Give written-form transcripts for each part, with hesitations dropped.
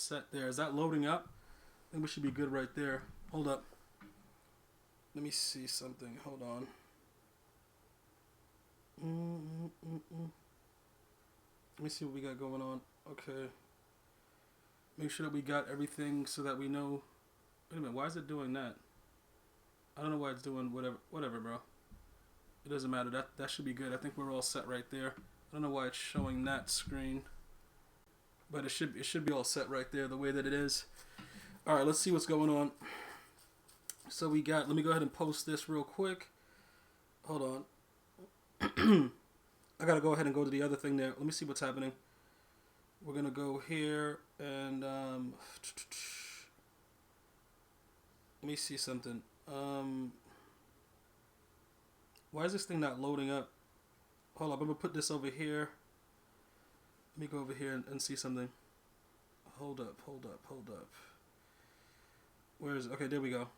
set there. Is that loading up? I think we should be good right there. Hold up. Let me see something. Hold on. Let me see what we got going on. Okay. Make sure that we got everything so that we know. Wait a minute. Why is it doing that? I don't know why it's doing whatever, bro. It doesn't matter. That should be good. I think we're all set right there. I don't know why it's showing that screen, but it should be all set right there the way that it is. All right, let's see what's going on. So we got. Let me go ahead and post this real quick. Hold on. I gotta go ahead and go to the other thing there. Let me see what's happening. We're gonna go here and let me see something. Why is this thing not loading up? Hold up, I'm gonna put this over here. Let me go over here and see something. Hold up. Where is it? Okay, there we go.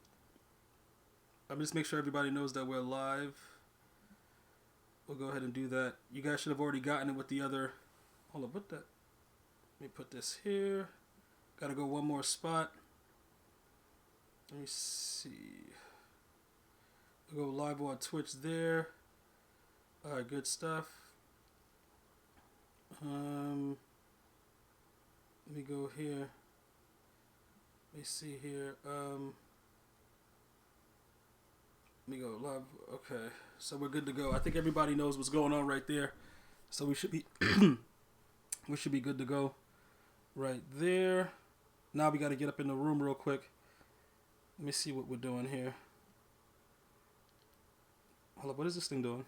I'm just make sure everybody knows that we're live. We'll go ahead and do that. You guys should have already gotten it with the other. Hold up, what that? Let me put this here. Gotta go one more spot. Let me see. We'll go live on Twitch there. Alright, good stuff. Let me go here. Let me see here. Let me go live. Okay, so we're good to go. I think everybody knows what's going on right there. So we should be we should be good to go right there. Now we got to get up in the room real quick. Let me see what we're doing here. Hold up, what is this thing doing?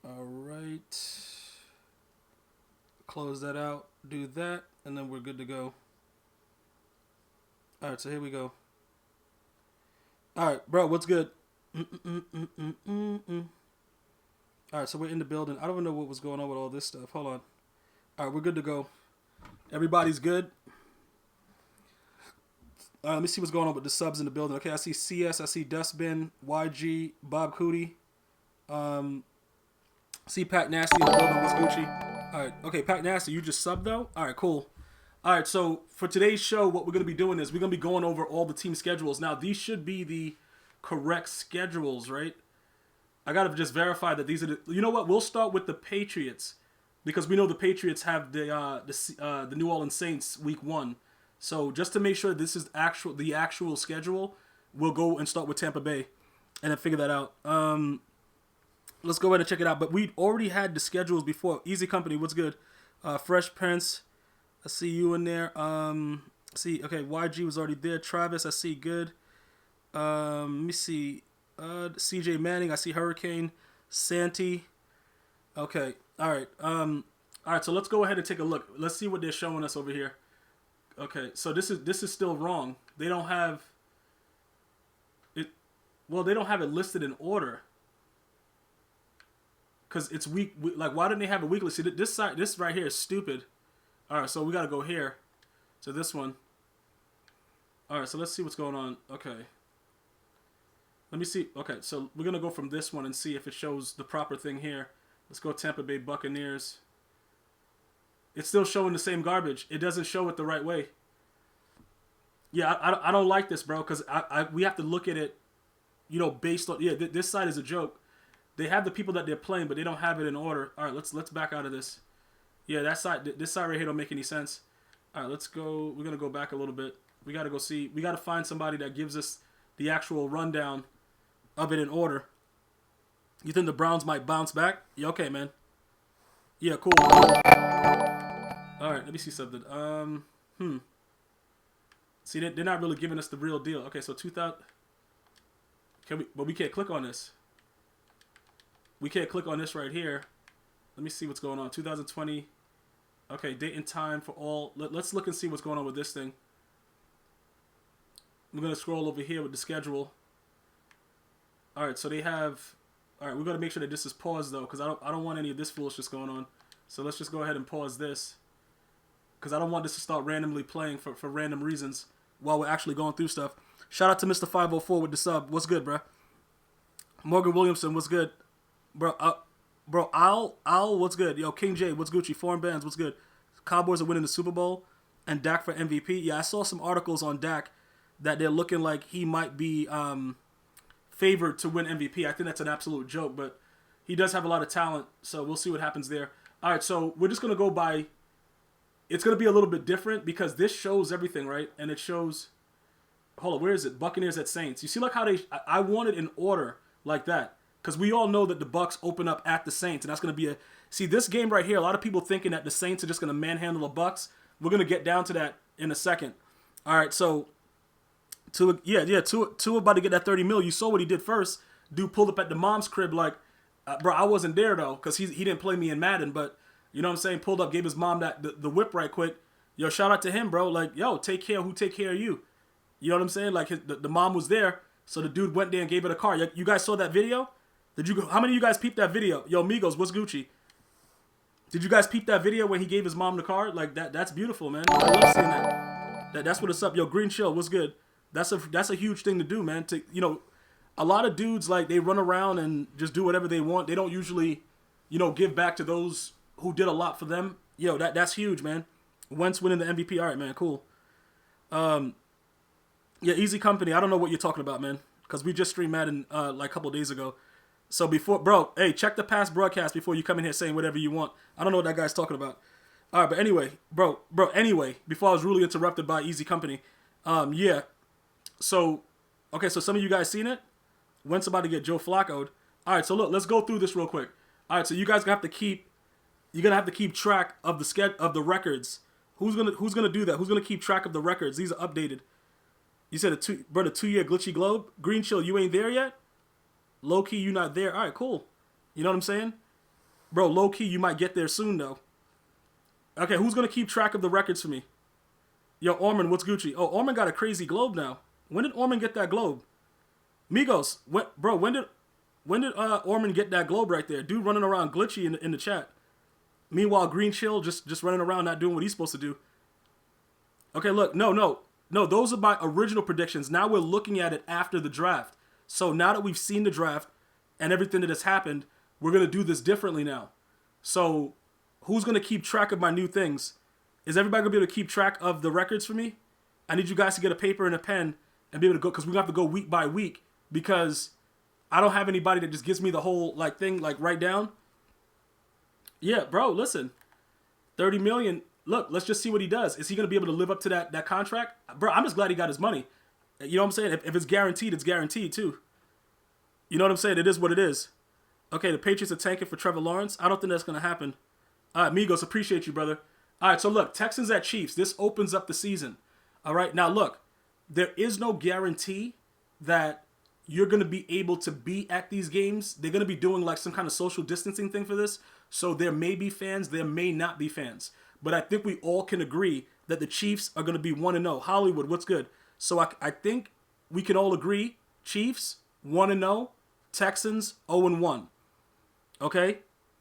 All right. Close that out. Do that, and then we're good to go. All right, so here we go. All right, bro, what's good? All right, so we're in the building. I don't even know what was going on with all this stuff. Hold on. All right, we're good to go. Everybody's good. All right, let me see what's going on with the subs in the building. Okay, I see CS, I see Dustbin, YG, Bob Cootie. See Pac Nasty in the building. What's Gucci? All right, okay, Pac Nasty, you just subbed though? All right, cool. All right, so for today's show, what we're going to be doing is we're going to be going over all the team schedules. Now, these should be the correct schedules, right? I got to just verify that these are the... You know what? We'll start with the Patriots because we know the Patriots have the New Orleans Saints week 1. So just to make sure this is the actual schedule, we'll go and start with Tampa Bay and then figure that out. Let's go ahead and check it out. But we already had the schedules before. Easy Company, what's good? Fresh Prince... I see you in there. Okay, YG was already there. Travis, I see, good. Let me see. CJ Manning, I see Hurricane. Santi. Okay, all right. All right, so let's go ahead and take a look. Let's see what they're showing us over here. Okay, so this is still wrong. They don't have it. Well, they don't have it listed in order. Cause it's week. Like, why didn't they have it weekly? See, this right here is stupid. All right, so we got to go here to this one. All right, so let's see what's going on. Okay. Let me see. Okay, so we're going to go from this one and see if it shows the proper thing here. Let's go Tampa Bay Buccaneers. It's still showing the same garbage. It doesn't show it the right way. Yeah, I don't like this, bro, because we have to look at it, you know, based on... Yeah, this side is a joke. They have the people that they're playing, but they don't have it in order. All right, let's back out of this. Yeah, this side right here don't make any sense. All right, let's go. We're going to go back a little bit. We got to go see. We got to find somebody that gives us the actual rundown of it in order. You think the Browns might bounce back? Yeah, okay, man. Yeah, cool. All right, let me see something. See, they're not really giving us the real deal. Okay, so 2000. But we can't click on this. We can't click on this right here. Let me see what's going on. 2020. Okay, date and time for all. Let's look and see what's going on with this thing. I'm going to scroll over here with the schedule. All right, so they have... All right, we've got to make sure that this is paused, though, because I don't want any of this foolishness going on. So let's just go ahead and pause this, because I don't want this to start randomly playing for random reasons while we're actually going through stuff. Shout out to Mr. 504 with the sub. What's good, bro? Morgan Williamson, what's good? Bro, Al, what's good? Yo, King J, what's Gucci? Foreign Bands, what's good? Cowboys are winning the Super Bowl and Dak for MVP. Yeah, I saw some articles on Dak that they're looking like he might be favored to win MVP. I think that's an absolute joke, but he does have a lot of talent, so we'll see what happens there. All right, so we're just going to go by... It's going to be a little bit different because this shows everything, right? And it shows... Hold on, where is it? Buccaneers at Saints. You see like how they... I want it in order like that because we all know that the Bucs open up at the Saints, and that's going to be a... See, this game right here, a lot of people thinking that the Saints are just going to manhandle the Bucs. We're going to get down to that in a second. All right, so... Tua about to get that 30 mil. You saw what he did first. Dude pulled up at the mom's crib like, bro, I wasn't there though because he didn't play me in Madden, but you know what I'm saying? Pulled up, gave his mom the whip right quick. Yo, shout out to him, bro. Like, yo, take care of who take care of you. You know what I'm saying? Like the mom was there, so the dude went there and gave her the car. You guys saw that video? How many of you guys peeped that video? Yo, Migos, what's Gucci? Did you guys peep that video when he gave his mom the car? Like that's beautiful, man. I love seeing that. That's what it's up. Yo, Green Chill, what's good? That's a huge thing to do, man. A lot of dudes like they run around and just do whatever they want. They don't usually, give back to those who did a lot for them. Yo, that's huge, man. Wentz winning the MVP. All right, man, cool. Yeah, easy company. I don't know what you're talking about, man, because we just streamed Madden like a couple days ago. So hey, check the past broadcast before you come in here saying whatever you want. I don't know what that guy's talking about. All right, but anyway, bro. Anyway, before I was rudely interrupted by Easy Company, yeah. So, okay, so some of you guys seen it? Wentz about to get Joe Flacco'd. All right, so look, let's go through this real quick. All right, so you guys gonna have to keep track of the records. Who's gonna do that? Who's gonna keep track of the records? These are updated. You said the 2-year glitchy globe. Green Chill, you ain't there yet. Low key, you not there. All right, cool. You know what I'm saying, bro? Low key, you might get there soon though. Okay, who's gonna keep track of the records for me? Yo, Orman, what's Gucci? Oh, Orman got a crazy globe now. When did Orman get that globe? Migos, when did Orman get that globe right there? Dude running around glitchy in the chat. Meanwhile, Green Chill just running around not doing what he's supposed to do. Okay, look, no. Those are my original predictions. Now we're looking at it after the draft. So now that we've seen the draft and everything that has happened, we're gonna do this differently now. So who's gonna keep track of my new things? Is everybody gonna be able to keep track of the records for me? I need you guys to get a paper and a pen and be able to go, because we're gonna have to go week by week, because I don't have anybody that just gives me the whole thing write down. Yeah, bro, listen. 30 million. Look, let's just see what he does. Is he gonna be able to live up to that contract? Bro, I'm just glad he got his money. You know what I'm saying? If it's guaranteed, it's guaranteed too. You know what I'm saying? It is what it is. Okay, the Patriots are tanking for Trevor Lawrence. I don't think that's gonna happen. All right, Migos, appreciate you, brother. All right, so look, Texans at Chiefs. This opens up the season. All right, now look, there is no guarantee that you're going to be able to be at these games. They're going to be doing some kind of social distancing thing for this. So there may be fans, there may not be fans. But I think we all can agree that the Chiefs are going to be 1-0. Hollywood, what's good? So I think we can all agree, Chiefs, 1-0. Texans, 0-1. Okay?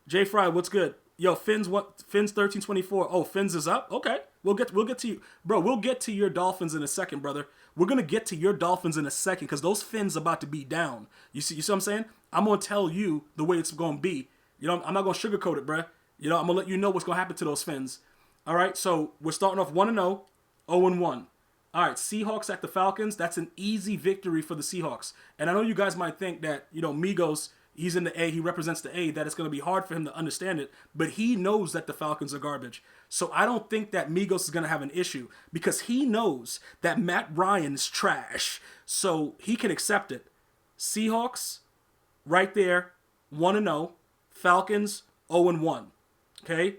Jay Fry, what's good? Yo, Fins 1324. Oh, Fins is up? Okay. We'll get to you. Bro, we'll get to your Dolphins in a second, brother. We're going to get to your Dolphins in a second because those Fins about to be down. You see what I'm saying? I'm going to tell you the way it's going to be. I'm not going to sugarcoat it, bro. I'm going to let you know what's going to happen to those Fins. All right, so we're starting off 1-0, 0-1. All right, Seahawks at the Falcons. That's an easy victory for the Seahawks. And I know you guys might think that, Migos, he's in the A, he represents the A, that it's going to be hard for him to understand it, but he knows that the Falcons are garbage. So I don't think that Migos is going to have an issue because he knows that Matt Ryan is trash. So he can accept it. Seahawks, right there, 1-0. Falcons, 0-1. Okay?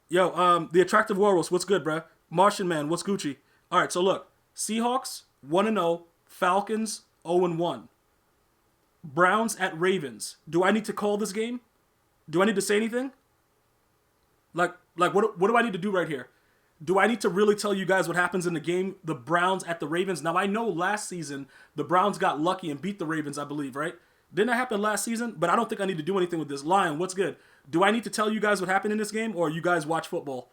Yo, the Attractive Warros, what's good, bruh? Martian Man, what's Gucci? All right, so look. Seahawks, 1-0. Falcons, 0-1. Browns at Ravens. Do I need to call this game? Do I need to say anything? What do I need to do right here? Do I need to really tell you guys what happens in the game? The Browns at the Ravens. Now, I know last season, the Browns got lucky and beat the Ravens, I believe, right? Didn't that happen last season? But I don't think I need to do anything with this. Lion, what's good? Do I need to tell you guys what happened in this game, or you guys watch football?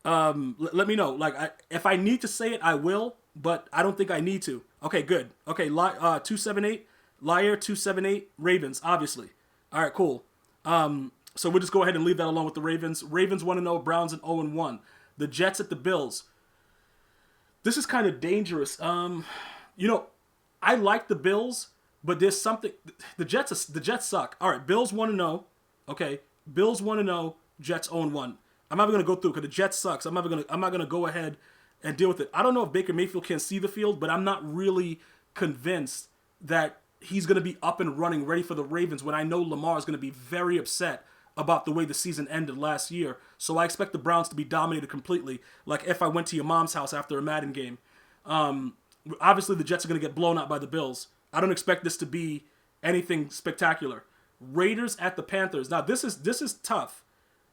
Let me know. If I need to say it, I will, but I don't think I need to. Okay, good. Okay, 278. Liar 278 Ravens, obviously. All right, cool. So we'll just go ahead and leave that alone with the Ravens. Ravens 1-0, Browns at 0-1. The Jets at the Bills. This is kind of dangerous. I like the Bills, but there's something. The Jets suck. All right, Bills 1-0. Okay, Bills 1-0, Jets 0-1. I'm not even gonna go through because the Jets sucks. I'm not gonna go ahead and deal with it. I don't know if Baker Mayfield can see the field, but I'm not really convinced that he's gonna be up and running, ready for the Ravens when I know Lamar is gonna be very upset about the way the season ended last year. So I expect the Browns to be dominated completely, like if I went to your mom's house after a Madden game. Obviously, the Jets are going to get blown out by the Bills. I don't expect this to be anything spectacular. Raiders at the Panthers. Now, this is tough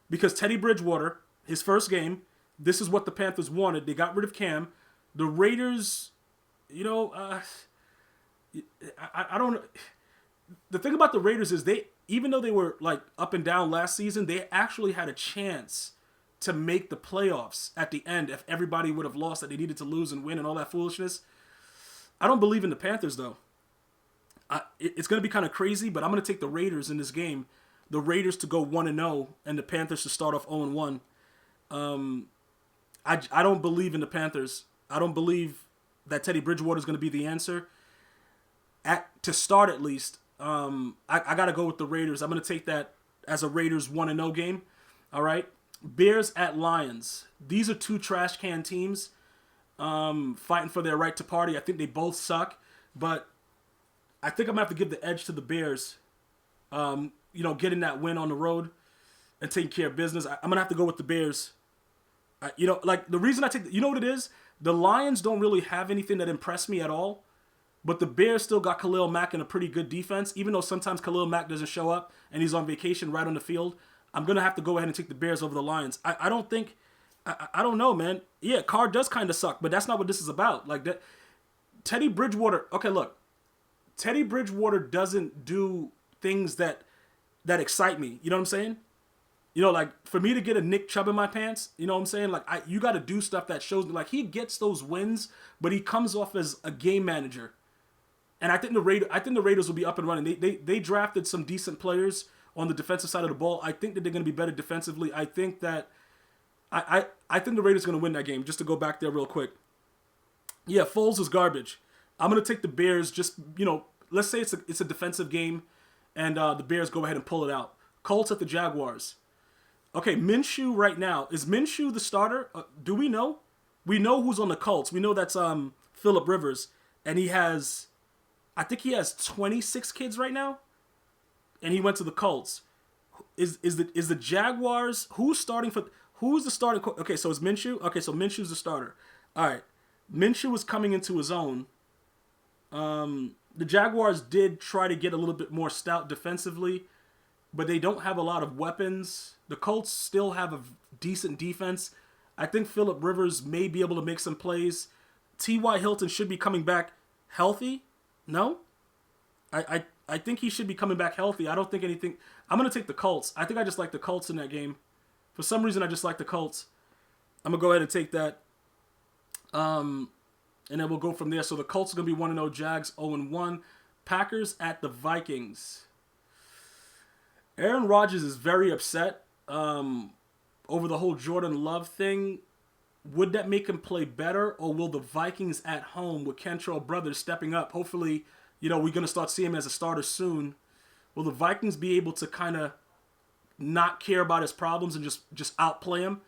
because Teddy Bridgewater, his first game, this is what the Panthers wanted. They got rid of Cam. The Raiders, I don't know. The thing about the Raiders is even though they were like up and down last season, they actually had a chance to make the playoffs at the end if everybody would have lost that they needed to lose and win and all that foolishness. I don't believe in the Panthers, though. It's going to be kind of crazy, but I'm going to take the Raiders in this game. The Raiders to go 1-0 and the Panthers to start off 0-1. I don't believe in the Panthers. I don't believe that Teddy Bridgewater is going to be the answer. To start, at least, I got to go with the Raiders. I'm going to take that as a Raiders 1-0 game. All right. Bears at Lions. These are two trash can teams fighting for their right to party. I think they both suck, but I think I'm going to have to give the edge to the Bears, getting that win on the road and taking care of business. I'm going to have to go with the Bears. The reason I take, what it is? The Lions don't really have anything that impressed me at all, but the Bears still got Khalil Mack in a pretty good defense, even though sometimes Khalil Mack doesn't show up and he's on vacation right on the field. I'm going to have to go ahead and take the Bears over the Lions. I don't know, man. Yeah, Carr does kind of suck, but that's not what this is about. Like that, Teddy Bridgewater, okay, look. Teddy Bridgewater doesn't do things that excite me. You know what I'm saying? Like for me to get a Nick Chubb in my pants, you know what I'm saying? Like you got to do stuff that shows me. Like he gets those wins, but he comes off as a game manager. And I think the Raiders will be up and running. They drafted some decent players on the defensive side of the ball. I think that they're going to be better defensively. I think that I think the Raiders are going to win that game. Just to go back there real quick. Yeah, Foles is garbage. I'm going to take the Bears. Just let's say it's a defensive game, and the Bears go ahead and pull it out. Colts at the Jaguars. Okay, Minshew right now. Is Minshew the starter? Do we know? We know who's on the Colts. We know that's Phillip Rivers, and I think he has 26 kids right now. And he went to the Colts. Is the Jaguars, who's the starting? Okay, so it's Minshew. Okay, so Minshew's the starter. All right, Minshew is coming into his own. The Jaguars did try to get a little bit more stout defensively, but they don't have a lot of weapons. The Colts still have a decent defense. I think Phillip Rivers may be able to make some plays. T.Y. Hilton should be coming back healthy. No? I think he should be coming back healthy. I don't think anything. I'm going to take the Colts. I think I just like the Colts in that game. For some reason, I just like the Colts. I'm going to go ahead and take that. And then we'll go from there. So the Colts are going to be 1-0, Jags 0-1. Packers at the Vikings. Aaron Rodgers is very upset over the whole Jordan Love thing. Would that make him play better, or will the Vikings at home with Kentrell Brothers stepping up? Hopefully, we're going to start seeing him as a starter soon. Will the Vikings be able to kind of not care about his problems and just outplay him?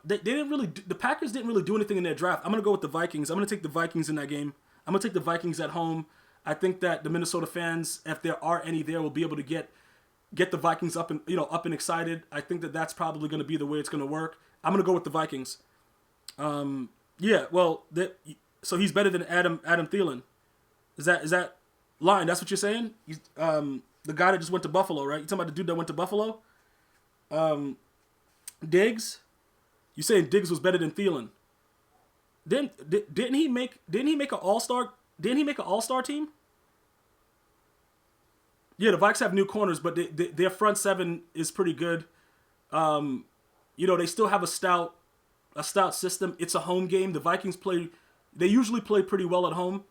They didn't really. The Packers didn't really do anything in their draft. I'm going to go with the Vikings. I'm going to take the Vikings in that game. I'm going to take the Vikings at home. I think that the Minnesota fans, if there are any there, will be able to get the Vikings up and excited. I think that that's probably going to be the way it's going to work. I'm going to go with the Vikings. So he's better than Adam Thielen. Is that line? That's what you're saying? He's the guy that just went to Buffalo, right? You talking about the dude that went to Buffalo? Diggs? You saying Diggs was better than Thielen? Didn't he make an all-star? Didn't he make an all-star team? Yeah, the Vikes have new corners, but their front seven is pretty good. They still have a stout system. It's a home game. The Vikings they usually play pretty well at home.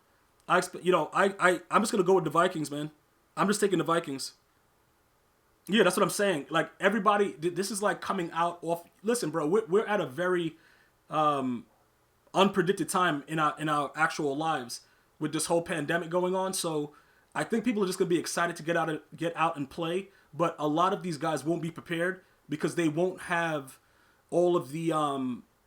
I'm just gonna go with the Vikings, man. I'm just taking the Vikings. Yeah, that's what I'm saying. Like everybody, this is like coming out off. Listen, bro, we're at a very unpredicted time in our actual lives with this whole pandemic going on. So I think people are just gonna be excited to get out and play. But a lot of these guys won't be prepared because they won't have all of the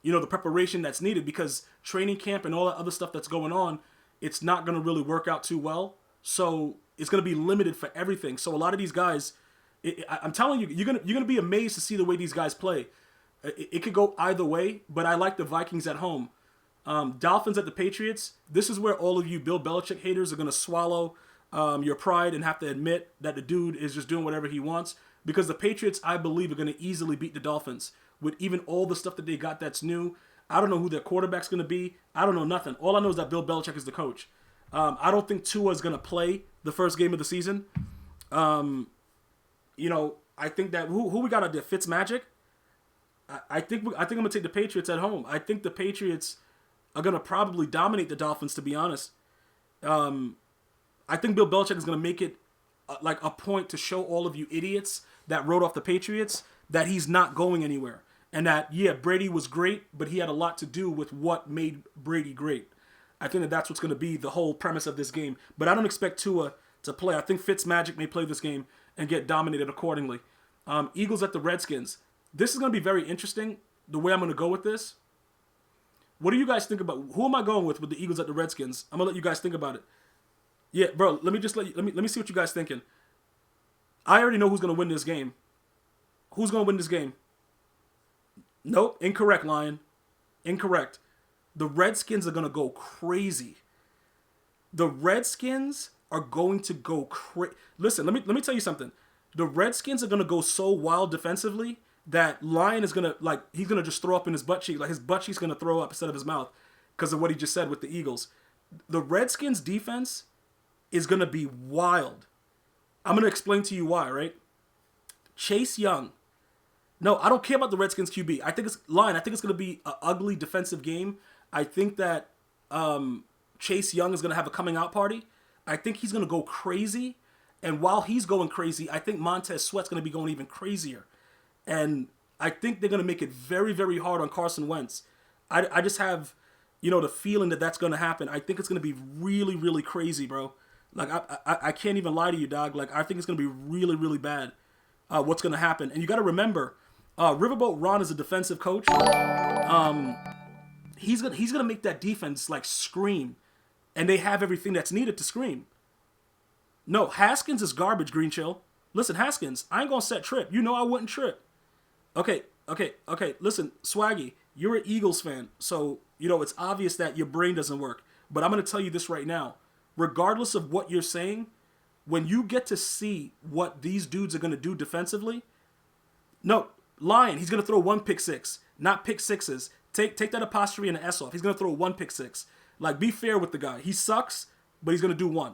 the preparation that's needed because training camp and all that other stuff that's going on, it's not gonna really work out too well. So it's gonna be limited for everything. So a lot of these guys, I'm telling you, you're gonna be amazed to see the way these guys play. It could go either way, but I like the Vikings at home. Dolphins at the Patriots. This is where all of you Bill Belichick haters are going to swallow your pride and have to admit that the dude is just doing whatever he wants. Because the Patriots, I believe, are going to easily beat the Dolphins with even all the stuff that they got that's new. I don't know who their quarterback's going to be. I don't know nothing. All I know is that Bill Belichick is the coach. I don't think Tua is going to play the first game of the season. I think that who we got out there? Fitzmagic. I think I'm going to take the Patriots at home. I think the Patriots are going to probably dominate the Dolphins, to be honest. I think Bill Belichick is going to make it like a point to show all of you idiots that wrote off the Patriots that he's not going anywhere. And that, yeah, Brady was great, but he had a lot to do with what made Brady great. I think that that's what's going to be the whole premise of this game. But I don't expect Tua to play. I think Fitzmagic may play this game and get dominated accordingly. Eagles at the Redskins. This is going to be very interesting, the way I'm going to go with this. What do you guys think about? Who am I going with the Eagles at the Redskins? I'm gonna let you guys think about it. Yeah, bro. Let me see what you guys thinking. I already know who's gonna win this game. Who's gonna win this game? Nope, incorrect, Lion. Incorrect. The Redskins are gonna go crazy. The Redskins are going to go crazy. Listen, let me tell you something. The Redskins are gonna go so wild defensively that Lion is gonna he's gonna just throw up in his butt cheek, like his butt cheek's gonna throw up instead of his mouth because of what he just said with the Eagles. The Redskins defense is gonna be wild. I'm gonna explain to you why, right? Chase Young. No, I don't care about the Redskins QB. I think it's gonna be an ugly defensive game. I think that Chase Young is gonna have a coming out party. I think he's gonna go crazy, and while he's going crazy, I think Montez Sweat's gonna be going even crazier. And I think they're going to make it very, very hard on Carson Wentz. I just have, the feeling that that's going to happen. I think it's going to be really, really crazy, bro. Like, I can't even lie to you, dog. Like, I think it's going to be really, really bad what's going to happen. And you got to remember, Riverboat Ron is a defensive coach. He's gonna make that defense, like, scream. And they have everything that's needed to scream. No, Haskins is garbage, Green Chill. Listen, Haskins, I ain't going to set trip. You know I wouldn't trip. Okay. Listen, Swaggy, you're an Eagles fan, so, it's obvious that your brain doesn't work. But I'm going to tell you this right now. Regardless of what you're saying, when you get to see what these dudes are going to do defensively, no, Lion, he's going to throw one pick six, not pick sixes. Take that apostrophe and an S off. He's going to throw one pick six. Like, be fair with the guy. He sucks, but he's going to do one.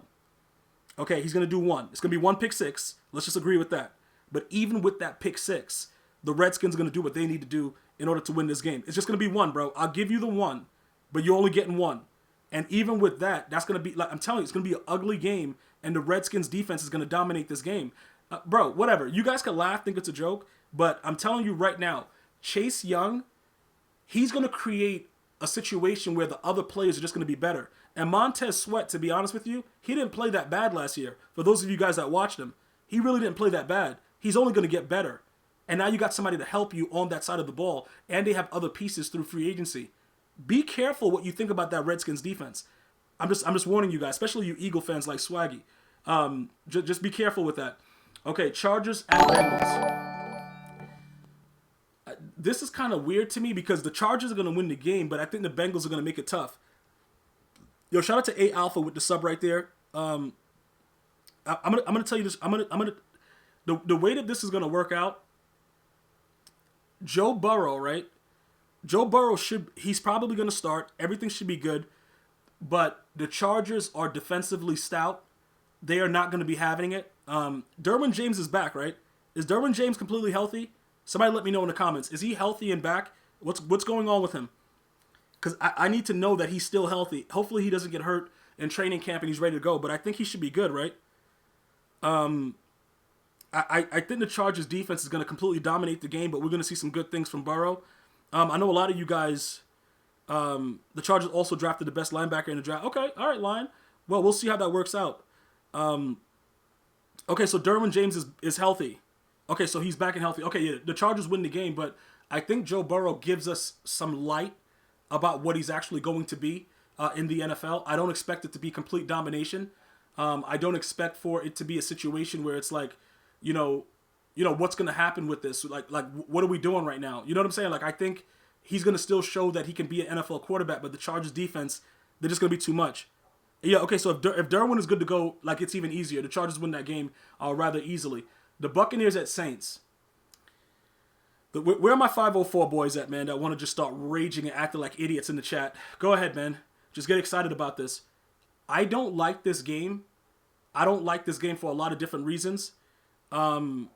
Okay, he's going to do one. It's going to be one pick six. Let's just agree with that. But even with that pick six, the Redskins are going to do what they need to do in order to win this game. It's just going to be one, bro. I'll give you the one, but you're only getting one. And even with that, that's going to be, like, I'm telling you, it's going to be an ugly game, and the Redskins defense is going to dominate this game. Bro, whatever. You guys can laugh, think it's a joke, but I'm telling you right now, Chase Young, he's going to create a situation where the other players are just going to be better. And Montez Sweat, to be honest with you, he didn't play that bad last year. For those of you guys that watched him, he really didn't play that bad. He's only going to get better. And now you got somebody to help you on that side of the ball, and they have other pieces through free agency. Be careful what you think about that Redskins defense. I'm just warning you guys, especially you Eagle fans like Swaggy. Just be careful with that. Okay, Chargers at Bengals. This is kind of weird to me because the Chargers are going to win the game, but I think the Bengals are going to make it tough. Yo, shout out to A Alpha with the sub right there. I'm gonna tell you this. The way that this is gonna work out. Joe Burrow, right? Joe Burrow he's probably gonna start. Everything should be good, but the Chargers are defensively stout. They are not gonna be having it. Derwin James is back, right? Is Derwin James completely healthy? Somebody let me know in the comments. Is he healthy and back? What's going on with him? Because I need to know that he's still healthy. Hopefully he doesn't get hurt in training camp and he's ready to go. But I think he should be good, right? I I think the Chargers defense is going to completely dominate the game, but we're going to see some good things from Burrow. I know a lot of you guys, the Chargers also drafted the best linebacker in the draft. Okay, all right, line. Well, we'll see how that works out. Okay, so Derwin James is healthy. Okay, so he's back and healthy. Okay, yeah, the Chargers win the game, but I think Joe Burrow gives us some light about what he's actually going to be in the NFL. I don't expect it to be complete domination. I don't expect for it to be a situation where it's like, what's going to happen with this? Like, what are we doing right now? You know what I'm saying? Like, I think he's going to still show that he can be an NFL quarterback, but the Chargers defense, they're just going to be too much. Yeah, okay, so if Derwin is good to go, like, it's even easier. The Chargers win that game rather easily. The Buccaneers at Saints. Where are my 504 boys at, man, that want to just start raging and acting like idiots in the chat? Go ahead, man. Just get excited about this. I don't like this game. I don't like this game for a lot of different reasons. I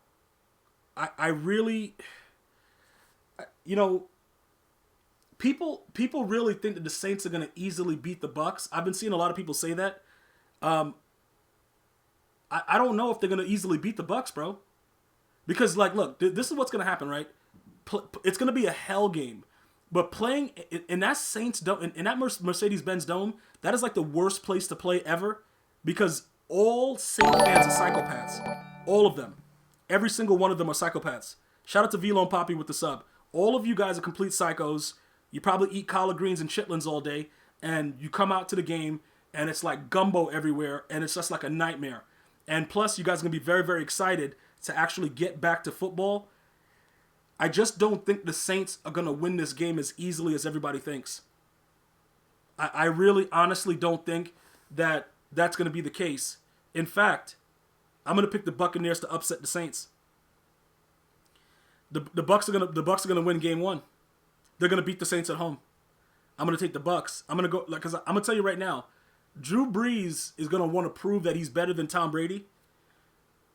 really, people really think that the Saints are going to easily beat the Bucs. I've been seeing a lot of people say that. I don't know if they're going to easily beat the Bucs, bro. Because, like, look, this is what's going to happen, right? It's going to be a hell game. But playing in that Saints dome, in that Mercedes-Benz dome, that is like the worst place to play ever, because all Saint fans are psychopaths. All of them. Every single one of them are psychopaths. Shout out to Velo and Poppy with the sub. All of you guys are complete psychos. You probably eat collard greens and chitlins all day, and you come out to the game, and it's like gumbo everywhere, and it's just like a nightmare. And plus, you guys are going to be very, very excited to actually get back to football. I just don't think the Saints are going to win this game as easily as everybody thinks. I really honestly don't think that that's going to be the case. In fact, I'm going to pick the Buccaneers to upset the Saints. The Bucs are going to win game 1. They're going to beat the Saints at home. I'm going to take the Bucs. I'm going to go, like, cuz I'm going to tell you right now, Drew Brees is going to want to prove that he's better than Tom Brady.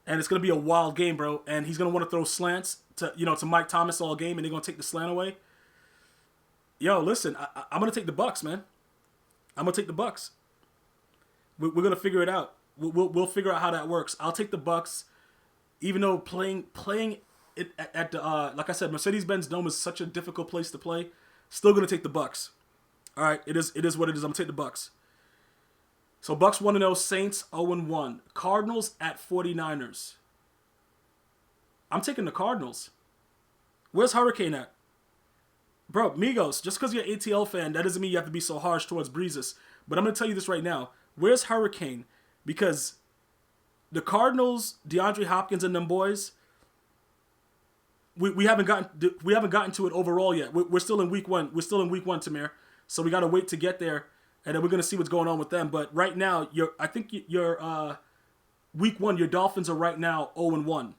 And it's going to be a wild game, bro. And he's going to want to throw slants to Mike Thomas all game, and they're going to take the slant away. Yo, listen, I'm going to take the Bucs, man. I'm going to take the Bucs. We're going to figure it out. We'll figure out how that works. I'll take the Bucs, even though playing it at the, like I said, Mercedes-Benz Dome is such a difficult place to play. Still going to take the Bucs. All right, it is what it is. I'm going to take the Bucs. So Bucs 1-0, Saints 0-1. Cardinals at 49ers. I'm taking the Cardinals. Where's Hurricane at? Bro, Migos, just because you're an ATL fan, that doesn't mean you have to be so harsh towards Breezes. But I'm going to tell you this right now. Where's Hurricane? Because the Cardinals, DeAndre Hopkins and them boys, we haven't gotten to it overall yet. We're still in week 1. We're still in week 1, Tamir. So we got to wait to get there. And then we're going to see what's going on with them. But right now, I think your week 1, your Dolphins are right now 0-1.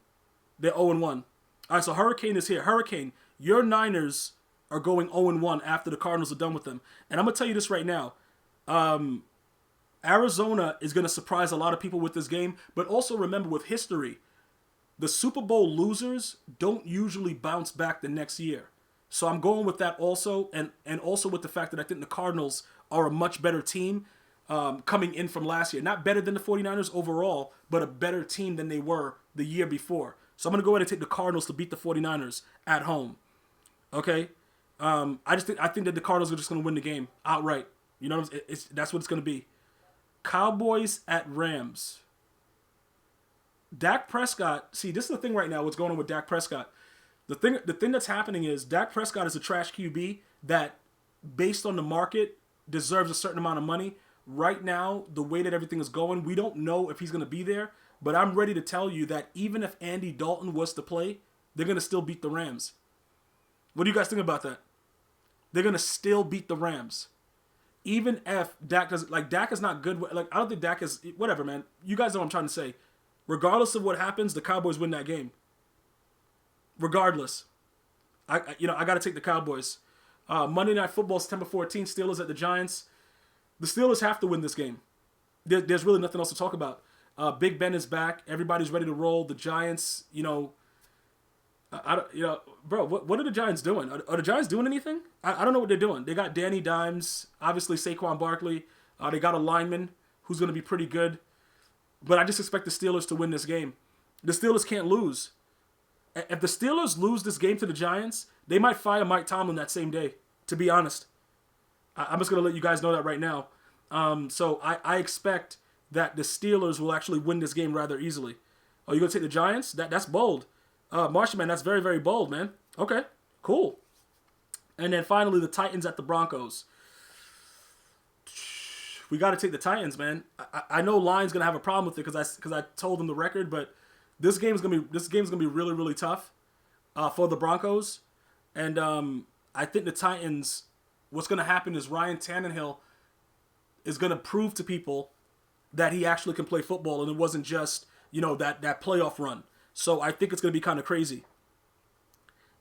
They're 0-1. All right, so Hurricane is here. Hurricane, your Niners are going 0-1 after the Cardinals are done with them. And I'm going to tell you this right now. Arizona is going to surprise a lot of people with this game. But also remember, with history, the Super Bowl losers don't usually bounce back the next year. So I'm going with that also. And also with the fact that I think the Cardinals are a much better team coming in from last year. Not better than the 49ers overall, but a better team than they were the year before. So I'm going to go ahead and take the Cardinals to beat the 49ers at home. Okay? I think that the Cardinals are just going to win the game outright. You know, that's what it's going to be. Cowboys at Rams. Dak Prescott. See, this is the thing right now, what's going on with Dak Prescott. The thing that's happening is Dak Prescott is a trash QB that, based on the market, deserves a certain amount of money. Right now, the way that everything is going, we don't know if he's going to be there. But I'm ready to tell you that even if Andy Dalton was to play, they're going to still beat the Rams. What do you guys think about that? They're going to still beat the Rams. Even if Dak doesn't, like, Dak is not good. Like, I don't think Dak is, whatever, man. You guys know what I'm trying to say. Regardless of what happens, the Cowboys win that game. Regardless. I got to take the Cowboys. Monday Night Football, September 14th, Steelers at the Giants. The Steelers have to win this game. There's really nothing else to talk about. Big Ben is back. Everybody's ready to roll. The Giants, bro, what are the Giants doing? Are the Giants doing anything? I don't know what they're doing. They got Danny Dimes, obviously Saquon Barkley. They got a lineman who's going to be pretty good. But I just expect the Steelers to win this game. The Steelers can't lose. If the Steelers lose this game to the Giants, they might fire Mike Tomlin that same day, to be honest. I'm just going to let you guys know that right now. So I expect that the Steelers will actually win this game rather easily. Oh, you're going to take the Giants? That's bold. Martian Man, that's very, very bold, man. Okay, cool. And then finally, the Titans at the Broncos. We got to take the Titans, man. I know Lions going to have a problem with it because I told them the record, but this game's gonna be really, really tough for the Broncos. And I think the Titans, what's going to happen is Ryan Tannehill is going to prove to people that he actually can play football and it wasn't just, that playoff run. So I think it's going to be kind of crazy.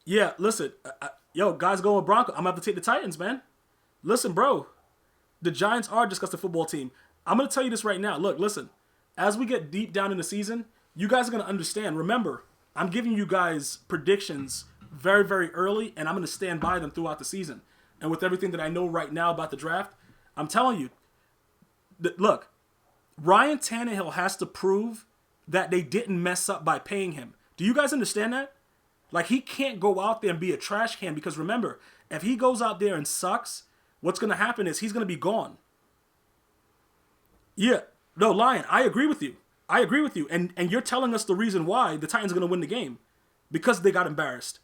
Yeah, listen. Guys going with Broncos. I'm going to have to take the Titans, man. Listen, bro. The Giants are a disgusting football team. I'm going to tell you this right now. Look, listen. As we get deep down in the season, you guys are going to understand. Remember, I'm giving you guys predictions very, very early, and I'm going to stand by them throughout the season. And with everything that I know right now about the draft, I'm telling you, look, Ryan Tannehill has to prove that they didn't mess up by paying him. Do you guys understand that? Like, he can't go out there and be a trash can because, remember, if he goes out there and sucks, what's going to happen is he's going to be gone. Yeah. No, Lion, I agree with you. And you're telling us the reason why the Titans are going to win the game. Because they got embarrassed.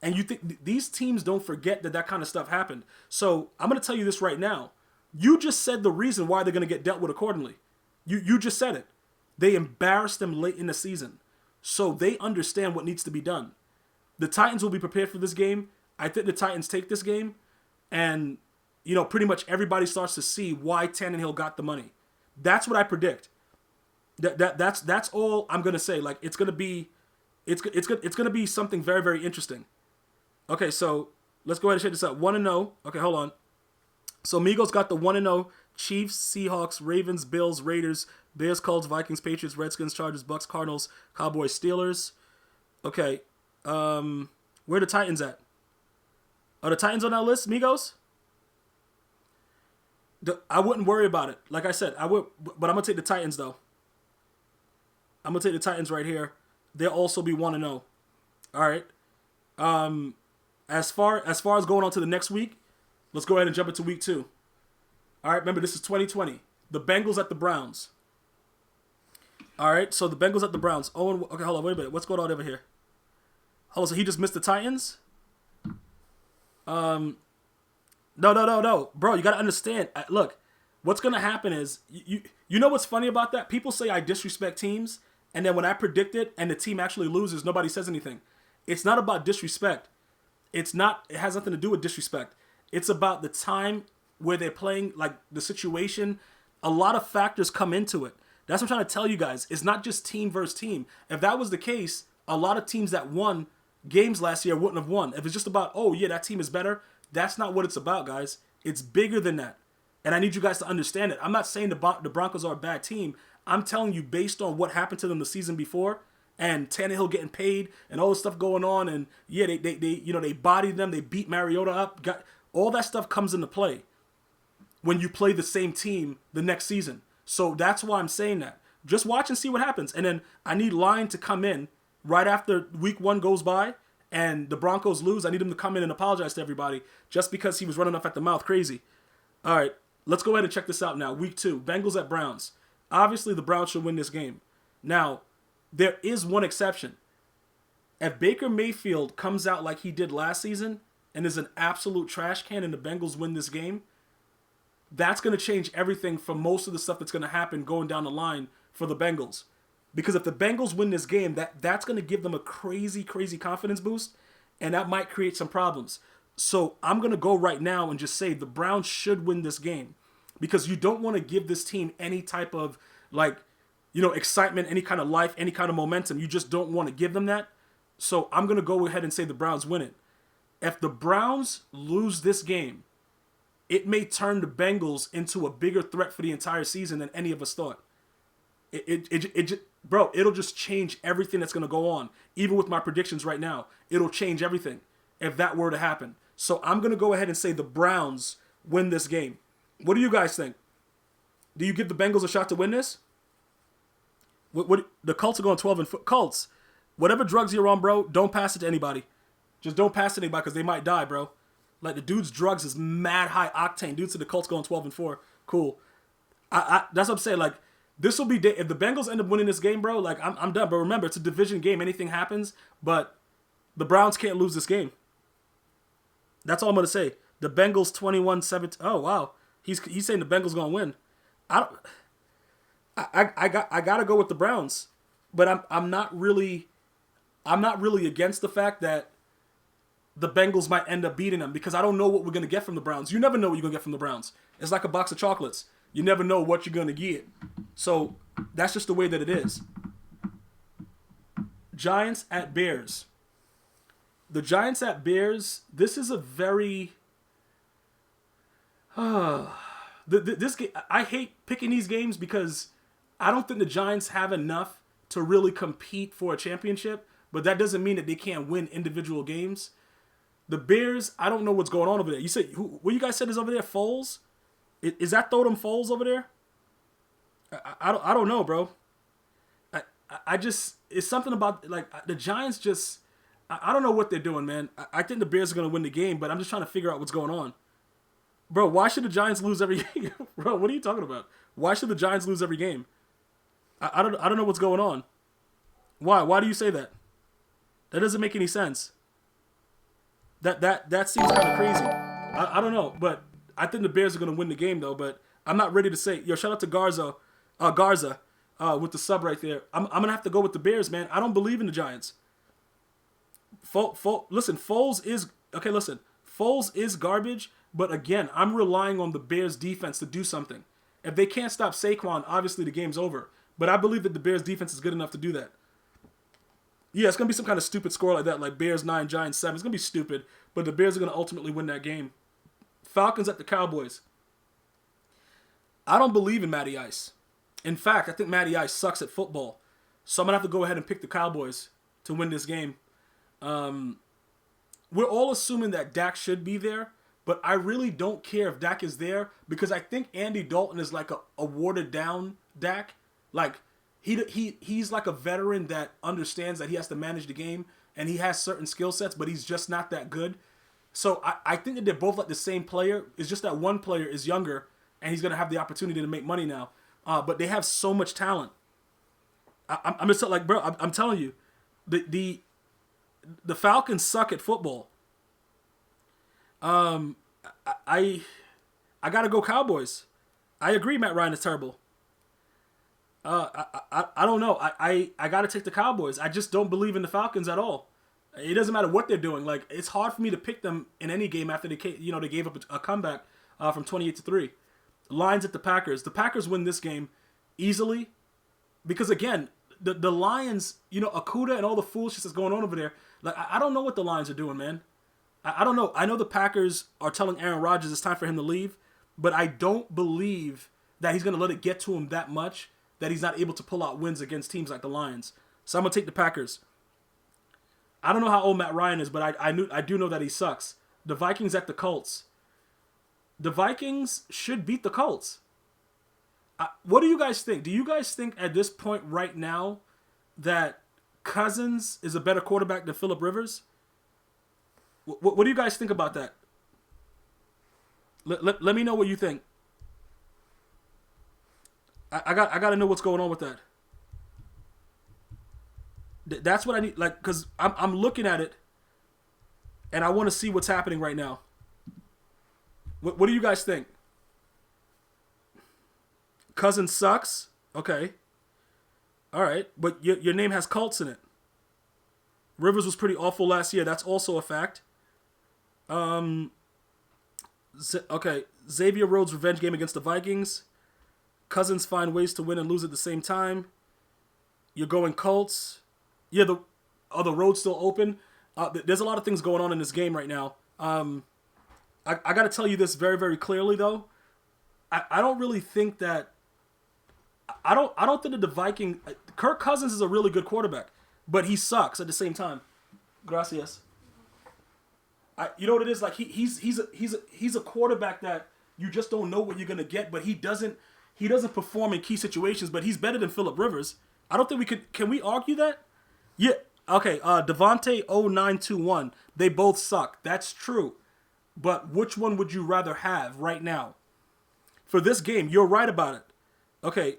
And you think these teams don't forget that kind of stuff happened. So I'm going to tell you this right now. You just said the reason why they're going to get dealt with accordingly. You just said it. They embarrassed them late in the season. So they understand what needs to be done. The Titans will be prepared for this game. I think the Titans take this game. And, pretty much everybody starts to see why Tannehill got the money. That's what I predict. That's all I'm gonna say. Like, it's gonna be something very, very interesting. Okay, so let's go ahead and check this out. 1-0. Okay, hold on. So Migos got the 1-0. Chiefs, Seahawks, Ravens, Bills, Raiders, Bears, Colts, Vikings, Patriots, Redskins, Chargers, Bucks, Cardinals, Cowboys, Steelers. Okay, where the Titans at? Are the Titans on that list, Migos? I wouldn't worry about it. Like I said, I would, but I'm gonna take the Titans though. I'm going to take the Titans right here. They'll also be 1-0. All right. As far as going on to the next week, let's go ahead and jump into week 2. All right. Remember, this is 2020. The Bengals at the Browns. All right. So the Bengals at the Browns. Okay, hold on. Wait a minute. What's going on over here? Hold on. So he just missed the Titans? No. Bro, you got to understand. Look, what's going to happen is, you know what's funny about that? People say I disrespect teams. And then when I predict it and the team actually loses, nobody says anything. It's not about disrespect. It has nothing to do with disrespect. It's about the time where they're playing, like the situation. A lot of factors come into it. That's what I'm trying to tell you guys. It's not just team versus team. If that was the case, a lot of teams that won games last year wouldn't have won. If it's just about, oh yeah, that team is better, that's not what it's about, guys. It's bigger than that. And I need you guys to understand it. I'm not saying the Broncos are a bad team. I'm telling you, based on what happened to them the season before, and Tannehill getting paid, and all this stuff going on, and yeah, they bodied them, they beat Mariota up, all that stuff comes into play when you play the same team the next season. So that's why I'm saying that. Just watch and see what happens. And then I need Lion to come in right after week 1 goes by, and the Broncos lose. I need him to come in and apologize to everybody just because he was running off at the mouth crazy. All right, let's go ahead and check this out now. Week 2, Bengals at Browns. Obviously, the Browns should win this game. Now, there is one exception. If Baker Mayfield comes out like he did last season and is an absolute trash can and the Bengals win this game, that's going to change everything for most of the stuff that's going to happen going down the line for the Bengals. Because if the Bengals win this game, that's going to give them a crazy, crazy confidence boost, and that might create some problems. So I'm going to go right now and just say the Browns should win this game. Because you don't want to give this team any type of, excitement, any kind of life, any kind of momentum. You just don't want to give them that. So I'm going to go ahead and say the Browns win it. If the Browns lose this game, it may turn the Bengals into a bigger threat for the entire season than any of us thought. It'll just change everything that's going to go on. Even with my predictions right now, it'll change everything if that were to happen. So I'm going to go ahead and say the Browns win this game. What do you guys think? Do you give the Bengals a shot to win this? What the Colts are going 12-4. Colts, whatever drugs you're on, bro, don't pass it to anybody. Just don't pass it to anybody because they might die, bro. Like, the dude's drugs is mad high octane. Dude said the Colts going 12-4. Cool. That's what I'm saying. Like, this will be if the Bengals end up winning this game, bro. Like, I'm done. But remember, it's a division game. Anything happens. But the Browns can't lose this game. That's all I'm gonna say. The Bengals 21-17. Oh wow, he's saying the Bengals gonna win. I gotta go with the Browns, but I'm not really against the fact that the Bengals might end up beating them because I don't know what we're gonna get from the Browns. You never know what you're gonna get from the Browns. It's like a box of chocolates. You never know what you're gonna get. So that's just the way that it is. Giants at Bears. The Giants at Bears. This is a very this game. I hate picking these games because I don't think the Giants have enough to really compete for a championship. But that doesn't mean that they can't win individual games. The Bears, I don't know what's going on over there. You said what you guys said is over there? Foles? Is that Totem Foles over there? I don't know, bro. I just it's something about like the Giants just. I don't know what they're doing, man. I think the Bears are going to win the game, but I'm just trying to figure out what's going on. Bro, why should the Giants lose every game? Bro, what are you talking about? Why should the Giants lose every game? I don't know what's going on. Why? Why do you say that? That doesn't make any sense. That seems kind of crazy. I don't know, but I think the Bears are going to win the game, though, but I'm not ready to say. Yo, shout out to Garza with the sub right there. I'm going to have to go with the Bears, man. I don't believe in the Giants. Listen, Foles is garbage, but again, I'm relying on the Bears defense to do something. If they can't stop Saquon, obviously the game's over. But I believe that the Bears defense is good enough to do that. Yeah, it's going to be some kind of stupid score like that, like Bears 9, Giants 7. It's going to be stupid, but the Bears are going to ultimately win that game. Falcons at the Cowboys. I don't believe in Matty Ice. In fact, I think Matty Ice sucks at football. So I'm going to have to go ahead and pick the Cowboys to win this game. We're all assuming that Dak should be there, but I really don't care if Dak is there because I think Andy Dalton is like a watered down Dak. Like he's like a veteran that understands that he has to manage the game and he has certain skill sets, but he's just not that good. So I think that they're both like the same player. It's just that one player is younger and he's gonna have the opportunity to make money now. But they have so much talent. I'm just like, bro, I'm telling you, the Falcons suck at football. I gotta go Cowboys. I agree Matt Ryan is terrible. I don't know. I gotta take the Cowboys. I just don't believe in the Falcons at all. It doesn't matter what they're doing. Like it's hard for me to pick them in any game after they gave up a comeback from 28-3. Lions at the Packers. The Packers win this game easily because again, the Lions, Akuda and all the foolishness that's going on over there. Like I don't know what the Lions are doing, man. I don't know. I know the Packers are telling Aaron Rodgers it's time for him to leave, but I don't believe that he's going to let it get to him that much that he's not able to pull out wins against teams like the Lions. So I'm going to take the Packers. I don't know how old Matt Ryan is, but I do know that he sucks. The Vikings at the Colts. The Vikings should beat the Colts. What do you guys think? Do you guys think at this point right now that Cousins is a better quarterback than Phillip Rivers? What do you guys think about that? Let me know what you think. I got to know what's going on with that. That's what I need, like, because I'm looking at it, and I want to see what's happening right now. What do you guys think? Cousins sucks? Okay. All right, but your name has Colts in it. Rivers was pretty awful last year. That's also a fact. Okay, Xavier Rhodes' revenge game against the Vikings. Cousins find ways to win and lose at the same time. You're going Colts. Yeah, the road's still open. There's a lot of things going on in this game right now. I got to tell you this very, very clearly, though. I don't really think that... I don't think that the Viking... Kirk Cousins is a really good quarterback, but he sucks at the same time. Gracias. You know what it is? Like he's a quarterback that you just don't know what you're gonna get, but he doesn't perform in key situations. But he's better than Phillip Rivers. I don't think we could. Can we argue that? Yeah. Okay. Devontae 0921. They both suck. That's true. But which one would you rather have right now? For this game, you're right about it. Okay.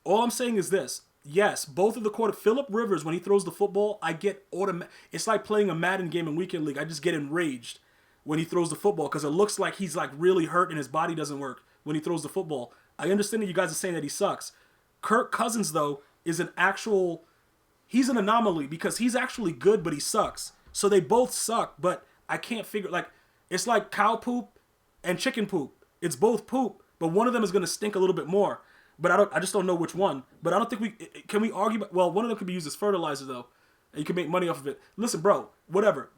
All I'm saying is this. Yes, both of the quarter. Phillip Rivers, when he throws the football, I get automatic. It's like playing a Madden game in Weekend League. I just get enraged when he throws the football because it looks like he's like really hurt and his body doesn't work when he throws the football. I understand that you guys are saying that he sucks. Kirk Cousins, though, is an actual... He's an anomaly because he's actually good, but he sucks. So they both suck, but I can't figure... Like, it's like cow poop and chicken poop. It's both poop, but one of them is going to stink a little bit more. But I just don't know which one. But I don't think we... Can we argue... Well, one of them could be used as fertilizer, though. And you can make money off of it. Listen, bro, whatever.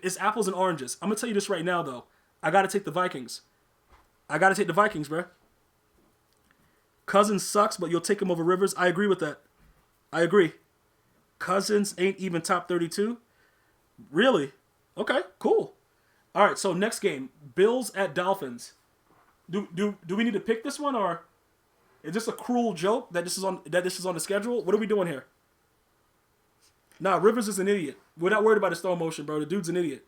It's apples and oranges. I'm going to tell you this right now, though. I got to take the Vikings. I got to take the Vikings, bro. Cousins sucks, but you'll take him over Rivers. I agree with that. I agree. Cousins ain't even top 32. Really? Okay, cool. All right, so next game. Bills at Dolphins. Do we need to pick this one, or is this a cruel joke that this is on the schedule? What are we doing here? Nah, Rivers is an idiot. We're not worried about his throw motion, bro. The dude's an idiot.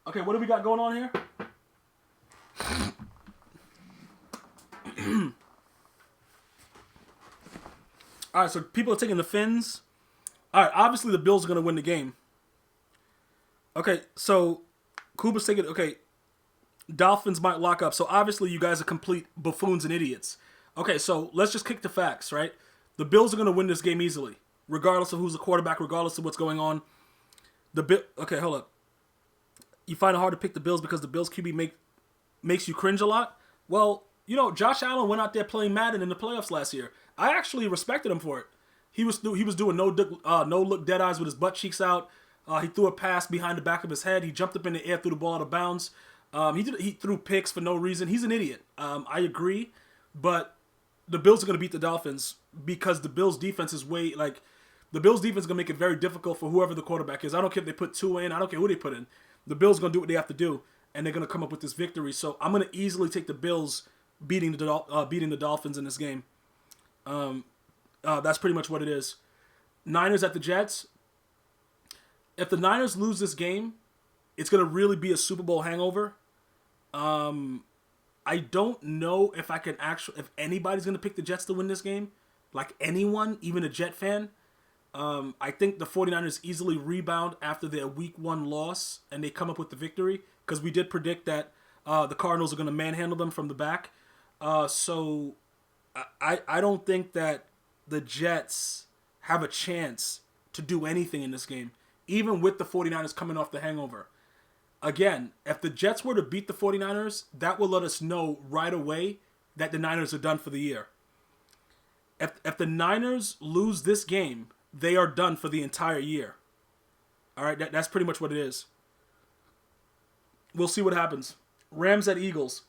Okay, what do we got going on here? All right, so people are taking the Fins. All right, obviously the Bills are going to win the game. Okay, so Kuba's taking... Okay, Dolphins might lock up. So obviously you guys are complete buffoons and idiots. Okay, so let's just kick the facts, right? The Bills are going to win this game easily, regardless of who's the quarterback, regardless of what's going on. Okay, hold up. You find it hard to pick the Bills because the Bills QB makes you cringe a lot? Well, you know, Josh Allen went out there playing Madden in the playoffs last year. I actually respected him for it. He was doing no look dead eyes with his butt cheeks out. He threw a pass behind the back of his head. He jumped up in the air, threw the ball out of bounds. He threw picks for no reason. He's an idiot. I agree, but the Bills are going to beat the Dolphins because the Bills defense is the Bills defense is going to make it very difficult for whoever the quarterback is. I don't care if they put Tua in. I don't care who they put in. The Bills are going to do what they have to do, and they're going to come up with this victory. So I'm going to easily take the Bills beating the Dolphins in this game. That's pretty much what it is. Niners at the Jets. If the Niners lose this game, it's going to really be a Super Bowl hangover. I don't know if if anybody's going to pick the Jets to win this game. Like anyone, even a Jet fan. I think the 49ers easily rebound after their week 1 loss and they come up with the victory because we did predict that the Cardinals are going to manhandle them from the back. So I don't think that the Jets have a chance to do anything in this game, even with the 49ers coming off the hangover. Again, if the Jets were to beat the 49ers, that will let us know right away that the Niners are done for the year. If the Niners lose this game, they are done for the entire year. All right, that's pretty much what it is. We'll see what happens. Rams at Eagles.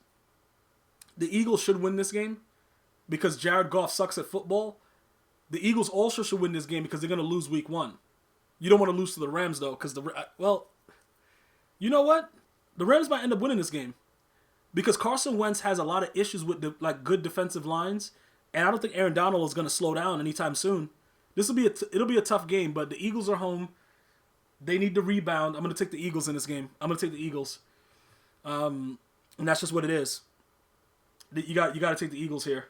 The Eagles should win this game because Jared Goff sucks at football. The Eagles also should win this game because they're going to lose week 1. You don't want to lose to the Rams, though, because you know what? The Rams might end up winning this game because Carson Wentz has a lot of issues with good defensive lines, and I don't think Aaron Donald is going to slow down anytime soon. It'll be a tough game, but the Eagles are home. They need to rebound. I'm going to take the Eagles in this game. I'm going to take the Eagles, and that's just what it is. You got to take the Eagles here.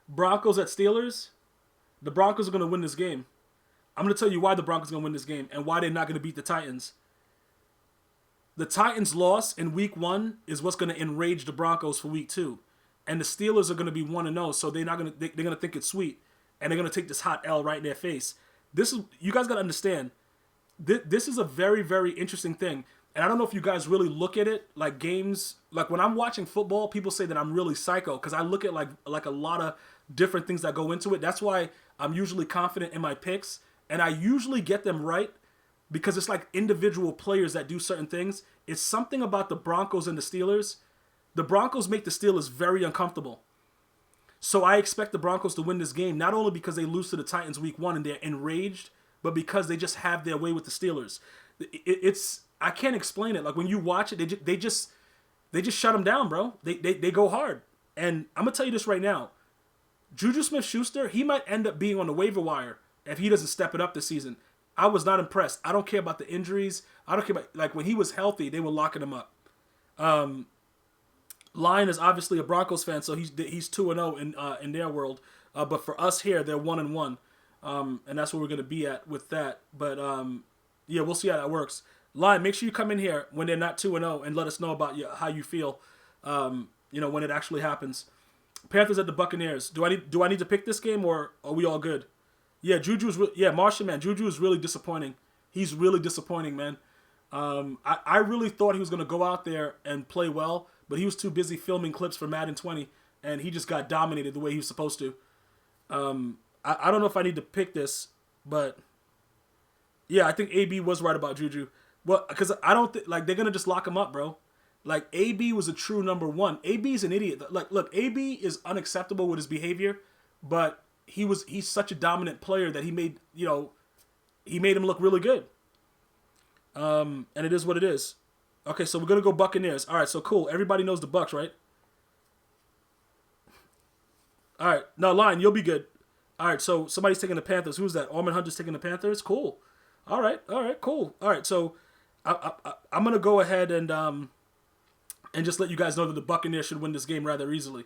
Broncos at Steelers. The Broncos are going to win this game. I'm going to tell you why the Broncos are going to win this game and why they're not going to beat the Titans. The Titans' loss in week 1 is what's going to enrage the Broncos for week 2. And the Steelers are going to be 1-0, so they're going to think it's sweet. And they're going to take this hot L right in their face. You guys got to understand, this is a very, very interesting thing. And I don't know if you guys really look at it like games. Like when I'm watching football, people say that I'm really psycho because I look at like a lot of different things that go into it. That's why I'm usually confident in my picks. And I usually get them right because it's like individual players that do certain things. It's something about the Broncos and the Steelers. The Broncos make the Steelers very uncomfortable. So I expect the Broncos to win this game, not only because they lose to the Titans week 1 and they're enraged, but because they just have their way with the Steelers. I can't explain it. Like when you watch it, they just shut him down, bro. They go hard. And I'm going to tell you this right now. Juju Smith-Schuster, he might end up being on the waiver wire if he doesn't step it up this season. I was not impressed. I don't care about the injuries. I don't care about, like, when he was healthy, they were locking him up. Lion is obviously a Broncos fan, so he's 2-0 in their world. But for us here, they're 1-1. And that's where we're going to be at with that. But, yeah, we'll see how that works. Lion, make sure you come in here when they're not 2-0 and let us know about how you feel, when it actually happens. Panthers at the Buccaneers. Do I need to pick this game, or are we all good? Yeah, Martian, man. Juju is really disappointing. He's really disappointing, man. I really thought he was going to go out there and play well, but he was too busy filming clips for Madden 20, and he just got dominated the way he was supposed to. I don't know if I need to pick this, but yeah, I think AB was right about Juju. Well, because I don't think, like, they're going to just lock him up, bro. Like, AB was a true number one. AB's an idiot. Like, look, AB is unacceptable with his behavior, but he's such a dominant player that he made him look really good. And it is what it is. Okay, so we're going to go Buccaneers. All right, so cool. Everybody knows the Bucs, right? All right. No, Lion, you'll be good. All right, so somebody's taking the Panthers. Who's that? Armin Hunter's taking the Panthers? Cool. All right, cool. All right, so I'm going to go ahead and just let you guys know that the Buccaneers should win this game rather easily.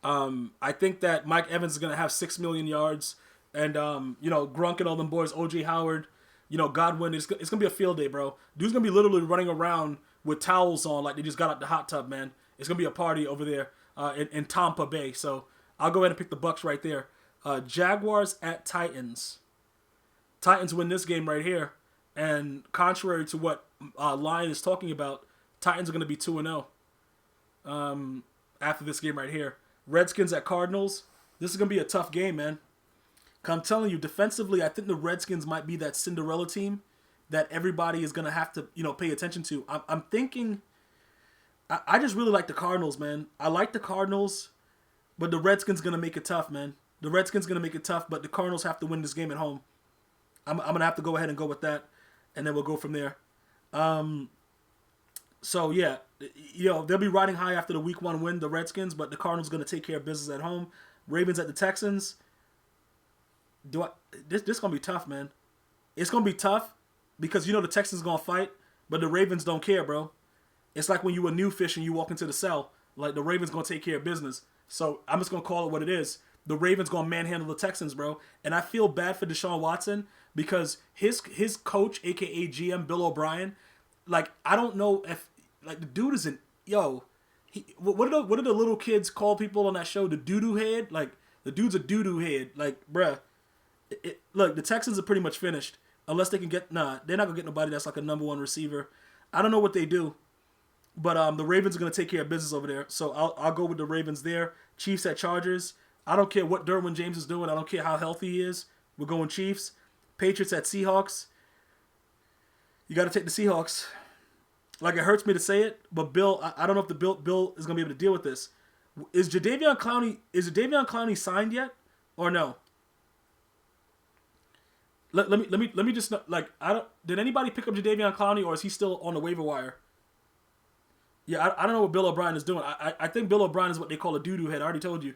I think that Mike Evans is going to have 6 million yards, and Grunk and all them boys, OJ Howard, Godwin. It's going to be a field day, bro. Dude's going to be literally running around with towels on like they just got out the hot tub, man. It's going to be a party over there in Tampa Bay. So I'll go ahead and pick the Bucs right there. Jaguars at Titans. Titans win this game right here, and contrary to what Lion is talking about, Titans are going to be 2-0 after this game right here. Redskins at Cardinals. This is going to be a tough game, man. I'm telling you, defensively, I think the Redskins might be that Cinderella team that everybody is going to have to, pay attention to. I'm thinking, I just really like the Cardinals, man. I like the Cardinals, but the Redskins going to make it tough, man. The Redskins going to make it tough, but the Cardinals have to win this game at home. I'm going to have to go ahead and go with that, and then we'll go from there. So, yeah, they'll be riding high after the Week 1 win, the Redskins, but the Cardinals going to take care of business at home. Ravens at the Texans. This going to be tough, man. It's going to be tough because, the Texans going to fight, but the Ravens don't care, bro. It's like when you a new fish and you walk into the cell. Like, the Ravens going to take care of business. So, I'm just going to call it what it is. The Ravens going to manhandle the Texans, bro. And I feel bad for Deshaun Watson because his coach, a.k.a. GM, Bill O'Brien, like, I don't know if, like, the dude isn't, what do the little kids call people on that show? The doo-doo head? Like, the dude's a doo-doo head. Like, bruh. Look, the Texans are pretty much finished. Unless they can get, they're not going to get nobody that's like a number one receiver. I don't know what they do. But the Ravens are going to take care of business over there. So I'll go with the Ravens there. Chiefs at Chargers. I don't care what Derwin James is doing. I don't care how healthy he is. We're going Chiefs. Patriots at Seahawks. You got to take the Seahawks. Like, it hurts me to say it, but Bill, I don't know if the Bill is going to be able to deal with this. Is Jadeveon Clowney signed yet or no? Let me just know, like, did anybody pick up Jadeveon Clowney, or is he still on the waiver wire? Yeah, I don't know what Bill O'Brien is doing. I think Bill O'Brien is what they call a doo-doo head. I already told you.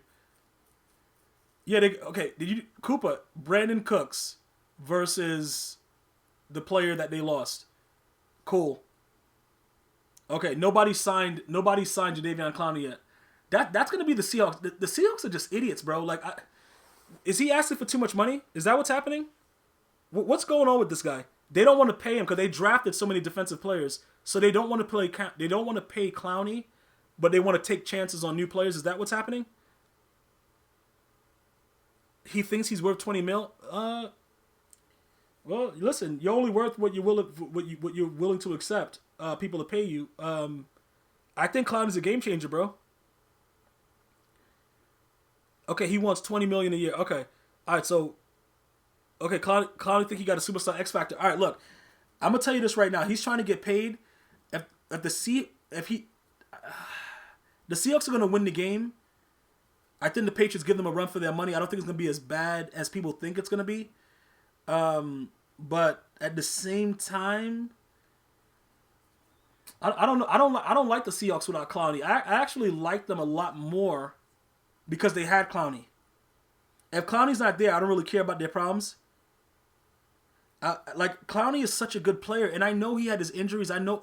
Yeah, Koopa, Brandon Cooks versus the player that they lost. Cool. Okay, nobody signed Jadeveon Clowney yet. That's gonna be the Seahawks. The Seahawks are just idiots, bro. Like, is he asking for too much money? Is that what's happening? What's going on with this guy? They don't want to pay him because they drafted so many defensive players, so they don't want to play. They don't want to pay Clowney, but they want to take chances on new players. Is that what's happening? He thinks he's worth $20 million. Well, listen, you're only worth what you're willing to accept. People to pay you. I think Clowney's a game changer, bro. Okay, he wants $20 million a year. Okay, all right. So, okay, Clowney think he got a superstar X factor. All right, look, I'm gonna tell you this right now. He's trying to get paid. The Seahawks are gonna win the game. I think the Patriots give them a run for their money. I don't think it's gonna be as bad as people think it's gonna be. But at the same time, I don't know. I don't like the Seahawks without Clowney. I actually like them a lot more because they had Clowney. If Clowney's not there, I don't really care about their problems. Like Clowney is such a good player, and I know he had his injuries. I know,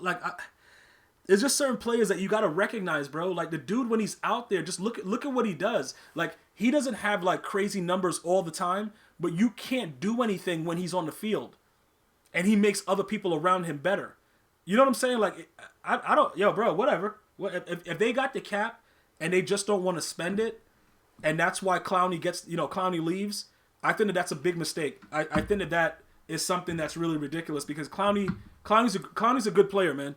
there's just certain players that you got to recognize, bro. Like the dude when he's out there, just look at what he does. Like he doesn't have like crazy numbers all the time, but you can't do anything when he's on the field, and he makes other people around him better. You know what I'm saying? Like I don't, yo, bro, whatever. If they got the cap and they just don't want to spend it, and that's why Clowney leaves. I think that's a big mistake. I think that is something that's really ridiculous because Clowney's a good player, man.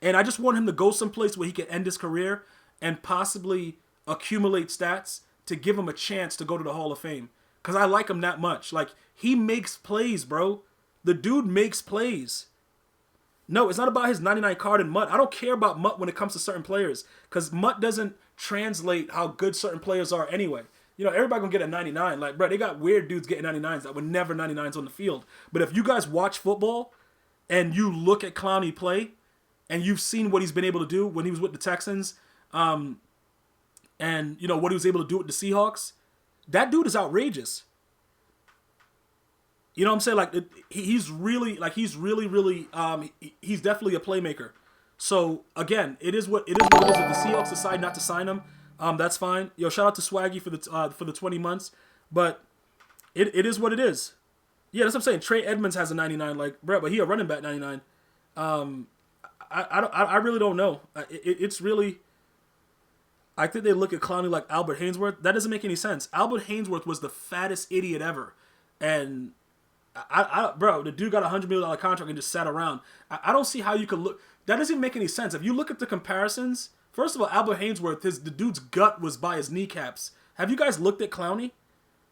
And I just want him to go someplace where he can end his career and possibly accumulate stats to give him a chance to go to the Hall of Fame. Because I like him that much. Like, he makes plays, bro. The dude makes plays. No, it's not about his 99 card and Mutt. I don't care about Mutt when it comes to certain players. Because Mutt doesn't translate how good certain players are anyway. You know, everybody gonna get a 99. Like, bro, they got weird dudes getting 99s that were never 99s on the field. But if you guys watch football and you look at Clowney play, and you've seen what he's been able to do when he was with the Texans, and you know what he was able to do with the Seahawks, that dude is outrageous. You know what I'm saying? Like he's really, he's definitely a playmaker. So again, it is what it is. If the Seahawks decide not to sign him, that's fine. Yo, shout out to Swaggy for the 20 months, but it is what it is. Yeah, that's what I'm saying. Trey Edmonds has a 99, like, bro, but he a running back 99. I really don't know. It's really. I think they look at Clowney like Albert Hainsworth. That doesn't make any sense. Albert Hainsworth was the fattest idiot ever, and bro, the dude got a $100 million contract and just sat around. I don't see how you could look. That doesn't even make any sense. If you look at the comparisons, first of all, Albert Hainsworth, the dude's gut was by his kneecaps. Have you guys looked at Clowney?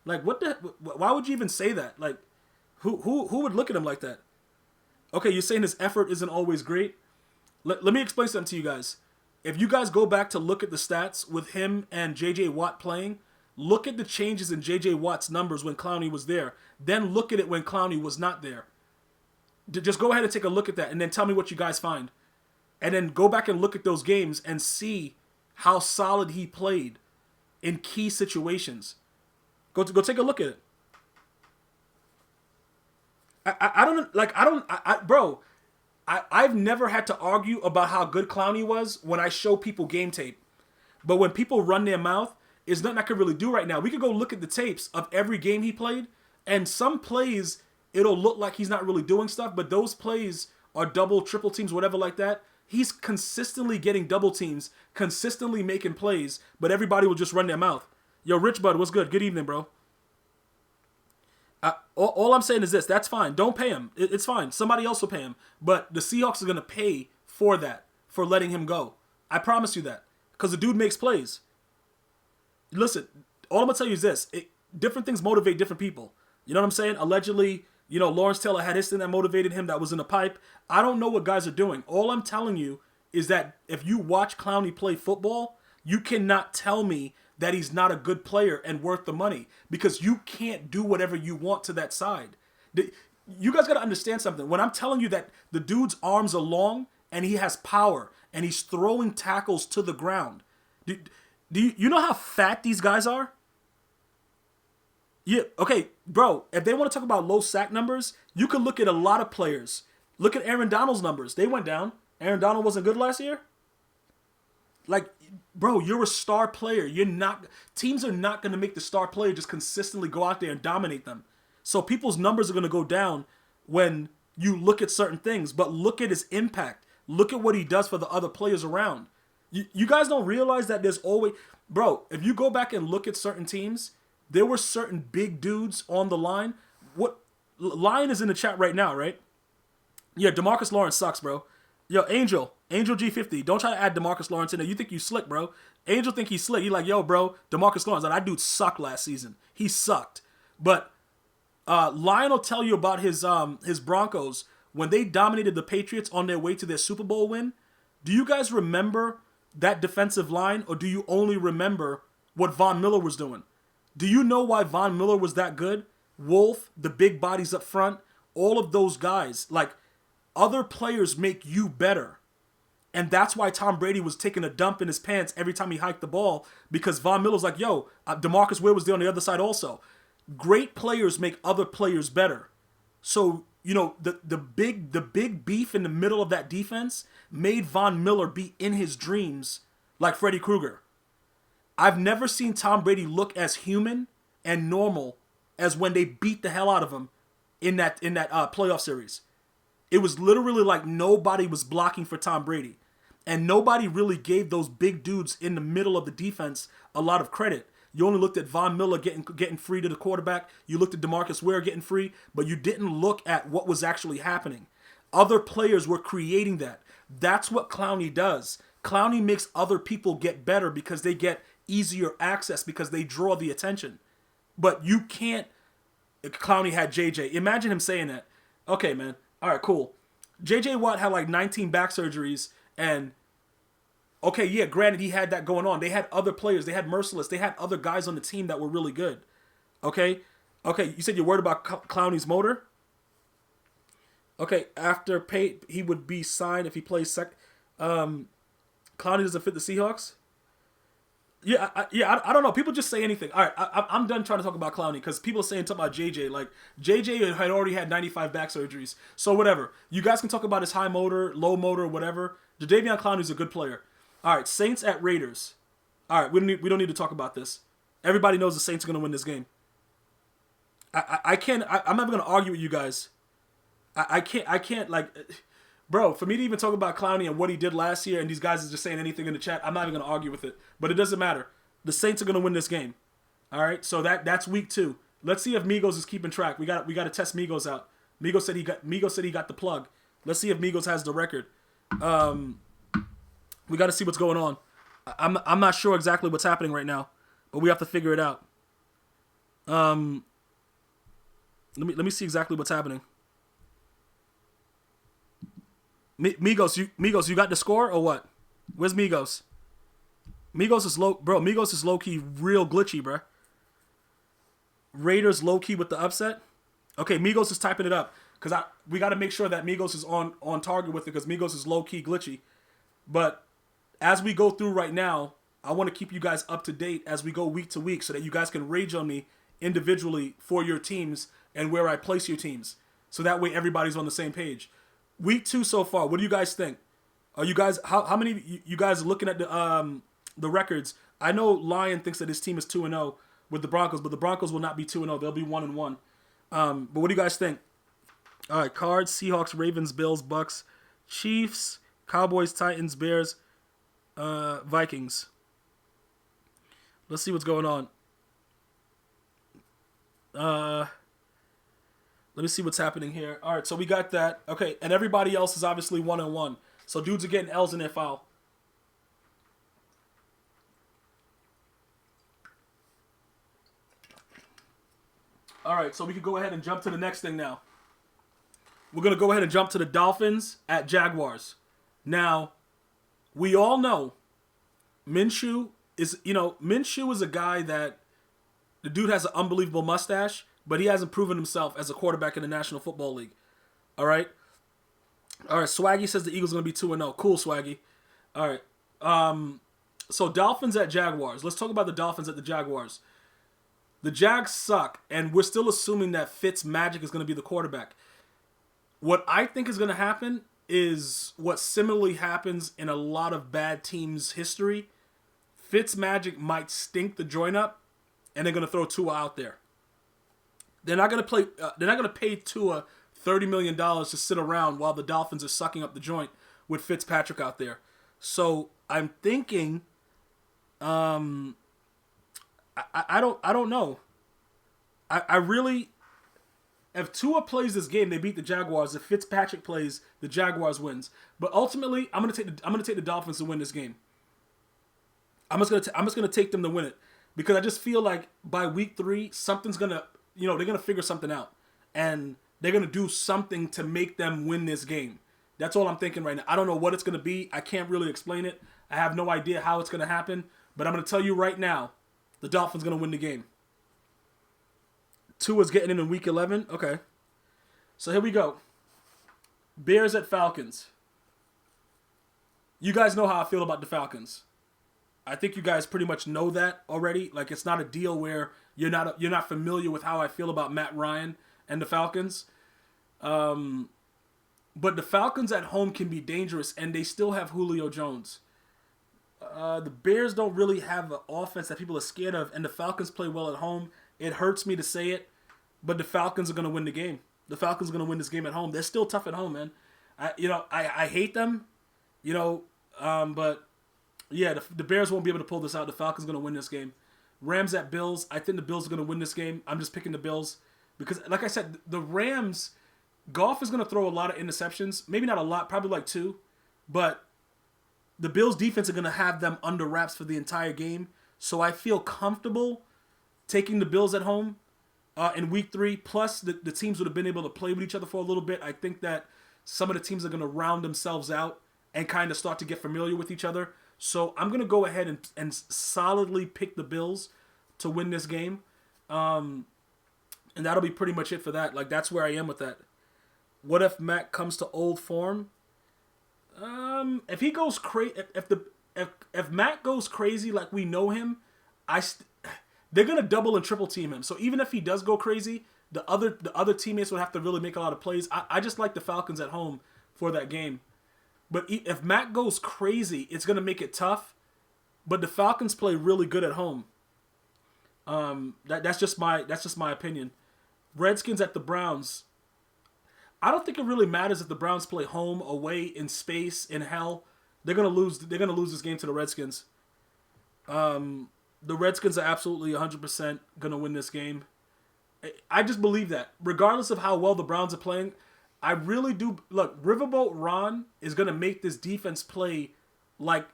Like, what the? Why would you even say that? Like, who would look at him like that? Okay, you're saying his effort isn't always great. Let me explain something to you guys. If you guys go back to look at the stats with him and J.J. Watt playing, look at the changes in J.J. Watt's numbers when Clowney was there. Then look at it when Clowney was not there. Just go ahead and take a look at that and then tell me what you guys find. And then go back and look at those games and see how solid he played in key situations. Go take a look at it. I've never had to argue about how good Clowney was when I show people game tape. But when people run their mouth, there's nothing I can really do right now. We could go look at the tapes of every game he played, and some plays, it'll look like he's not really doing stuff, but those plays are double, triple teams, whatever like that. He's consistently getting double teams, consistently making plays, but everybody will just run their mouth. Yo, Rich Bud, what's good? Good evening, bro. All I'm saying is this. That's fine. Don't pay him. It's fine. Somebody else will pay him. But the Seahawks are going to pay for that, for letting him go. I promise you that. Because the dude makes plays. Listen, all I'm going to tell you is this. Different things motivate different people. You know what I'm saying? Allegedly, Lawrence Taylor had his thing that motivated him that was in the pipe. I don't know what guys are doing. All I'm telling you is that if you watch Clowney play football, you cannot tell me that he's not a good player and worth the money, because you can't do whatever you want to that side. You guys got to understand something. When I'm telling you that the dude's arms are long and he has power and he's throwing tackles to the ground, do you know how fat these guys are? Yeah, okay, bro, if they want to talk about low sack numbers, you could look at a lot of players. Look at Aaron Donald's numbers. They went down. Aaron Donald wasn't good last year? Like, bro, you're a star player. Teams are not going to make the star player just consistently go out there and dominate them. So people's numbers are going to go down when you look at certain things, but look at his impact. Look at what he does for the other players around. You guys don't realize that there's always, bro, if you go back and look at certain teams, there were certain big dudes on the line. What Lion is in the chat right now, right? Yeah, DeMarcus Lawrence sucks, bro. Yo, Angel G50, don't try to add DeMarcus Lawrence in there. You think you slick, bro. Angel think he's slick. He's like, yo, bro, DeMarcus Lawrence. That dude sucked last season. He sucked. But Lion will tell you about his Broncos when they dominated the Patriots on their way to their Super Bowl win. Do you guys remember that defensive line, or do you only remember what Von Miller was doing? Do you know why Von Miller was that good? Wolf, the big bodies up front, all of those guys. Like, other players make you better. And that's why Tom Brady was taking a dump in his pants every time he hiked the ball, because Von Miller's like, yo, DeMarcus Ware was there on the other side also. Great players make other players better. So, the big beef in the middle of that defense made Von Miller be in his dreams like Freddy Krueger. I've never seen Tom Brady look as human and normal as when they beat the hell out of him in that playoff series. It was literally like nobody was blocking for Tom Brady. And nobody really gave those big dudes in the middle of the defense a lot of credit. You only looked at Von Miller getting free to the quarterback. You looked at DeMarcus Ware getting free, but you didn't look at what was actually happening. Other players were creating that. That's what Clowney does. Clowney makes other people get better because they get easier access, because they draw the attention. But you can't. Clowney had JJ. Imagine him saying that. Okay, man. All right, cool. JJ Watt had like 19 back surgeries, and okay, yeah, granted he had that going on. They had other players. They had Merciless. They had other guys on the team that were really good. Okay, you said you're worried about Clowney's motor? Okay, after pay, he would be signed if he plays second. Clowney doesn't fit the Seahawks? Yeah, I don't know. People just say anything. All right, I'm done trying to talk about Clowney because people are saying talk about JJ. Like, JJ had already had 95 back surgeries. So whatever. You guys can talk about his high motor, low motor, whatever. Jadeveon Clowney's a good player. All right, Saints at Raiders. All right, we don't need to talk about this. Everybody knows the Saints are going to win this game. I'm not going to argue with you guys. I can't like... Bro, for me to even talk about Clowney and what he did last year, and these guys are just saying anything in the chat, I'm not even going to argue with it. But it doesn't matter. The Saints are going to win this game. All right, so that's week 2. Let's see if Migos is keeping track. We got to test Migos out. Migos said he got the plug. Let's see if Migos has the record. We got to see what's going on. I'm not sure exactly what's happening right now, but we have to figure it out. Let me see exactly what's happening. Migos, you got the score or what? Where's Migos? Migos is low key real glitchy, bro. Raiders low key with the upset. Okay, Migos is typing it up because we got to make sure that Migos is on target with it because Migos is low key glitchy. But as we go through right now, I want to keep you guys up to date as we go week to week so that you guys can rage on me individually for your teams and where I place your teams. So that way everybody's on the same page. Week 2 so far, what do you guys think? Are you guys how many of you guys are looking at the records? I know Lion thinks that his team is 2-0 with the Broncos, but the Broncos will not be 2-0. They'll be 1-1. But what do you guys think? All right, Cards, Seahawks, Ravens, Bills, Bucks, Chiefs, Cowboys, Titans, Bears, Vikings. Let's see what's going on. Let me see what's happening here. All right, so we got that. Okay, and everybody else is obviously 1-1. So dudes are getting L's in their foul. All right, so we can go ahead and jump to the next thing now. We're going to go ahead and jump to the Dolphins at Jaguars. Now, we all know Minshew is a guy that the dude has an unbelievable mustache, but he hasn't proven himself as a quarterback in the National Football League. All right? All right, Swaggy says the Eagles are going to be 2-0. Cool, Swaggy. All right. So Dolphins at Jaguars. Let's talk about the Dolphins at the Jaguars. The Jags suck, and we're still assuming that Fitzmagic is going to be the quarterback. What I think is going to happen is what similarly happens in a lot of bad teams' history. Fitzmagic might stink the joint up, and they're going to throw Tua out there. They're not going to play. They're not going to pay Tua $30 million to sit around while the Dolphins are sucking up the joint with Fitzpatrick out there. So I'm thinking, I don't know. I really, if Tua plays this game, they beat the Jaguars. If Fitzpatrick plays, the Jaguars wins. But ultimately, I'm gonna take the Dolphins to win this game. I'm just gonna take them to win it because I just feel like by week 3, something's gonna. They're going to figure something out. And they're going to do something to make them win this game. That's all I'm thinking right now. I don't know what it's going to be. I can't really explain it. I have no idea how it's going to happen. But I'm going to tell you right now, the Dolphins are going to win the game. Tua's getting in week 11. Okay. So here we go. Bears at Falcons. you guys know how I feel about the Falcons. I think you guys pretty much know that already. Like, it's not a deal where you're not familiar with how I feel about Matt Ryan and the Falcons. But the Falcons at home can be dangerous, and they still have Julio Jones. The Bears don't really have an offense that people are scared of, and the Falcons play well at home. It hurts me to say it, but the Falcons are going to win the game. The Falcons are going to win this game at home. They're still tough at home, man. I hate them, but yeah, the Bears won't be able to pull this out. The Falcons are going to win this game. Rams at Bills. I think the Bills are going to win this game. I'm just picking the Bills because, like I said, the Rams, Goff is going to throw a lot of interceptions. Maybe not a lot, probably like 2, but the Bills defense are going to have them under wraps for the entire game. So I feel comfortable taking the Bills at home in week 3. Plus, the teams would have been able to play with each other for a little bit. I think that some of the teams are going to round themselves out and kind of start to get familiar with each other. So I'm going to go ahead and solidly pick the Bills to win this game. And that'll be pretty much it for that. Like, that's where I am with that. What if Matt comes to old form? If he goes crazy, if Matt goes crazy like we know him, they're gonna double and triple team him. So even if he does go crazy, the other teammates would have to really make a lot of plays. I just like the Falcons at home for that game. But if Matt goes crazy, it's gonna make it tough. But the Falcons play really good at home. That's just my opinion. Redskins at the Browns. I don't think it really matters if the Browns play home, away, in space, in hell. They're gonna lose. They're gonna lose this game to the Redskins. The Redskins are absolutely 100% gonna win this game. I just believe that, regardless of how well the Browns are playing, I really do. Look, Riverboat Ron is gonna make this defense play like,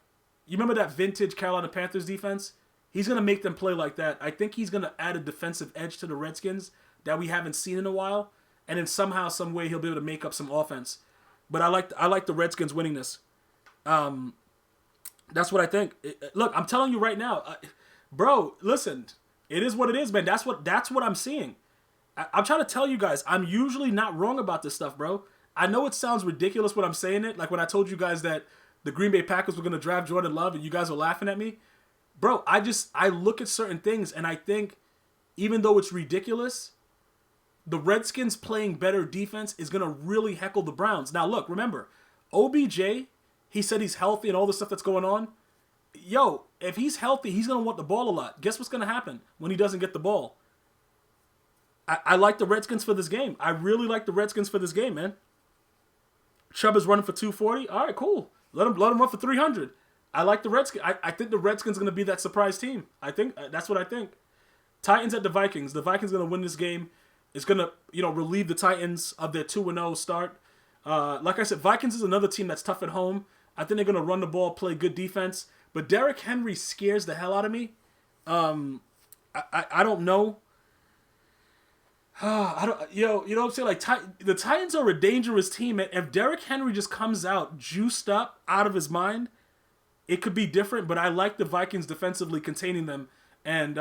you remember that vintage Carolina Panthers defense? He's gonna make them play like that. I think he's gonna add a defensive edge to the Redskins that we haven't seen in a while. And then somehow, some way, he'll be able to make up some offense. But I like the Redskins winning this. That's what I think. Look, I'm telling you right now, bro. Listen, it is what it is, man. That's what I'm seeing. I'm trying to tell you guys, I'm usually not wrong about this stuff, bro. I know it sounds ridiculous when I'm saying it. Like when I told you guys that the Green Bay Packers were going to draft Jordan Love, and you guys were laughing at me, bro. I look at certain things, and I think, even though it's ridiculous, the Redskins playing better defense is going to really heckle the Browns. Now, look, remember, OBJ, he said he's healthy and all the stuff that's going on. Yo, if he's healthy, he's going to want the ball a lot. Guess what's going to happen when he doesn't get the ball? I like the Redskins for this game. I really like the Redskins for this game, man. Chubb is running for 240. All right, cool. Let him run for 300. I like the Redskins. I think the Redskins are going to be that surprise team. I think that's what I think. Titans at the Vikings. The Vikings are going to win this game. It's going to, relieve the Titans of their 2-0 start. Like I said, Vikings is another team that's tough at home. I think they're going to run the ball, play good defense. But Derrick Henry scares the hell out of me. I don't know. You know what I'm saying? Like, the Titans are a dangerous team. And if Derrick Henry just comes out juiced up out of his mind, it could be different. But I like the Vikings defensively containing them and,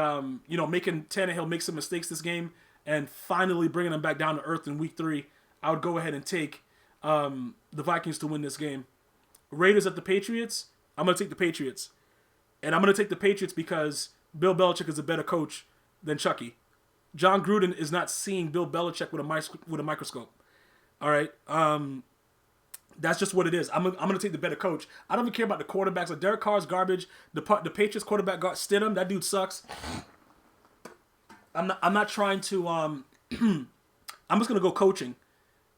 making Tannehill make some mistakes this game. And finally bringing them back down to earth in week 3, I would go ahead and take the Vikings to win this game. Raiders at the Patriots, I'm going to take the Patriots. And I'm going to take the Patriots because Bill Belichick is a better coach than Chucky. John Gruden is not seeing Bill Belichick with a microscope. All right? That's just what it is. I'm going to take the better coach. I don't even care about the quarterbacks. Like, Derek Carr's garbage. The Patriots quarterback, Stidham, that dude sucks. I'm not trying to. I'm just gonna go coaching,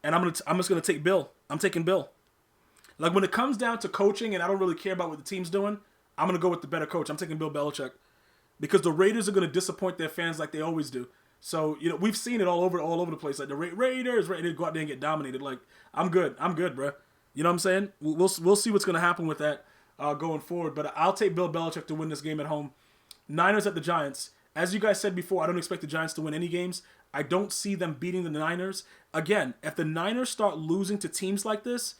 and I'm just gonna take Bill. I'm taking Bill. Like, when it comes down to coaching, and I don't really care about what the team's doing, I'm gonna go with the better coach. I'm taking Bill Belichick because the Raiders are gonna disappoint their fans like they always do. So we've seen it all over the place. Like the Raiders, they go out there and get dominated. Like, I'm good, bro. You know what I'm saying? We'll see what's gonna happen with that going forward. But I'll take Bill Belichick to win this game at home. Niners at the Giants. As you guys said before, I don't expect the Giants to win any games. I don't see them beating the Niners. Again, if the Niners start losing to teams like this,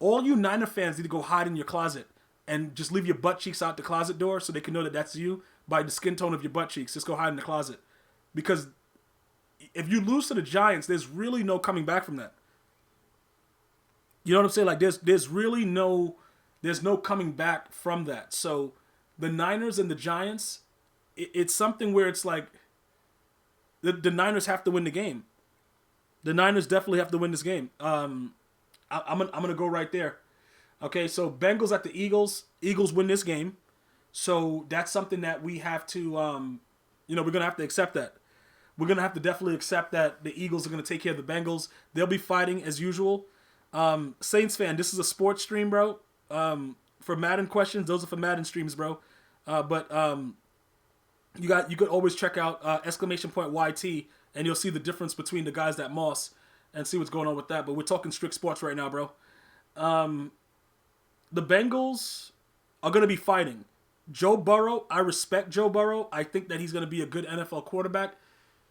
all you Niner fans need to go hide in your closet and just leave your butt cheeks out the closet door so they can know that that's you by the skin tone of your butt cheeks. Just go hide in the closet. Because if you lose to the Giants, there's really no coming back from that. You know what I'm saying? Like, there's really no There's no coming back from that. So the Niners and the Giants, it's something where it's like the Niners have to win the game. The Niners definitely have to win this game. I'm gonna go right there. Okay, so Bengals at the Eagles. Eagles win this game. So that's something that we have to, we're going to have to accept that. We're going to have to definitely accept that the Eagles are going to take care of the Bengals. They'll be fighting as usual. Saints fan, this is a sports stream, bro. For Madden questions, those are for Madden streams, bro. But you could always check out !YT, and you'll see the difference between the guys that Moss and see what's going on with that. But we're talking strict sports right now, bro. The Bengals are going to be fighting. Joe Burrow, I respect Joe Burrow. I think that he's going to be a good NFL quarterback.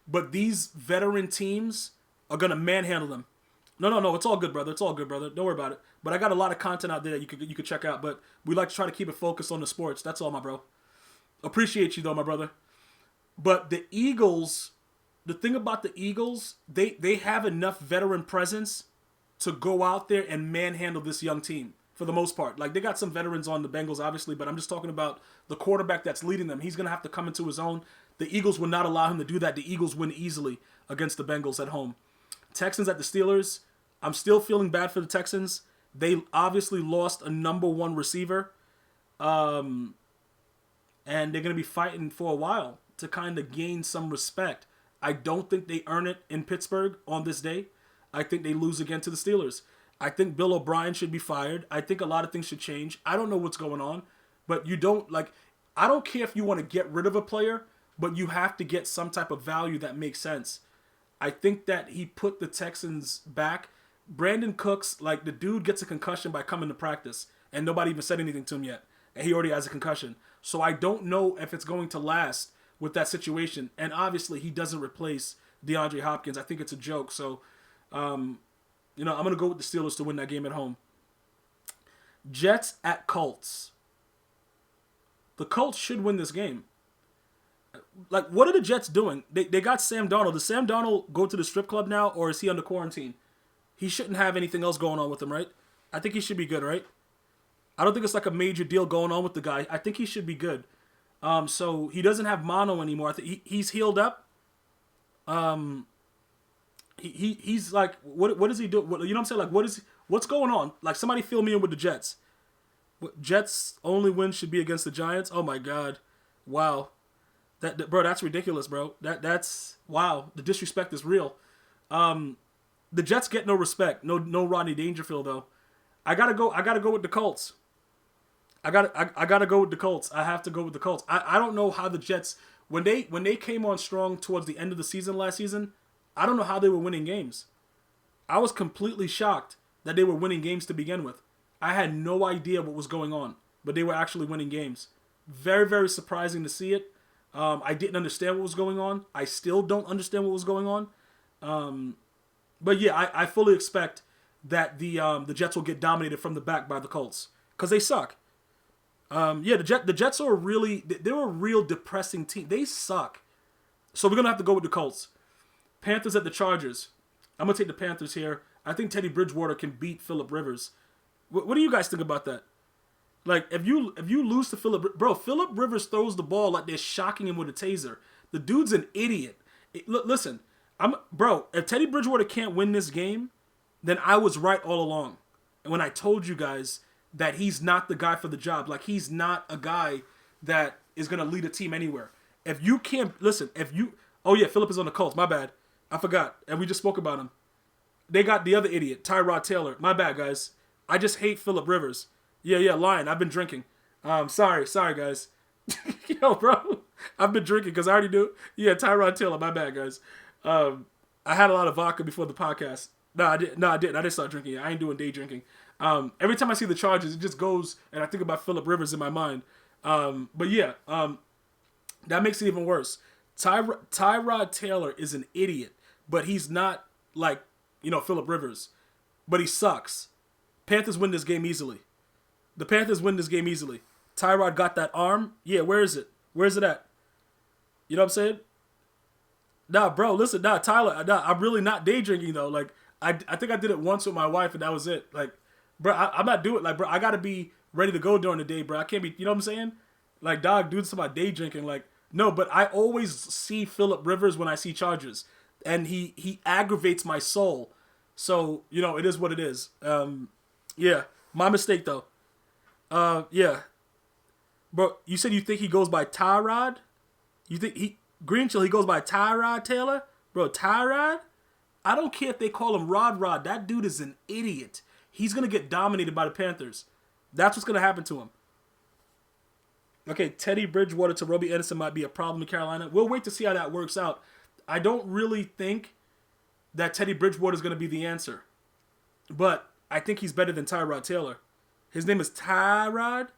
But these veteran teams are going to manhandle them. No. It's all good, brother. It's all good, brother. Don't worry about it. But I got a lot of content out there that you could check out. But we like to try to keep it focused on the sports. That's all, my bro. Appreciate you, though, my brother. But the Eagles, the thing about the Eagles, they have enough veteran presence to go out there and manhandle this young team. For the most part. Like, they got some veterans on the Bengals, obviously, but I'm just talking about the quarterback that's leading them. He's going to have to come into his own. The Eagles will not allow him to do that. The Eagles win easily against the Bengals at home. Texans at the Steelers. I'm still feeling bad for the Texans. They obviously lost a number one receiver. And they're going to be fighting for a while to kind of gain some respect. I don't think they earn it in Pittsburgh on this day. I think they lose again to the Steelers. I think Bill O'Brien should be fired. I think a lot of things should change. I don't know what's going on, but I don't care if you want to get rid of a player, but you have to get some type of value that makes sense. I think that he put the Texans back. Brandon Cooks, like, the dude gets a concussion by coming to practice, and nobody even said anything to him yet, and he already has a concussion. So I don't know if it's going to last with that situation, and obviously he doesn't replace DeAndre Hopkins. I think it's a joke, so I'm going to go with the Steelers to win that game at home. Jets at Colts. The Colts should win this game. Like, what are the Jets doing? They got Sam Darnold. Does Sam Darnold go to the strip club now, or is he under quarantine? He shouldn't have anything else going on with him, right? I think he should be good, right? I don't think it's like a major deal going on with the guy. I think he should be good. So he doesn't have mono anymore. I think he's healed up. He's like, what does he do? You know what I'm saying? Like, what's going on? Like, somebody fill me in with the Jets. Jets' only win should be against the Giants? Oh my God. Wow. Bro, that's ridiculous, bro. That's wow. The disrespect is real. The Jets get no respect. No Rodney Dangerfield though. I gotta go with the Colts. I gotta go with the Colts. I have to go with the Colts. I don't know how the Jets, when they came on strong towards the end of the season last season, I don't know how they were winning games. I was completely shocked that they were winning games to begin with. I had no idea what was going on, but they were actually winning games. Very, very surprising to see it. I didn't understand what was going on. I still don't understand what was going on. But yeah, I fully expect that the Jets will get dominated from the back by the Colts because they suck. The Jets are they're a real depressing team. They suck. So we're gonna have to go with the Colts. Panthers at the Chargers. I'm gonna take the Panthers here. I think Teddy Bridgewater can beat Phillip Rivers. What do you guys think about that? Like, if you lose to Phillip Rivers throws the ball like they're shocking him with a taser. The dude's an idiot. Listen, if Teddy Bridgewater can't win this game, then I was right all along. And when I told you guys that he's not the guy for the job, like, he's not a guy that is gonna lead a team anywhere. If you can't oh yeah, Phillip is on the Colts. My bad. I forgot. And we just spoke about him. They got the other idiot, Tyrod Taylor. My bad, guys. I just hate Phillip Rivers. Yeah, lying. I've been drinking. Sorry, guys. Yo, bro. I've been drinking because I already knew. Yeah, Tyrod Taylor. My bad, guys. I had a lot of vodka before the podcast. No, I didn't. I didn't start drinking. I ain't doing day drinking. Every time I see the Chargers, it just goes, and I think about Phillip Rivers in my mind. But yeah, that makes it even worse. Tyrod Taylor is an idiot, but he's not like, Phillip Rivers. But he sucks. Panthers win this game easily. The Panthers win this game easily. Tyrod got that arm. Yeah, where is it? Where's it at? You know what I'm saying? Nah, bro, listen, Tyler, I'm really not day drinking, though. Like, I think I did it once with my wife, and that was it. Like, bro, I'm not doing it. Like, bro, I got to be ready to go during the day, bro. I can't be, you know what I'm saying? Like, dog, dude's about day drinking. Like, no, but I always see Phillip Rivers when I see Chargers. And he aggravates my soul. So, you know, it is what it is. Yeah, my mistake, though. Yeah. Bro, you said you think he goes by Tyrod? You think Green Chill, he goes by Tyrod Taylor? Bro, Tyrod? I don't care if they call him Rod. That dude is an idiot. He's going to get dominated by the Panthers. That's what's going to happen to him. Okay, Teddy Bridgewater to Robbie Anderson might be a problem in Carolina. We'll wait to see how that works out. I don't really think that Teddy Bridgewater is going to be the answer. But I think he's better than Tyrod Taylor. His name is Tyrod?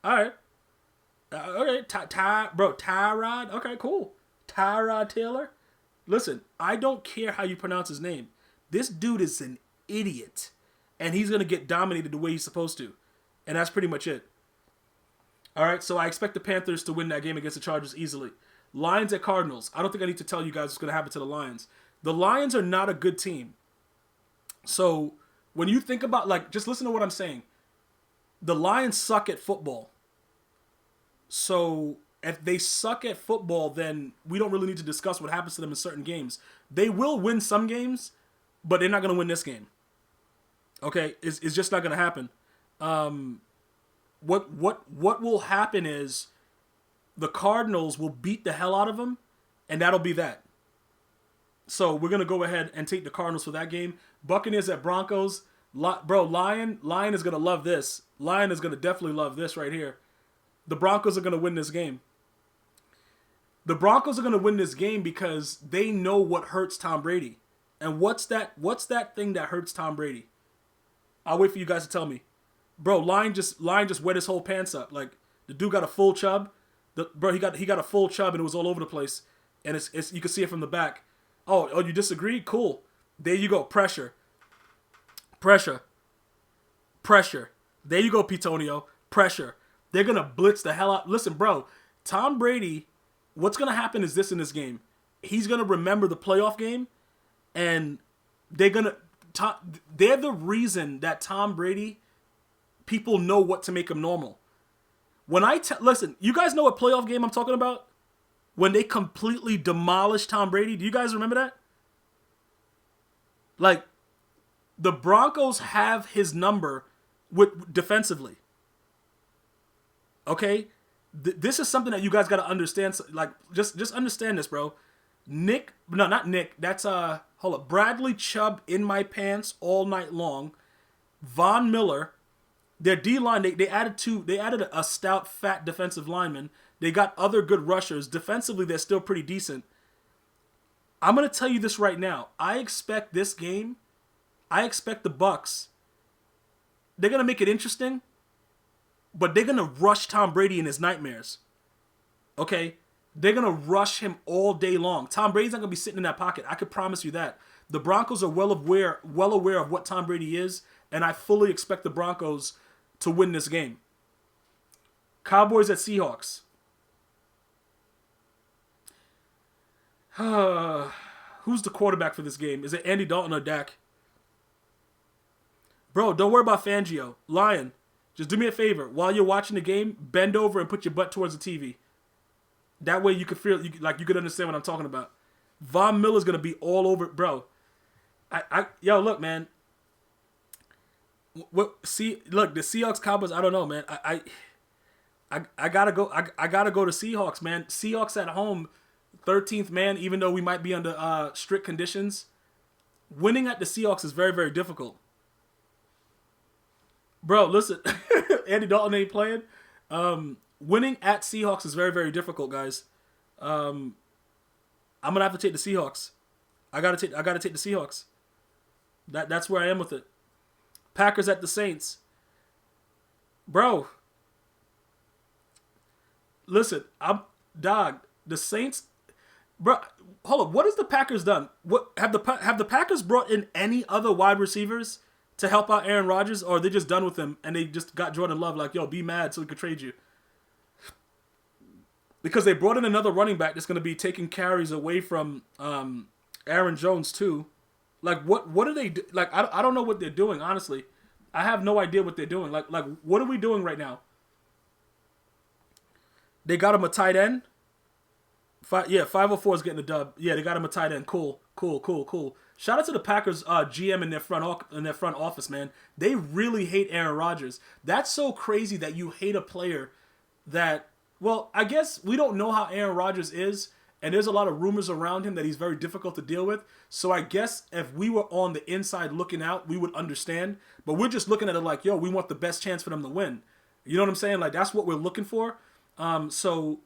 All right. Okay, Tyrod. Okay, cool. Tyrod Taylor. Listen, I don't care how you pronounce his name. This dude is an idiot. And he's going to get dominated the way he's supposed to. And that's pretty much it. All right, so I expect the Panthers to win that game against the Chargers easily. Lions at Cardinals. I don't think I need to tell you guys what's going to happen to the Lions. The Lions are not a good team. So when you think about, like, just listen to what I'm saying. The Lions suck at football. So if they suck at football, then we don't really need to discuss what happens to them in certain games. They will win some games, but they're not going to win this game. Okay, it's just not going to happen. What will happen is the Cardinals will beat the hell out of them, and that'll be that. So we're going to go ahead and take the Cardinals for that game. Buccaneers at Broncos. Bro, Lion is going to love this. Lion is going to definitely love this right here. The Broncos are going to win this game. The Broncos are going to win this game because they know what hurts Tom Brady. And what's that thing that hurts Tom Brady? I'll wait for you guys to tell me. Bro, Lion just wet his whole pants up. Like, the dude got a full chub. He got a full chub and it was all over the place. And it's you can see it from the back. Oh, you disagree? Cool. There you go. Pressure. There you go, Pitonio. Pressure. They're going to blitz the hell out. Listen, bro, Tom Brady, what's going to happen is this in this game. He's going to remember the playoff game, and they're the reason that Tom Brady, people know what to make him normal. Listen, you guys know what playoff game I'm talking about? When they completely demolished Tom Brady. Do you guys remember that? Like, the Broncos have his number defensively. Okay? This is something that you guys got to understand. Like, just understand this, bro. Not Nick. That's, hold up. Bradley Chubb in my pants all night long. Von Miller. Their D-line, they added a stout, fat defensive lineman. They got other good rushers. Defensively, they're still pretty decent. I'm going to tell you this right now. I expect this game, I expect the Bucs, they're going to make it interesting, but they're going to rush Tom Brady in his nightmares. Okay? They're going to rush him all day long. Tom Brady's not going to be sitting in that pocket. I could promise you that. The Broncos are well aware of what Tom Brady is, and I fully expect the Broncos to win this game. Cowboys at Seahawks. Who's the quarterback for this game? Is it Andy Dalton or Dak? Bro, don't worry about Fangio. Lion, just do me a favor. While you're watching the game, bend over and put your butt towards the TV. That way you could feel like you could understand what I'm talking about. Von Miller's gonna be all over it, bro. Yo, look, man. Look, the Seahawks Cowboys. I don't know, man. I gotta go. I gotta go to Seahawks, man. Seahawks at home, 13th man. Even though we might be under strict conditions, winning at the Seahawks is very, very difficult. Bro, listen, Andy Dalton ain't playing. Winning at Seahawks is very, very difficult, guys. I'm gonna have to take the Seahawks. I gotta take the Seahawks. That's where I am with it. Packers at the Saints. Bro. Listen, the Saints. Bro, hold up. What has the Packers done? What have the Packers brought in any other wide receivers to help out Aaron Rodgers, or are they just done with him and they just got Jordan Love like, yo, be mad so we could trade you? Because they brought in another running back that's going to be taking carries away from Aaron Jones too. Like, what do they do? Like, I don't know what they're doing, honestly. I have no idea what they're doing. Like what are we doing right now? They got him a tight end. 504 is getting a dub. Yeah, they got him a tight end. Cool, cool, cool, cool. Shout out to the Packers GM in their front office, man. They really hate Aaron Rodgers. That's so crazy that you hate a player that. Well, I guess we don't know how Aaron Rodgers is, and there's a lot of rumors around him that he's very difficult to deal with. So I guess if we were on the inside looking out, we would understand. But we're just looking at it like, yo, we want the best chance for them to win. You know what I'm saying? Like that's what we're looking for. So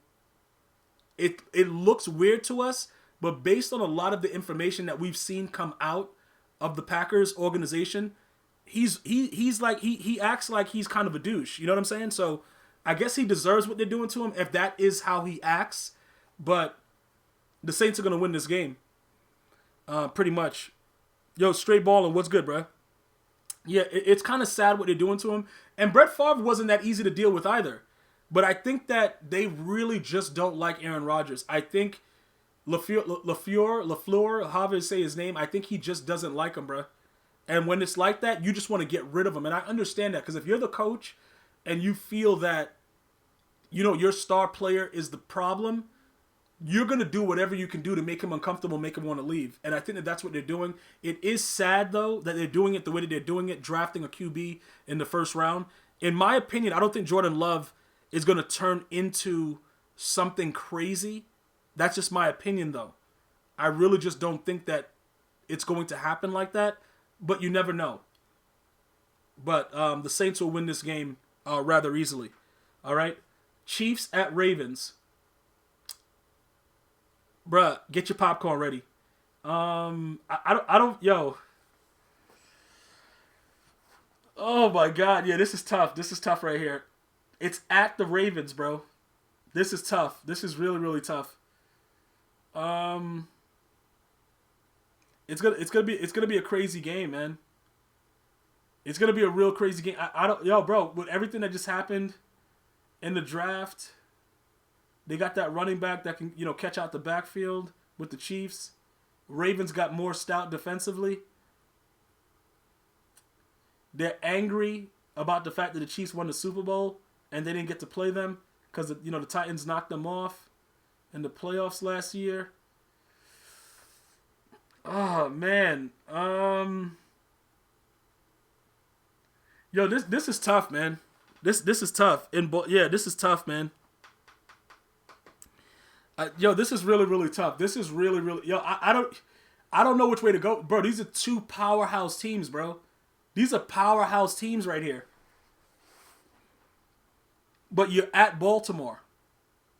it looks weird to us, but based on a lot of the information that we've seen come out of the Packers organization, he acts like he's kind of a douche. You know what I'm saying? So I guess he deserves what they're doing to him if that is how he acts. But the Saints are gonna win this game, pretty much. Yo, straight balling, what's good, bro? Yeah, it's kind of sad what they're doing to him. And Brett Favre wasn't that easy to deal with either. But I think that they really just don't like Aaron Rodgers. I think LaFleur, however you say his name, I think he just doesn't like him, bro. And when it's like that, you just want to get rid of him. And I understand that because if you're the coach and you feel that, your star player is the problem, you're going to do whatever you can do to make him uncomfortable, make him want to leave. And I think that that's what they're doing. It is sad, though, that they're doing it the way that they're doing it, drafting a QB in the first round. In my opinion, I don't think Jordan Love is going to turn into something crazy. That's just my opinion, though. I really just don't think that it's going to happen like that, but you never know. But the Saints will win this game rather easily. All right? Chiefs at Ravens. Bruh, get your popcorn ready. I don't, yo. Oh my God, yeah, this is tough. This is tough right here. It's at the Ravens, bro. This is tough. This is really, really tough. It's gonna be a crazy game, man. It's gonna be a real crazy game. I don't, yo, bro, with everything that just happened in the draft, they got that running back that can, catch out the backfield with the Chiefs. Ravens got more stout defensively. They're angry about the fact that the Chiefs won the Super Bowl and they didn't get to play them because the Titans knocked them off in the playoffs last year. Oh man, yo, this is tough, man. This is tough. This is tough, man. This is really, really tough. This is really, really, I don't know which way to go, bro. These are two powerhouse teams, bro. These are powerhouse teams right here. But you're at Baltimore.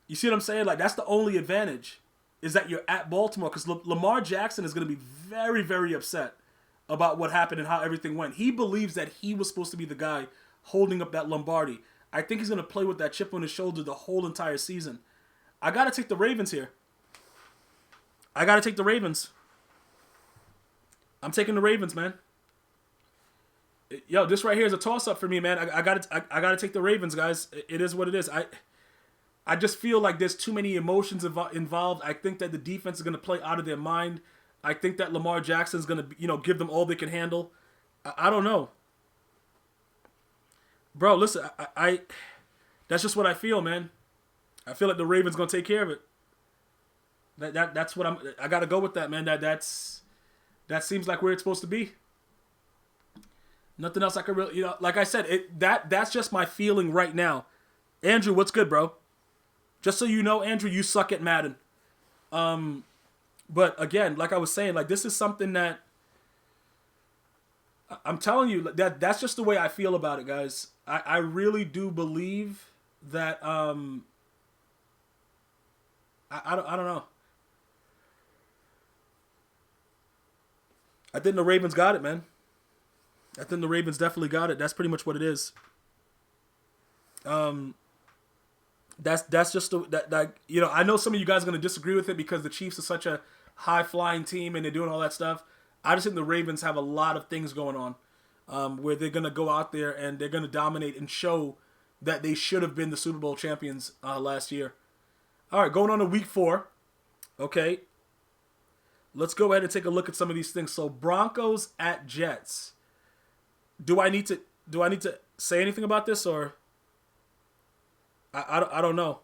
You see what I'm saying? Like, that's the only advantage, is that you're at Baltimore, because Lamar Jackson is going to be very, very upset about what happened and how everything went. He believes that he was supposed to be the guy holding up that Lombardi. I think he's going to play with that chip on his shoulder the whole entire season. I got to take the Ravens here. I got to take the Ravens. I'm taking the Ravens, man. Yo, this right here is a toss-up for me, man. I gotta take the Ravens, guys. It is what it is. I just feel like there's too many emotions involved. I think that the defense is gonna play out of their mind. I think that Lamar Jackson's gonna, give them all they can handle. I don't know, bro. Listen, I that's just what I feel, man. I feel like the Ravens gonna take care of it. That's what I gotta go with that, man. That seems like where it's supposed to be. Nothing else I could really, like I said, that's just my feeling right now. Andrew, what's good, bro? Just so you know, Andrew, you suck at Madden. But again, like I was saying, like this is something that I'm telling you that's just the way I feel about it, guys. I really do believe that I don't know. I think the Ravens got it, man. I think the Ravens definitely got it. That's pretty much what it is. That's just that I know some of you guys are gonna disagree with it because the Chiefs are such a high flying team and they're doing all that stuff. I just think the Ravens have a lot of things going on, where they're gonna go out there and they're gonna dominate and show that they should have been the Super Bowl champions last year. All right, going on to Week 4. Okay, let's go ahead and take a look at some of these things. So Broncos at Jets. Do I need to? Do I need to say anything about this, or I don't know.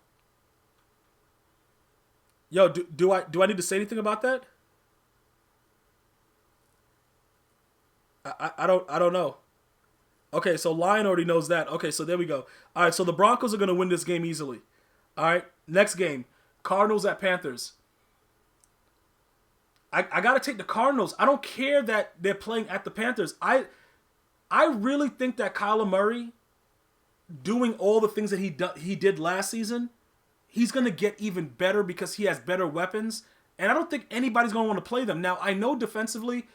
Yo, do I need to say anything about that? I don't know. Okay, so Lion already knows that. Okay, so there we go. All right, so the Broncos are going to win this game easily. All right, next game, Cardinals at Panthers. I got to take the Cardinals. I don't care that they're playing at the Panthers. I really think that Kyler Murray, doing all the things that he did last season, he's going to get even better because he has better weapons. And I don't think anybody's going to want to play them. Now, I know defensively,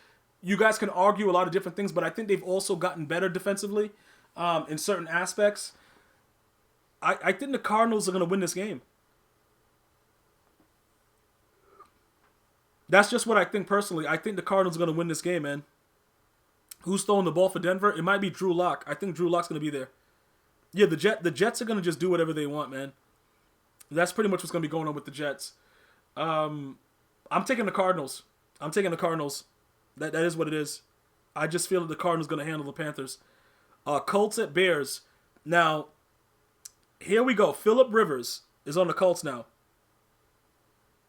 you guys can argue a lot of different things, but I think they've also gotten better defensively in certain aspects. I think the Cardinals are going to win this game. That's just what I think personally. I think the Cardinals are going to win this game, man. Who's throwing the ball for Denver? It might be Drew Lock. I think Drew Lock's going to be there. Yeah, the Jets are going to just do whatever they want, man. That's pretty much what's going to be going on with the Jets. I'm taking the Cardinals. That is what it is. I just feel that the Cardinals are going to handle the Panthers. Colts at Bears. Now, here we go. Phillip Rivers is on the Colts now.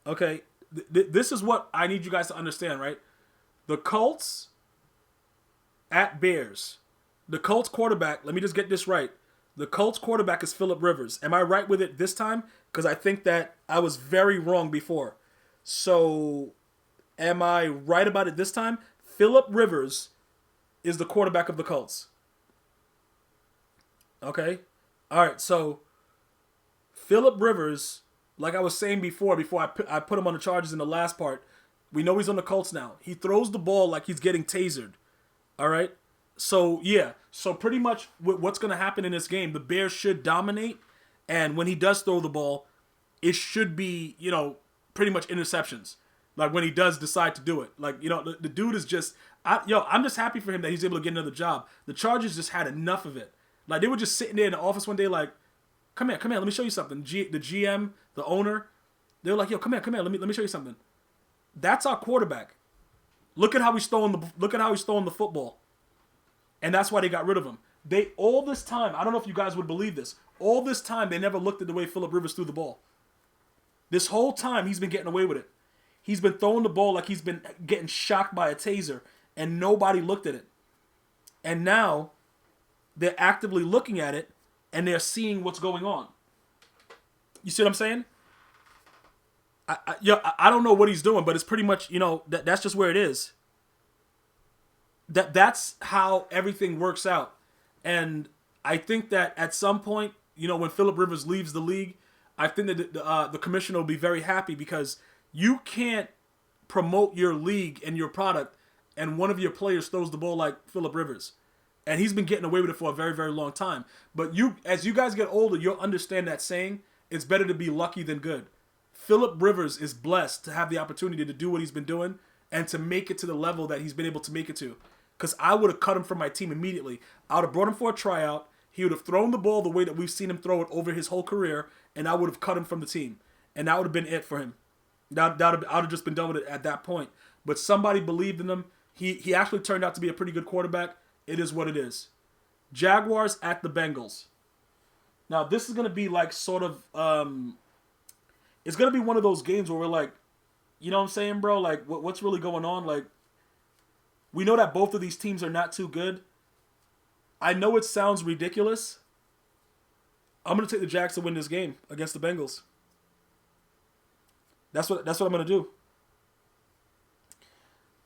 Okay, this is what I need you guys to understand, right? The Colts at Bears. The Colts quarterback, let me just get this right. The Colts quarterback is Phillip Rivers. Am I right with it this time? Because I think that I was very wrong before. So, am I right about it this time? Phillip Rivers is the quarterback of the Colts. Okay? Alright, so Phillip Rivers, like I was saying before I put him on the Chargers in the last part, we know he's on the Colts now. He throws the ball like he's getting tasered. Alright? So, yeah. So, pretty much what's going to happen in this game, the Bears should dominate, and when he does throw the ball, it should be, pretty much interceptions. Like, when he does decide to do it. Like, the dude is just... I'm just happy for him that he's able to get another job. The Chargers just had enough of it. Like, they were just sitting there in the office one day like, come here, let me show you something. The GM, the owner, they were like, yo, come here, let me show you something. That's our quarterback. Look at how he's throwing the football. And that's why they got rid of him. All this time, I don't know if you guys would believe this, all this time they never looked at the way Phillip Rivers threw the ball. This whole time he's been getting away with it. He's been throwing the ball like he's been getting shocked by a taser, and nobody looked at it. And now they're actively looking at it, and they're seeing what's going on. You see what I'm saying? I don't know what he's doing, but it's pretty much, that's just where it is. That's how everything works out. And I think that at some point, when Phillip Rivers leaves the league, I think that the commissioner will be very happy, because you can't promote your league and your product and one of your players throws the ball like Phillip Rivers. And he's been getting away with it for a very, very long time. But as you guys get older, you'll understand that saying, it's better to be lucky than good. Phillip Rivers is blessed to have the opportunity to do what he's been doing and to make it to the level that he's been able to make it to. Because I would have cut him from my team immediately. I would have brought him for a tryout. He would have thrown the ball the way that we've seen him throw it over his whole career, and I would have cut him from the team. And that would have been it for him. I would have just been done with it at that point. But somebody believed in him. He actually turned out to be a pretty good quarterback. It is what it is. Jaguars at the Bengals. Now, this is going to be like sort of... it's going to be one of those games where we're like, you know what I'm saying, bro? Like, what's really going on? Like, we know that both of these teams are not too good. I know it sounds ridiculous. I'm going to take the Jags to win this game against the Bengals. That's what I'm going to do.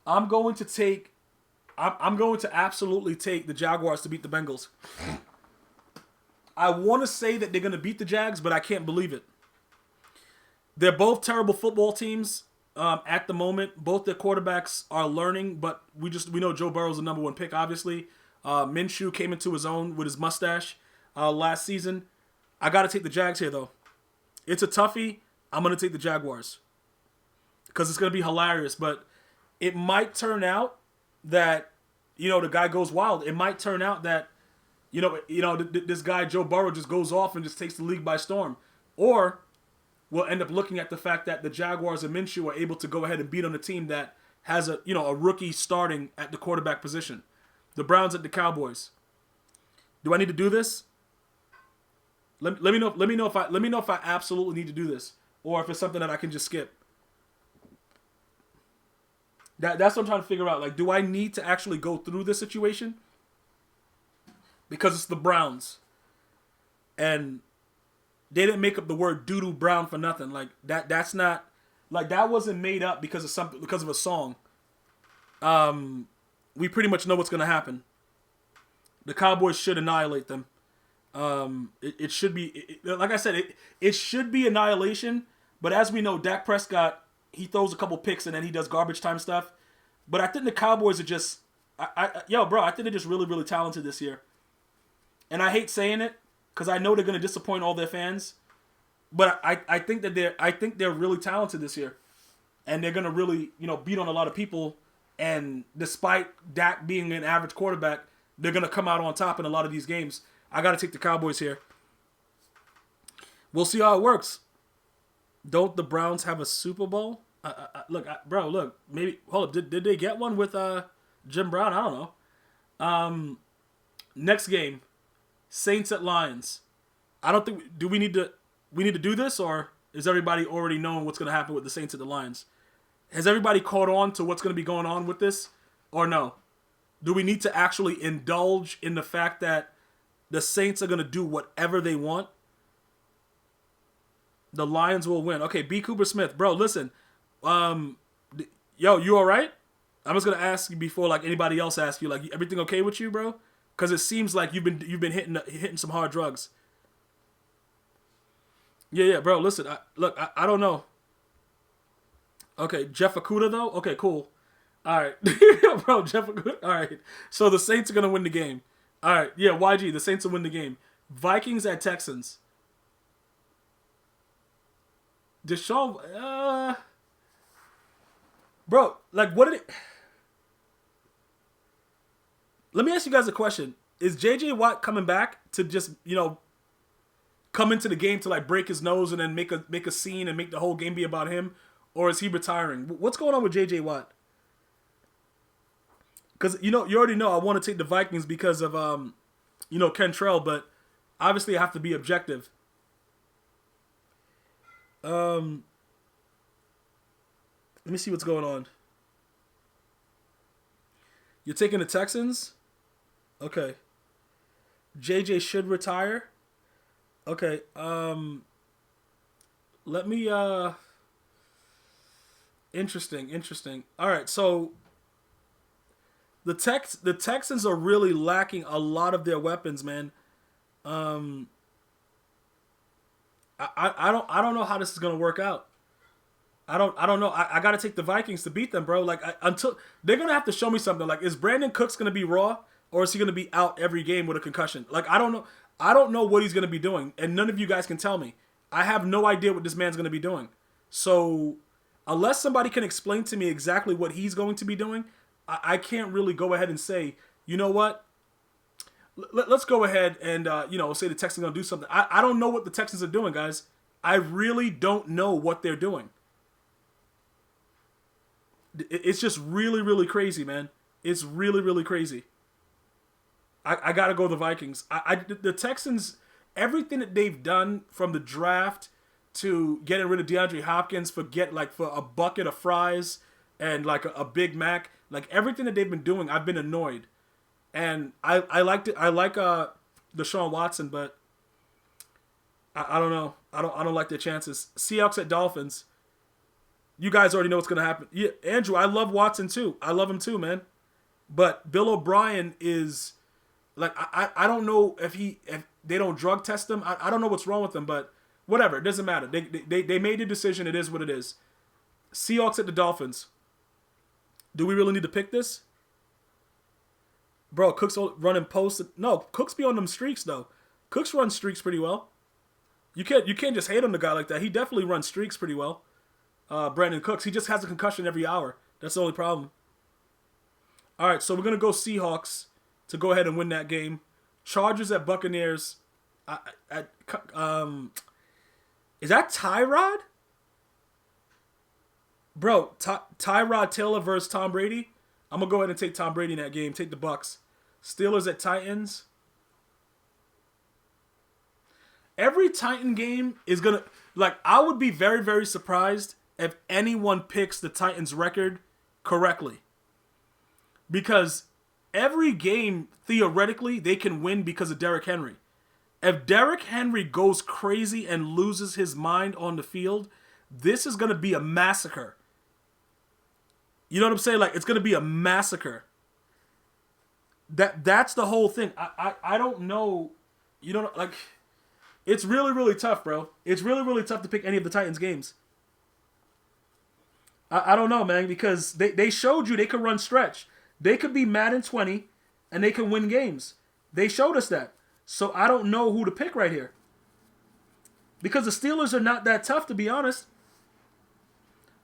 I'm going to absolutely take the Jaguars to beat the Bengals. I want to say that they're going to beat the Jags, but I can't believe it. They're both terrible football teams at the moment. Both their quarterbacks are learning, but we know Joe Burrow's the number one pick, obviously. Minshew came into his own with his mustache last season. I got to take the Jags here, though. It's a toughie. I'm going to take the Jaguars because it's going to be hilarious, but it might turn out that, the guy goes wild. It might turn out that, this guy, Joe Burrow, just goes off and just takes the league by storm. Or we'll end up looking at the fact that the Jaguars and Minshew are able to go ahead and beat on a team that has a rookie starting at the quarterback position. The Browns at the Cowboys. Do I need to do this? Let me know. Let me know if I absolutely need to do this, or if it's something that I can just skip. That's what I'm trying to figure out. Like, do I need to actually go through this situation? Because it's the Browns, and they didn't make up the word doo-doo brown for nothing. Like that's not like that wasn't made up because of something, because of a song. We pretty much know what's gonna happen. The Cowboys should annihilate them. It should be like I said, it should be annihilation. But as we know, Dak Prescott, he throws a couple picks and then he does garbage time stuff. But I think the Cowboys are just, I think they're just really, really talented this year. And I hate saying it because I know they're going to disappoint all their fans. But I think they're really talented this year, and they're going to really, beat on a lot of people. And despite Dak being an average quarterback, they're going to come out on top in a lot of these games. I got to take the Cowboys here. We'll see how it works. Don't the Browns have a Super Bowl? Look, maybe. Hold up, did they get one with Jim Brown? I don't know. Next game, Saints at Lions. I don't think we need to do this, or is everybody already knowing what's going to happen with the Saints at the Lions? Has everybody caught on to what's going to be going on with this, or no? Do we need to actually indulge in the fact that the Saints are going to do whatever they want? The Lions will win. Okay, B. Cooper Smith. Bro, listen. You all right? I'm just going to ask you before like anybody else asks you, like, everything okay with you, bro? Because it seems like you've been hitting some hard drugs. Yeah, bro, listen. I don't know. Okay, Jeff Okuda, though? Okay, cool. All right. Bro, Jeff Okuda. All right. So the Saints are going to win the game. All right. Yeah, YG, the Saints will win the game. Vikings at Texans. Deshaun, bro, like, what did it... Let me ask you guys a question. Is J.J. Watt coming back to just, come into the game to, like, break his nose and then make a scene and make the whole game be about him? Or is he retiring? What's going on with J.J. Watt? Because, you already know I want to take the Vikings because of, Kentrell, but obviously I have to be objective. Let me see what's going on. You're taking the Texans? Okay. JJ should retire? Okay. Let me, Interesting. All right, so the Texans are really lacking a lot of their weapons, man. I don't know how this is gonna work out. I don't know. I gotta take the Vikings to beat them, bro. Like until they're gonna have to show me something. Like, is Brandon Cooks gonna be raw, or is he gonna be out every game with a concussion? Like, I don't know. I don't know what he's gonna be doing, and none of you guys can tell me. I have no idea what this man's gonna be doing. So unless somebody can explain to me exactly what he's going to be doing, I can't really go ahead and say, you know what? Let's go ahead and, say the Texans are going to do something. I don't know what the Texans are doing, guys. I really don't know what they're doing. It's just really, really crazy, man. It's really, really crazy. I got to go the Vikings. The Texans, everything that they've done from the draft to getting rid of DeAndre Hopkins for a bucket of fries and like a Big Mac, like everything that they've been doing, I've been annoyed. And I liked it. I like Deshaun Watson, but I don't know. I don't like their chances. Seahawks at Dolphins. You guys already know what's gonna happen. Yeah, Andrew, I love Watson too. I love him too, man. But Bill O'Brien is like I don't know if they don't drug test him. I don't know what's wrong with him, but whatever. It doesn't matter. They made a decision. It is what it is. Seahawks at the Dolphins. Do we really need to pick this? Bro, Cooks running post. No, Cooks be on them streaks though. Cooks runs streaks pretty well. You can't just hate on the guy like that. He definitely runs streaks pretty well. Brandon Cooks. He just has a concussion every hour. That's the only problem. All right, so we're gonna go Seahawks to go ahead and win that game. Chargers at Buccaneers. Is that Tyrod? Bro, Tyrod Taylor versus Tom Brady. I'm going to go ahead and take Tom Brady in that game. Take the Bucks. Steelers at Titans. every Titan game is gonna like. I would be very, very surprised if anyone picks the Titans record correctly, because every game theoretically they can win because of Derrick Henry. If Derrick Henry goes crazy and loses his mind on the field, this is gonna be a massacre. You know what I'm saying? Like, it's gonna be a massacre. That's the whole thing. I don't know. You don't like. It's really, really tough, bro. It's really, really tough to pick any of the Titans games. I don't know, man, because they showed you they could run stretch. They could be Madden 20 and they can win games. They showed us that. So I don't know who to pick right here. Because the Steelers are not that tough, to be honest.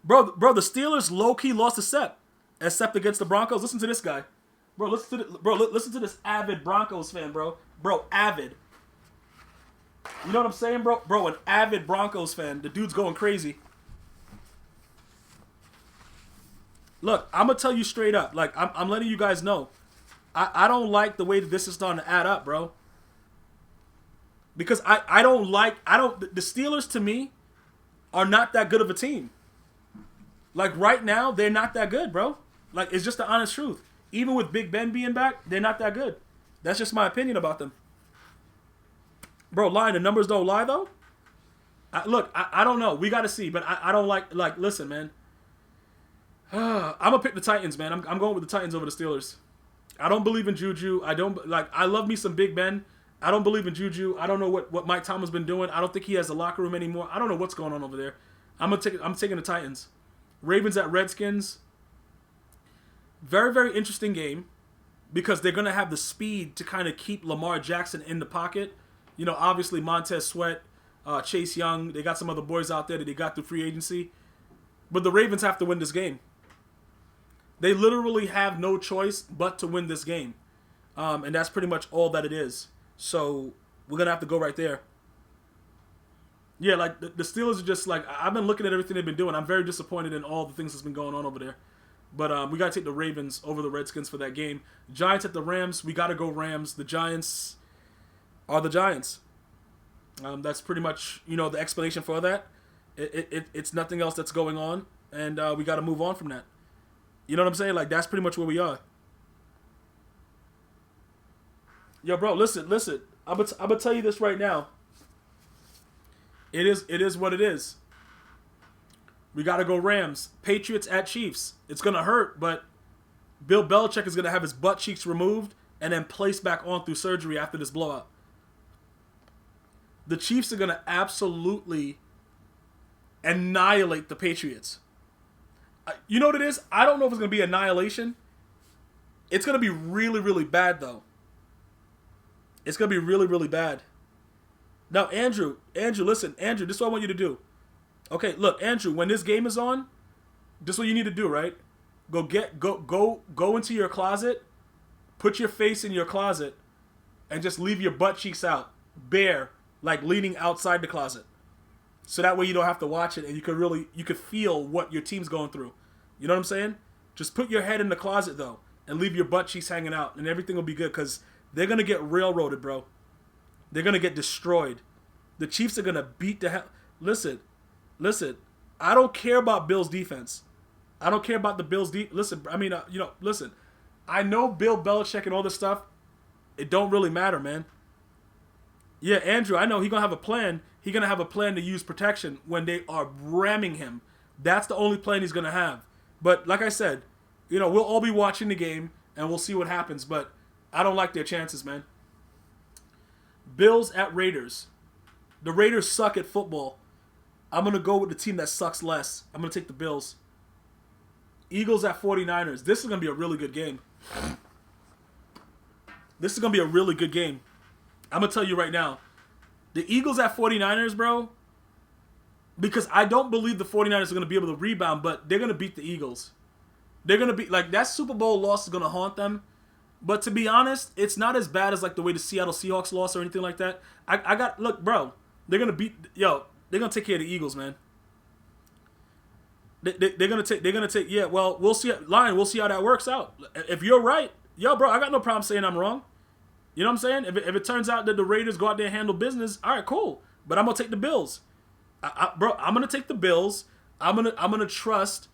Bro, the Steelers low-key lost a step. Except against the Broncos. Listen to this guy. Bro, listen to this avid Broncos fan, bro. Bro, avid. You know what I'm saying, bro? Bro, an avid Broncos fan. The dude's going crazy. Look, I'm going to tell you straight up. Like, I'm letting you guys know. I don't like the way that this is starting to add up, bro. Because the Steelers, to me, are not that good of a team. Like, right now, they're not that good, bro. Like, it's just the honest truth. Even with Big Ben being back, they're not that good. That's just my opinion about them. Bro, lying, the numbers don't lie, though. I don't know. We got to see, but I don't like, listen, man. I'm going to pick the Titans, man. I'm going with the Titans over the Steelers. I don't believe in Juju. I love me some Big Ben. I don't believe in Juju. I don't know what Mike Tomlin's been doing. I don't think he has a locker room anymore. I don't know what's going on over there. I'm taking the Titans. Ravens at Redskins. Very, very interesting game because they're going to have the speed to kind of keep Lamar Jackson in the pocket. You know, obviously Montez Sweat, Chase Young, they got some other boys out there that they got through free agency. But the Ravens have to win this game. They literally have no choice but to win this game. And that's pretty much all that it is. So we're going to have to go right there. Yeah, like the Steelers are just like, I've been looking at everything they've been doing. I'm very disappointed in all the things that's been going on over there. But we got to take the Ravens over the Redskins for that game. Giants at the Rams. We got to go Rams. The Giants are the Giants. That's pretty much, the explanation for that. It's nothing else that's going on. And we got to move on from that. You know what I'm saying? Like, that's pretty much where we are. Yo, bro, listen. I'm going to tell you this right now. It is what it is. We got to go Rams. Patriots at Chiefs. It's going to hurt, but Bill Belichick is going to have his butt cheeks removed and then placed back on through surgery after this blowout. The Chiefs are going to absolutely annihilate the Patriots. You know what it is? I don't know if it's going to be annihilation. It's going to be really, really bad, though. It's going to be really, really bad. Now, Andrew, listen. Andrew, this is what I want you to do. Okay, look, Andrew, when this game is on, this is what you need to do, right? Go into your closet, put your face in your closet, and just leave your butt cheeks out, bare, like leaning outside the closet. So that way you don't have to watch it and you could feel what your team's going through. You know what I'm saying? Just put your head in the closet, though, and leave your butt cheeks hanging out, and everything will be good because they're going to get railroaded, bro. They're going to get destroyed. The Chiefs are going to beat the hell. Listen. I don't care about Bills' defense. I don't care about the Bills' Listen. I know Bill Belichick and all this stuff. It don't really matter, man. Yeah, Andrew, I know he's going to have a plan. He's going to have a plan to use protection when they are ramming him. That's the only plan he's going to have. But like I said, we'll all be watching the game and we'll see what happens. But I don't like their chances, man. Bills at Raiders. The Raiders suck at football. I'm going to go with the team that sucks less. I'm going to take the Bills. Eagles at 49ers. This is going to be a really good game. I'm going to tell you right now. The Eagles at 49ers, bro, because I don't believe the 49ers are going to be able to rebound, but they're going to beat the Eagles. They're going to be, like, that Super Bowl loss is going to haunt them. But to be honest, it's not as bad as, like, the way the Seattle Seahawks lost or anything like that. Look, bro, they're going to they're going to take care of the Eagles, man. They're going to take, yeah, we'll see how that works out. If you're right, bro, I got no problem saying I'm wrong. You know what I'm saying? If it turns out that the Raiders go out there and handle business, all right, cool. But I'm gonna take the Bills, bro. I'm gonna take the Bills. I'm gonna trust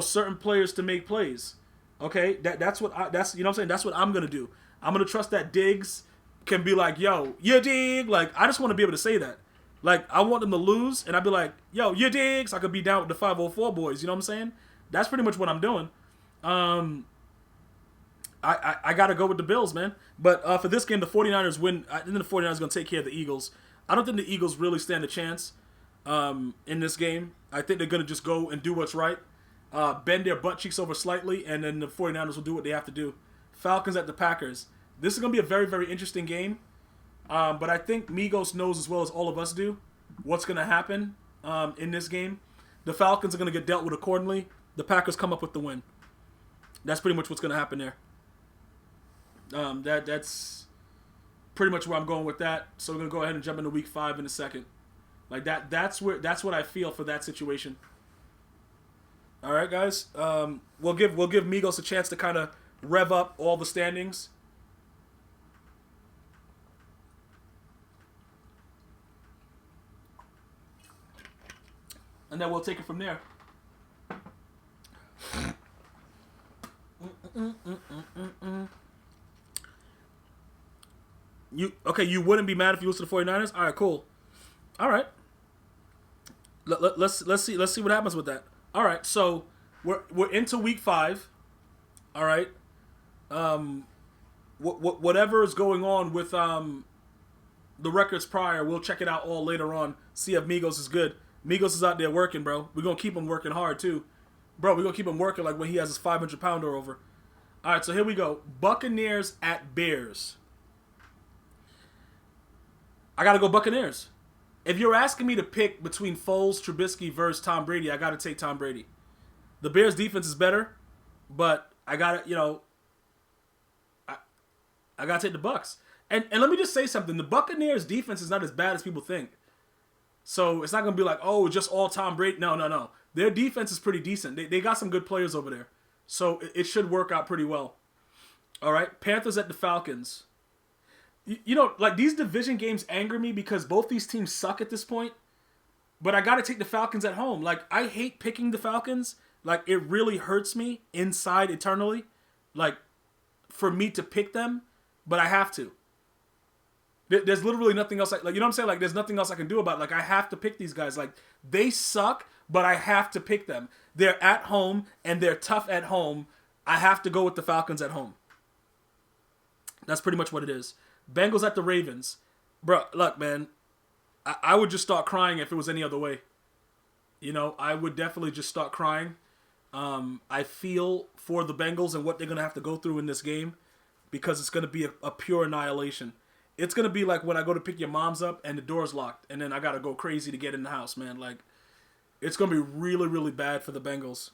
certain players to make plays. Okay, that's what that's you know what I'm saying. That's what I'm gonna do. I'm gonna trust that Diggs can be like, yo, you dig? Like I just want to be able to say that. Like I want them to lose, and I'd be like, yo, you dig? So I could be down with the 504 boys. You know what I'm saying? That's pretty much what I'm doing. I got to go with the Bills, man. But for this game, the 49ers win. I think the 49ers going to take care of the Eagles. I don't think the Eagles really stand a chance in this game. I think they're going to just go and do what's right, bend their butt cheeks over slightly, and then the 49ers will do what they have to do. Falcons at the Packers. This is going to be a very, very interesting game. But I think Migos knows as well as all of us do what's going to happen in this game. The Falcons are going to get dealt with accordingly. The Packers come up with the win. That's pretty much what's going to happen there. That's pretty much where I'm going with that. So we're gonna go ahead and jump into week 5 in a second. Like that's what I feel for that situation. All right, guys. We'll give Migos a chance to kind of rev up all the standings. And then we'll take it from there. You wouldn't be mad if you lose to the 49ers? All right, cool. All right. Let's see what happens with that. All right, so we're into week 5. All right. Whatever is going on with the records prior, we'll check it out all later on. See if Migos is good. Migos is out there working, bro. We're gonna keep him working hard too, bro. We're gonna keep him working like when he has his 500-pounder over. All right, so here we go. Buccaneers at Bears. I got to go Buccaneers. If you're asking me to pick between Foles, Trubisky versus Tom Brady, I got to take Tom Brady. The Bears' defense is better, but I got to, I got to take the Bucs. And let me just say something. The Buccaneers' defense is not as bad as people think. So it's not going to be like, oh, just all Tom Brady. No. Their defense is pretty decent. They got some good players over there. So it should work out pretty well. All right, Panthers at the Falcons. Like these division games anger me because both these teams suck at this point. But I got to take the Falcons at home. Like I hate picking the Falcons. Like it really hurts me inside eternally. Like for me to pick them, but I have to. There's literally nothing else. Like you know what I'm saying? Like there's nothing else I can do about it. Like I have to pick these guys. Like they suck, but I have to pick them. They're at home and they're tough at home. I have to go with the Falcons at home. That's pretty much what it is. Bengals at the Ravens. Bro, look, man. I would just start crying if it was any other way. I would definitely just start crying. I feel for the Bengals and what they're going to have to go through in this game because it's going to be a pure annihilation. It's going to be like when I go to pick your moms up and the door's locked and then I got to go crazy to get in the house, man. Like, it's going to be really, really bad for the Bengals.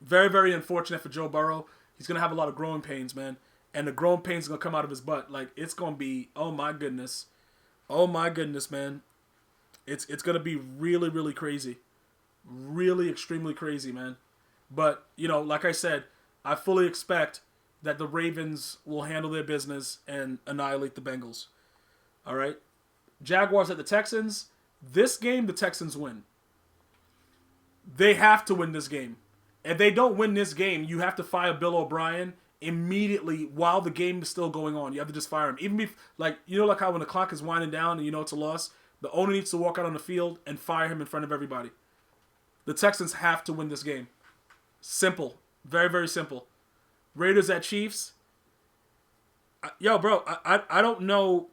Very, very unfortunate for Joe Burrow. He's going to have a lot of growing pains, man. And the growing pains are going to come out of his butt. Like, it's going to be, oh my goodness. Oh my goodness, man. It's going to be really, really crazy. Really extremely crazy, man. But, like I said, I fully expect that the Ravens will handle their business and annihilate the Bengals. All right? Jaguars at the Texans. This game, the Texans win. They have to win this game. If they don't win this game, you have to fire Bill O'Brien immediately while the game is still going on. You have to just fire him. Even if, like how when the clock is winding down and it's a loss, the owner needs to walk out on the field and fire him in front of everybody. The Texans have to win this game. Simple. Very, very simple. Raiders at Chiefs. Bro, I don't know.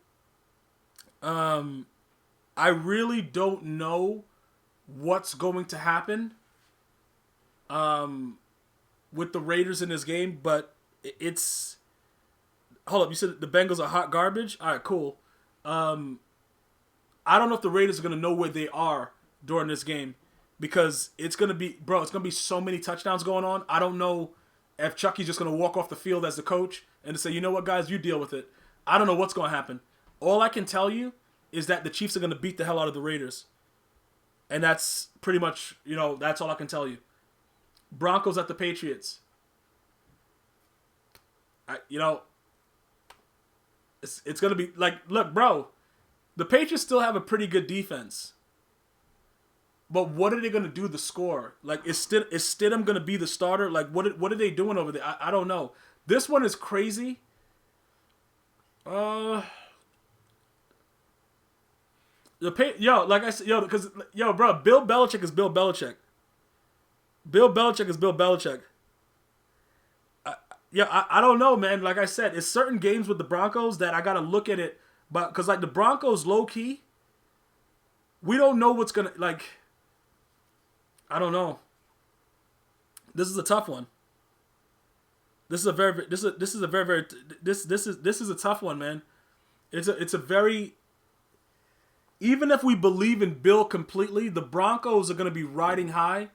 I really don't know what's going to happen with the Raiders in this game, but it's... Hold up, you said the Bengals are hot garbage? All right, cool. I don't know if the Raiders are going to know where they are during this game because it's going to be... Bro, it's going to be so many touchdowns going on. I don't know if Chucky's just going to walk off the field as the coach and say, you know what, guys, you deal with it. I don't know what's going to happen. All I can tell you is that the Chiefs are going to beat the hell out of the Raiders. And that's pretty much, that's all I can tell you. Broncos at the Patriots. It's gonna be like, look, bro, the Patriots still have a pretty good defense. But what are they gonna do to score? Like, is Stidham gonna be the starter? Like, what are they doing over there? I don't know. This one is crazy. Like I said, because bro, Bill Belichick is Bill Belichick. Bill Belichick is Bill Belichick. I don't know, man. Like I said, it's certain games with the Broncos that I gotta look at it, but because like the Broncos, low key, we don't know what's gonna like. I don't know. This is a tough one. This is a very tough one, man. It's a very, even if we believe in Bill completely, the Broncos are going to be riding high,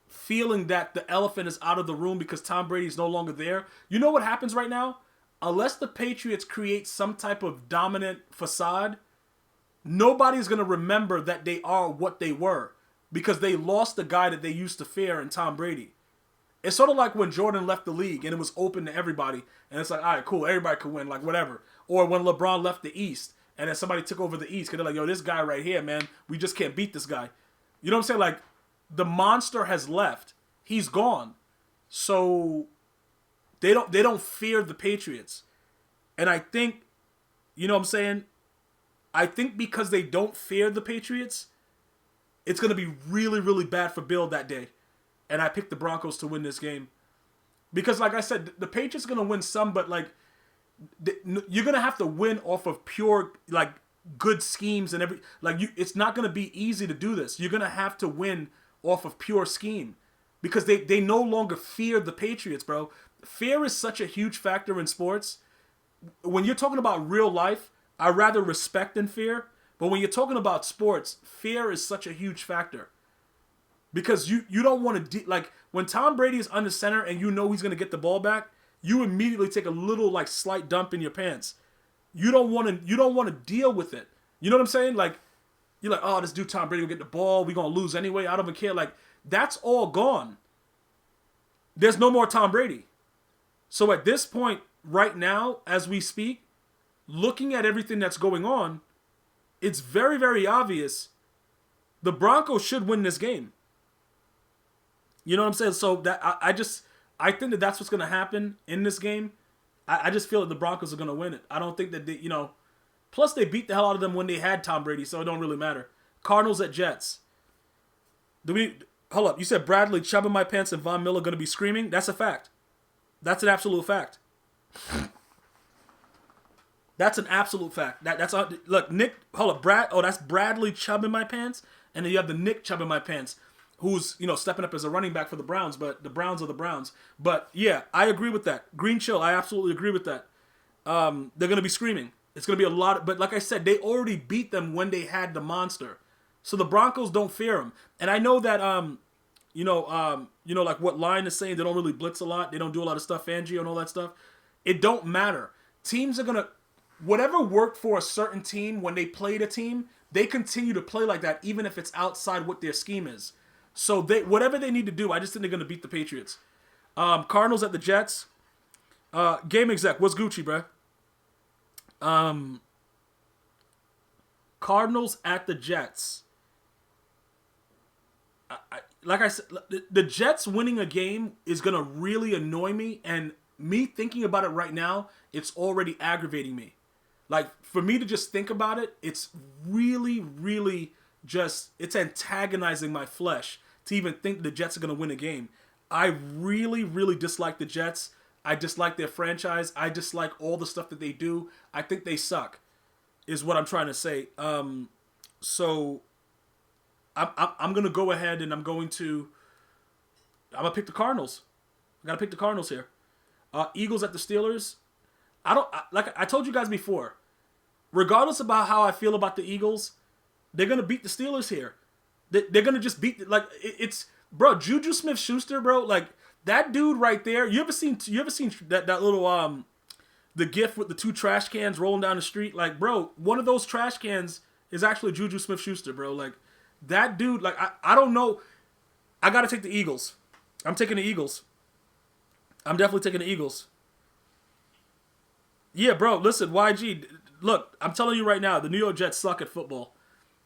feeling that the elephant is out of the room because Tom Brady is no longer there. You know what happens right now? Unless the Patriots create some type of dominant facade, nobody's going to remember that they are what they were because they lost the guy that they used to fear in Tom Brady. It's sort of like when Jordan left the league and it was open to everybody. And it's like, all right, cool, everybody could win, like whatever. Or when LeBron left the East and then somebody took over the East because they're like, yo, this guy right here, man, we just can't beat this guy. You know what I'm saying? Like, the monster has left. He's gone. So they don't fear the Patriots. And I think, you know what I'm saying? I think because they don't fear the Patriots, it's going to be really, really bad for Bill that day. And I picked the Broncos to win this game. Because, like I said, the Patriots are going to win some, but, like, you're going to have to win off of pure, like, good schemes and it's not going to be easy to do this. You're going to have to win off of pure scheme. Because they no longer fear the Patriots, bro. Fear is such a huge factor in sports. When you're talking about real life, I rather respect than fear. But when you're talking about sports, fear is such a huge factor. Because you don't want to like when Tom Brady is under center and you know he's going to get the ball back, you immediately take a little like slight dump in your pants. You don't want to deal with it. You know what I'm saying? Like you're like, oh, this dude Tom Brady will get the ball. We're going to lose anyway. I don't even care. Like that's all gone. There's no more Tom Brady. So at this point right now as we speak, looking at everything that's going on, it's very, very obvious the Broncos should win this game. You know what I'm saying? So that I think that that's what's going to happen in this game. I just feel that the Broncos are going to win it. I don't think that they, plus they beat the hell out of them when they had Tom Brady, so it don't really matter. Cardinals at Jets. Hold up. You said Bradley, Chubb in my pants, and Von Miller going to be screaming? That's a fact. That's an absolute fact. That's an absolute fact. Look, Nick, hold up, that's Bradley Chubb in my pants, and then you have the Nick Chubb in my pants, who's, stepping up as a running back for the Browns, but the Browns are the Browns. But yeah, I agree with that. Green Chill, I absolutely agree with that. They're going to be screaming. It's going to be a lot, but like I said, they already beat them when they had the monster. So the Broncos don't fear them. And I know that, like what Line is saying, they don't really blitz a lot. They don't do a lot of stuff, Fangio and all that stuff. It don't matter. Teams are going to, whatever worked for a certain team when they played a team, they continue to play like that, even if it's outside what their scheme is. So whatever they need to do, I just think they're going to beat the Patriots. Cardinals at the Jets. Game exec, what's Gucci, bro? Cardinals at the Jets. Like I said, the Jets winning a game is going to really annoy me. And me thinking about it right now, it's already aggravating me. Like, for me to just think about it, it's really, really it's antagonizing my flesh to even think the Jets are going to win a game. I really, really dislike the Jets. I dislike their franchise. I dislike all the stuff that they do. I think they suck, is what I'm trying to say. So I'm going to go ahead and I'm going to pick the Cardinals. I got to pick the Cardinals here. Eagles at the Steelers. Like I told you guys before, regardless about how I feel about the Eagles, they're going to beat the Steelers here. They're going to just beat, bro, Juju Smith-Schuster, bro, like, that dude right there, you ever seen that little, the gif with the two trash cans rolling down the street? Like, bro, one of those trash cans is actually Juju Smith-Schuster, bro. Like, that dude, like, I don't know. I got to take the Eagles. I'm taking the Eagles. I'm definitely taking the Eagles. Yeah, bro. Listen, YG. Look, I'm telling you right now, the New York Jets suck at football.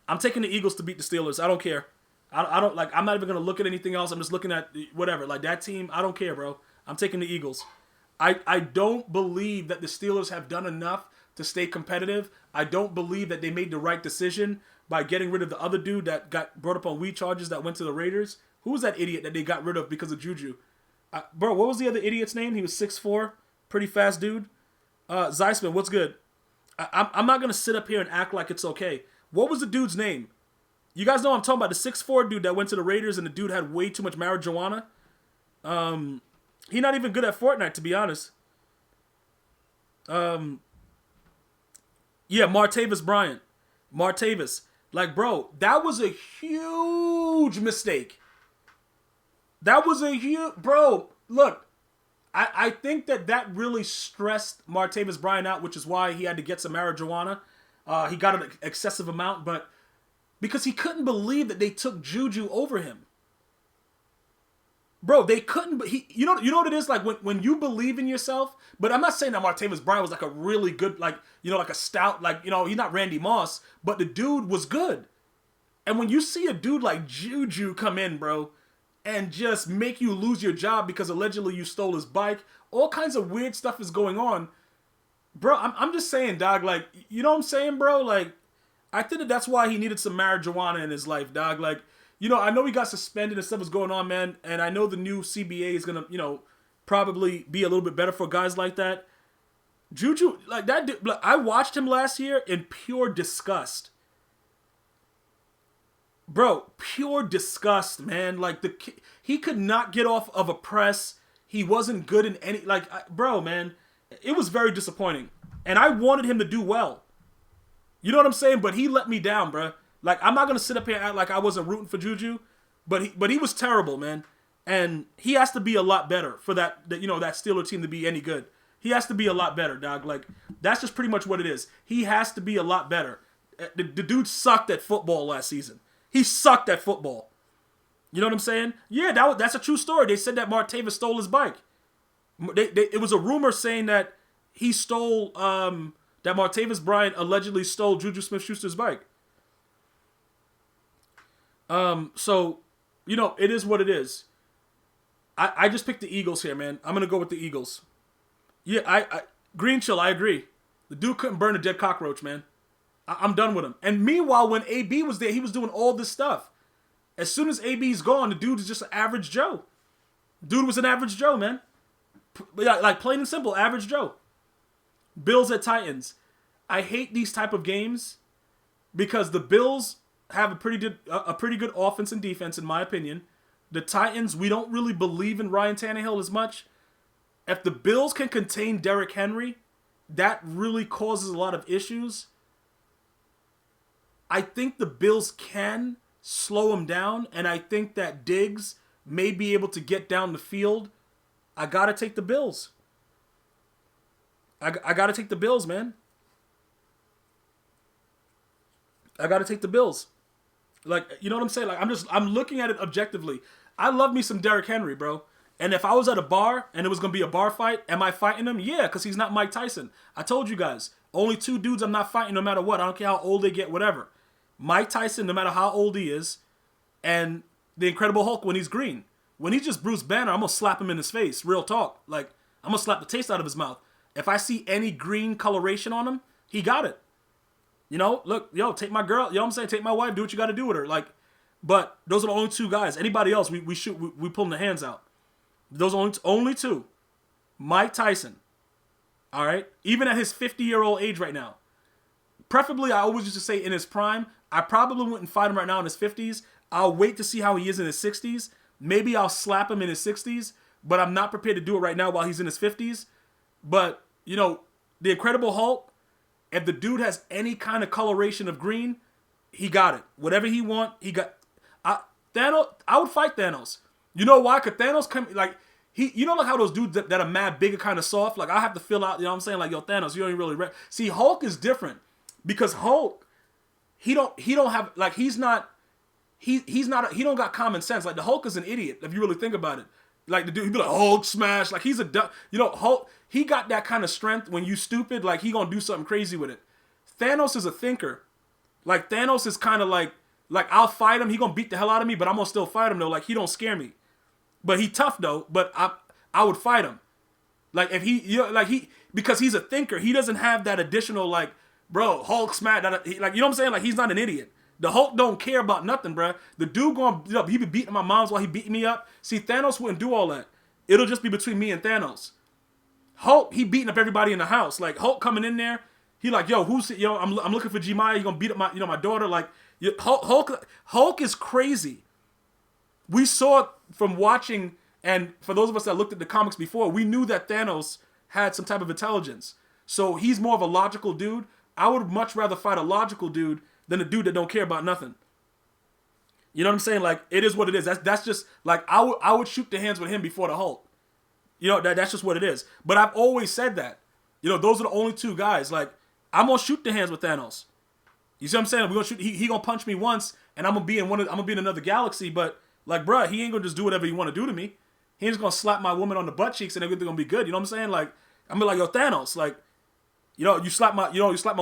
I'm taking the Eagles to beat the Steelers. I don't care. I don't like. I'm not even gonna look at anything else. I'm just looking at whatever. Like that team. I don't care, bro. I'm taking the Eagles. I don't believe that the Steelers have done enough to stay competitive. I don't believe that they made the right decision by getting rid of the other dude that got brought up on weed charges that went to the Raiders. Who was that idiot that they got rid of because of Juju? Bro, what was the other idiot's name? He was 6'4", pretty fast dude. Zeisman, what's good? I'm not going to sit up here and act like it's okay. What was the dude's name? You guys know what I'm talking about. The 6'4" dude that went to the Raiders and the dude had way too much marijuana. He's not even good at Fortnite, to be honest. Yeah, Martavis Bryant. Martavis. Like, bro, that was a huge mistake. That was a huge... Bro, look. I think that really stressed Martavis Bryant out, which is why he had to get some marijuana. He got an excessive amount, but... Because he couldn't believe that they took Juju over him. Bro, they couldn't... You know what it is? Like, when you believe in yourself... But I'm not saying that Martavis Bryant was like a really good... Like, like a stout... Like, he's not Randy Moss. But the dude was good. And when you see a dude like Juju come in, bro... And just make you lose your job because allegedly you stole his bike. All kinds of weird stuff is going on. Bro, I'm just saying, dog. Like, you know what I'm saying, bro? Like, I think that's why he needed some marijuana in his life, dog. Like... I know he got suspended and stuff was going on, man. And I know the new CBA is going to, probably be a little bit better for guys like that. Juju, like that dude, I watched him last year in pure disgust. Bro, pure disgust, man. Like, he could not get off of a press. He wasn't good in any... Like, bro, man, it was very disappointing. And I wanted him to do well. You know what I'm saying? But he let me down, bro. Like, I'm not going to sit up here and act like I wasn't rooting for Juju, but he was terrible, man. And he has to be a lot better for that Steeler team to be any good. He has to be a lot better, dog. Like, that's just pretty much what it is. He has to be a lot better. The dude sucked at football last season. He sucked at football. You know what I'm saying? Yeah, that's a true story. They said that Martavis stole his bike. It was a rumor saying that he stole, that Martavis Bryant allegedly stole Juju Smith-Schuster's bike. So, it is what it is. I just picked the Eagles here, man. I'm gonna go with the Eagles. Yeah, I Green Chill, I agree. The dude couldn't burn a dead cockroach, man. I'm done with him. And meanwhile, when AB was there, he was doing all this stuff. As soon as AB's gone, the dude is just an average Joe. Dude was an average Joe, man. Like, plain and simple, average Joe. Bills at Titans. I hate these type of games because the Bills have a pretty good offense and defense, in my opinion. The Titans, we don't really believe in Ryan Tannehill as much. If the Bills can contain Derrick Henry, that really causes a lot of issues. I think the Bills can slow him down, and I think that Diggs may be able to get down the field. I gotta take the Bills. I gotta take the Bills, man. I gotta take the Bills. Like, you know what I'm saying? Like, I'm looking at it objectively. I love me some Derrick Henry, bro. And if I was at a bar and it was going to be a bar fight, am I fighting him? Yeah, because he's not Mike Tyson. I told you guys, only two dudes I'm not fighting no matter what. I don't care how old they get, whatever. Mike Tyson, no matter how old he is, and the Incredible Hulk when he's green. When he's just Bruce Banner, I'm going to slap him in his face. Real talk. Like, I'm going to slap the taste out of his mouth. If I see any green coloration on him, he got it. Look, take my girl, you know what I'm saying? Take my wife, do what you got to do with her. Like, but those are the only two guys. Anybody else, we pulling the hands out. Those are only two. Mike Tyson. All right? Even at his 50-year-old age right now. Preferably, I always used to say in his prime. I probably wouldn't fight him right now in his 50s. I'll wait to see how he is in his 60s. Maybe I'll slap him in his 60s, but I'm not prepared to do it right now while he's in his 50s. But, the Incredible Hulk, if the dude has any kind of coloration of green, he got it. Whatever he want, he got. Thanos, I would fight Thanos. You know why? Because Thanos come like like how those dudes that are mad big are kind of soft. Like I have to fill out. You know what I'm saying? Like, yo, Thanos, you don't really see. Hulk is different because Hulk, he don't have like he don't got common sense. Like the Hulk is an idiot if you really think about it. Like the dude, he'd be like Hulk smash. Like he's Hulk. He got that kind of strength. When you stupid, like he gonna do something crazy with it. Thanos is a thinker. Like Thanos is kind of like I'll fight him. He gonna beat the hell out of me, but I'm gonna still fight him though. Like he don't scare me. But he tough though. But I would fight him. Like if because he's a thinker. He doesn't have that additional like, bro, Hulk smash. Like you know what I'm saying? Like he's not an idiot. The Hulk don't care about nothing, bro. The dude he be beating my moms while he beating me up. See, Thanos wouldn't do all that. It'll just be between me and Thanos. Hulk, he beating up everybody in the house. Like Hulk coming in there, he like, yo, I'm looking for Gmia. He gonna beat up my daughter. Like Hulk is crazy. We saw it from watching, and for those of us that looked at the comics before, we knew that Thanos had some type of intelligence. So he's more of a logical dude. I would much rather fight a logical dude than a dude that don't care about nothing. You know what I'm saying? Like, it is what it is. That's just, like, I would shoot the hands with him before the Hulk. You know, that's just what it is. But I've always said that. You know, those are the only two guys. Like, I'm going to shoot the hands with Thanos. You see what I'm saying? We're gonna shoot. He going to punch me once, and I'm going to be in another galaxy. But, like, bruh, he ain't going to just do whatever he want to do to me. He ain't just going to slap my woman on the butt cheeks and everything going to be good. You know what I'm saying? Like, I'm going to be like, yo, Thanos, like, you slap my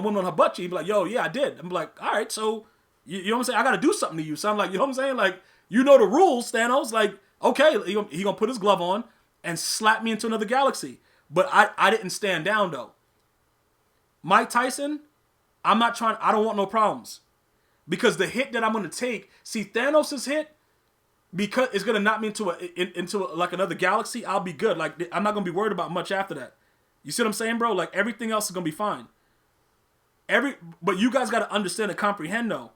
woman on her butt cheek. You be like, yo, yeah, I did. I'm like, all right, so, you know what I'm saying? I got to do something to you. So I'm like, you know what I'm saying? Like, you know the rules, Thanos. Like, okay, he going to put his glove on and slap me into another galaxy. But I didn't stand down, though. Mike Tyson, I don't want no problems. Because the hit that I'm going to take, see, Thanos' hit, because it's going to knock me into like another galaxy, I'll be good. Like, I'm not going to be worried about much after that. You see what I'm saying, bro? Like, everything else is going to be fine. But you guys got to understand and comprehend, though.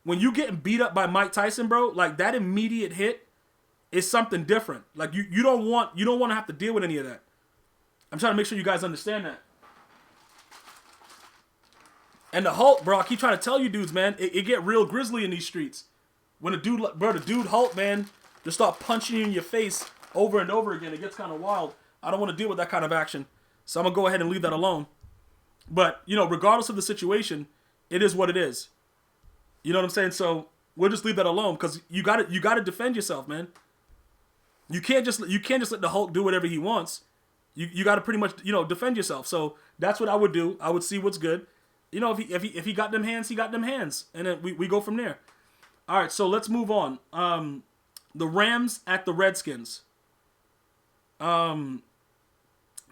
When you getting beat up by Mike Tyson, bro, like, that immediate hit is something different. Like, you don't want to have to deal with any of that. I'm trying to make sure you guys understand that. And the Hulk, bro, I keep trying to tell you dudes, man, it get real grisly in these streets. When the dude Hulk, man, just start punching you in your face over and over again, it gets kind of wild. I don't want to deal with that kind of action. So I'm going to go ahead and leave that alone. But, you know, regardless of the situation, it is what it is. You know what I'm saying? So we'll just leave that alone because you got to defend yourself, man. You can't just let the Hulk do whatever he wants. You got to pretty much, you know, defend yourself. So that's what I would do. I would see what's good. You know, if he got them hands, he got them hands. And then we go from there. All right, so let's move on. The Rams at the Redskins.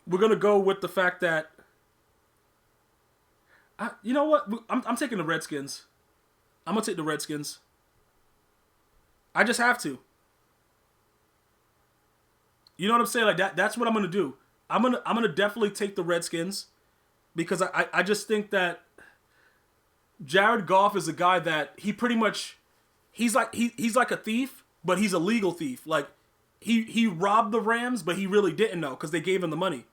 We're going to go with the fact that, you know what? I'm taking the Redskins. I'm going to take the Redskins. I just have to. You know what I'm saying? Like that's what I'm going to do. I'm going to definitely take the Redskins because I just think that Jared Goff is a guy that he pretty much, he's like a thief, but he's a legal thief. Like he robbed the Rams, but he really didn't know because they gave him the money.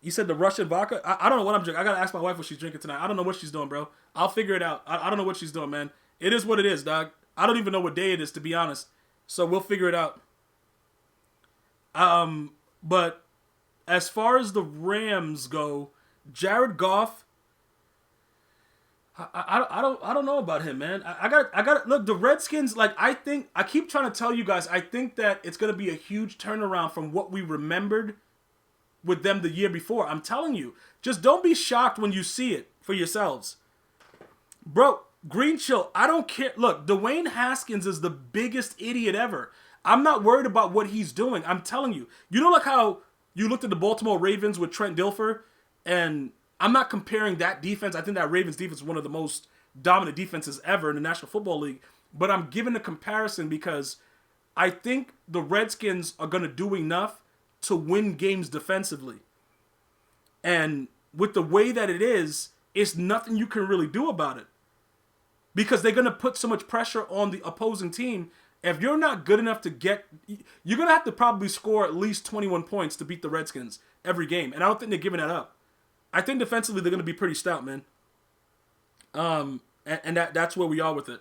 You said the Russian vodka? I don't know what I'm drinking. I got to ask my wife what she's drinking tonight. I don't know what she's doing, bro. I'll figure it out. I don't know what she's doing, man. It is what it is, dog. I don't even know what day it is, to be honest. So we'll figure it out. But as far as the Rams go, Jared Goff, I don't know about him, man. I got look, the Redskins, like I keep trying to tell you guys, I think that it's going to be a huge turnaround from what we remembered with them the year before. I'm telling you, just don't be shocked when you see it for yourselves. Bro, Green Chill, I don't care. Look, Dwayne Haskins is the biggest idiot ever. I'm not worried about what he's doing. I'm telling you. You know like how you looked at the Baltimore Ravens with Trent Dilfer, and I'm not comparing that defense. I think that Ravens defense is one of the most dominant defenses ever in the National Football League. But I'm giving a comparison because I think the Redskins are going to do enough to win games defensively. And with the way that it is, it's nothing you can really do about it. Because they're going to put so much pressure on the opposing team. If you're not good enough to you're going to have to probably score at least 21 points to beat the Redskins every game. And I don't think they're giving that up. I think defensively they're going to be pretty stout, man. And that's where we are with it.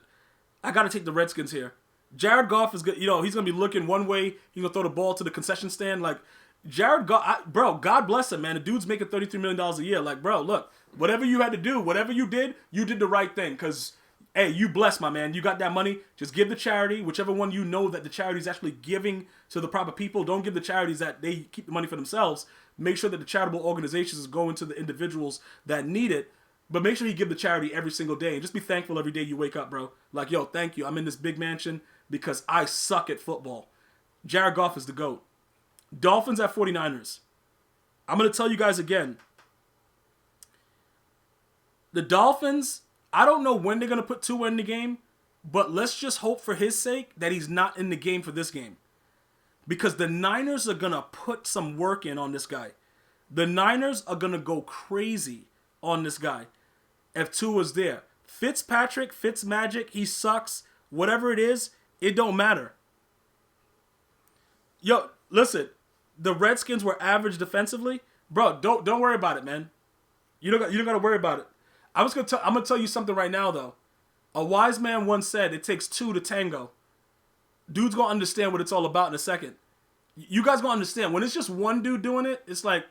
I got to take the Redskins here. Jared Goff is good. You know, he's going to be looking one way. He's going to throw the ball to the concession stand. Like, Jared Goff, bro, God bless him, man. The dude's making $33 million a year. Like, bro, look, whatever you had to do, whatever you did the right thing. Because Hey, you blessed, my man. You got that money. Just give the charity, whichever one you know that the charity is actually giving to the proper people. Don't give the charities that they keep the money for themselves. Make sure that the charitable organizations is going to the individuals that need it. But make sure you give the charity every single day. And just be thankful every day you wake up, bro. Like, yo, thank you. I'm in this big mansion because I suck at football. Jared Goff is the GOAT. Dolphins at 49ers. I'm going to tell you guys again. The Dolphins, I don't know when they're going to put Tua in the game, but let's just hope for his sake that he's not in the game for this game. Because the Niners are going to put some work in on this guy. The Niners are going to go crazy on this guy if Tua's there. Fitzpatrick, Fitzmagic, he sucks. Whatever it is, it don't matter. Yo, listen, the Redskins were average defensively. Bro, don't worry about it, man. You don't got to worry about it. I'm gonna tell you something right now, though. A wise man once said, it takes two to tango. Dude's gonna understand what it's all about in a second. You guys gonna understand. When it's just one dude doing it, it's like,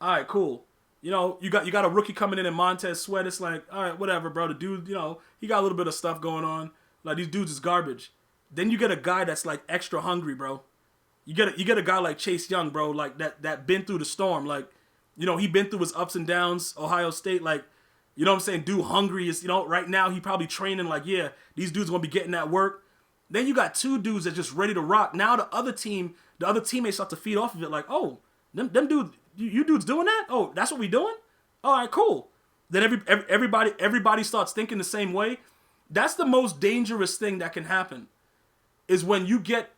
all right, cool. You know, you got a rookie coming in Montez Sweat. It's like, all right, whatever, bro. The dude, you know, he got a little bit of stuff going on. Like, these dudes is garbage. Then you get a guy that's like extra hungry, bro. You get a guy like Chase Young, bro, like that been through the storm. Like, you know, he been through his ups and downs. Ohio State, like, you know what I'm saying? Dude hungry is, you know, right now he probably training like, yeah, these dudes gonna be getting that work. Then you got two dudes that just ready to rock. Now the other teammates start to feed off of it like, oh, them dudes, you dudes doing that? Oh, that's what we doing? All right, cool. Then everybody starts thinking the same way. That's the most dangerous thing that can happen is when you get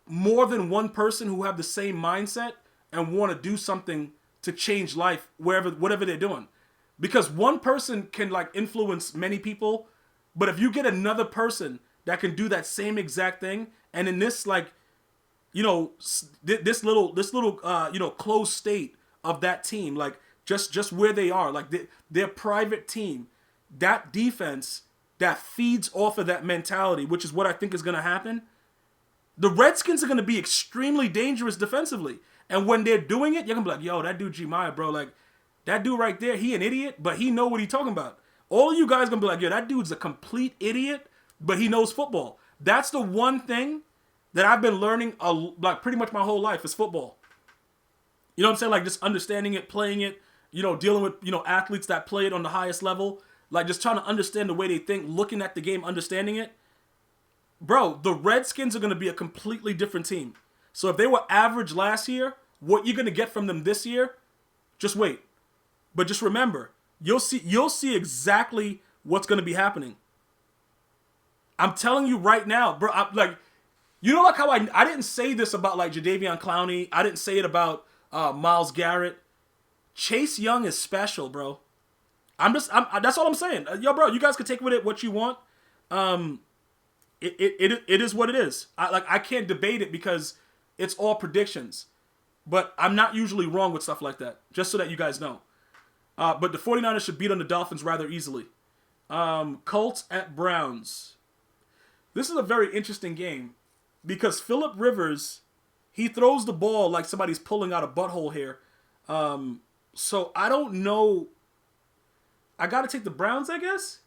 more than one person who have the same mindset and want to do something to change life whatever they're doing. Because one person can like influence many people, but if you get another person that can do that same exact thing, and in this like, you know, this little you know, closed state of that team, like just where they are, like their private team, that defense that feeds off of that mentality, which is what I think is going to happen. The Redskins are going to be extremely dangerous defensively, and when they're doing it, you're gonna be like, yo, that dude Gmias, bro, like. That dude right there, he an idiot, but he know what he talking about. All of you guys gonna be like, yo, that dude's a complete idiot, but he knows football. That's the one thing that I've been learning like pretty much my whole life is football. You know what I'm saying? Like just understanding it, playing it, you know, dealing with, you know, athletes that play it on the highest level. Like just trying to understand the way they think, looking at the game, understanding it. Bro, the Redskins are gonna be a completely different team. So if they were average last year, what you're gonna get from them this year, just wait. But just remember, you'll see exactly what's going to be happening. I'm telling you right now, bro. Like, you know, like how I didn't say this about like Jadeveon Clowney. I didn't say it about Myles Garrett. Chase Young is special, bro. That's all I'm saying. Yo, bro, you guys can take with it what you want. It is what it is. I can't debate it because it's all predictions. But I'm not usually wrong with stuff like that. Just so that you guys know. But the 49ers should beat on the Dolphins rather easily. Colts at Browns. This is a very interesting game because Phillip Rivers, he throws the ball like somebody's pulling out a butthole here. So I don't know. I got to take the Browns, I guess.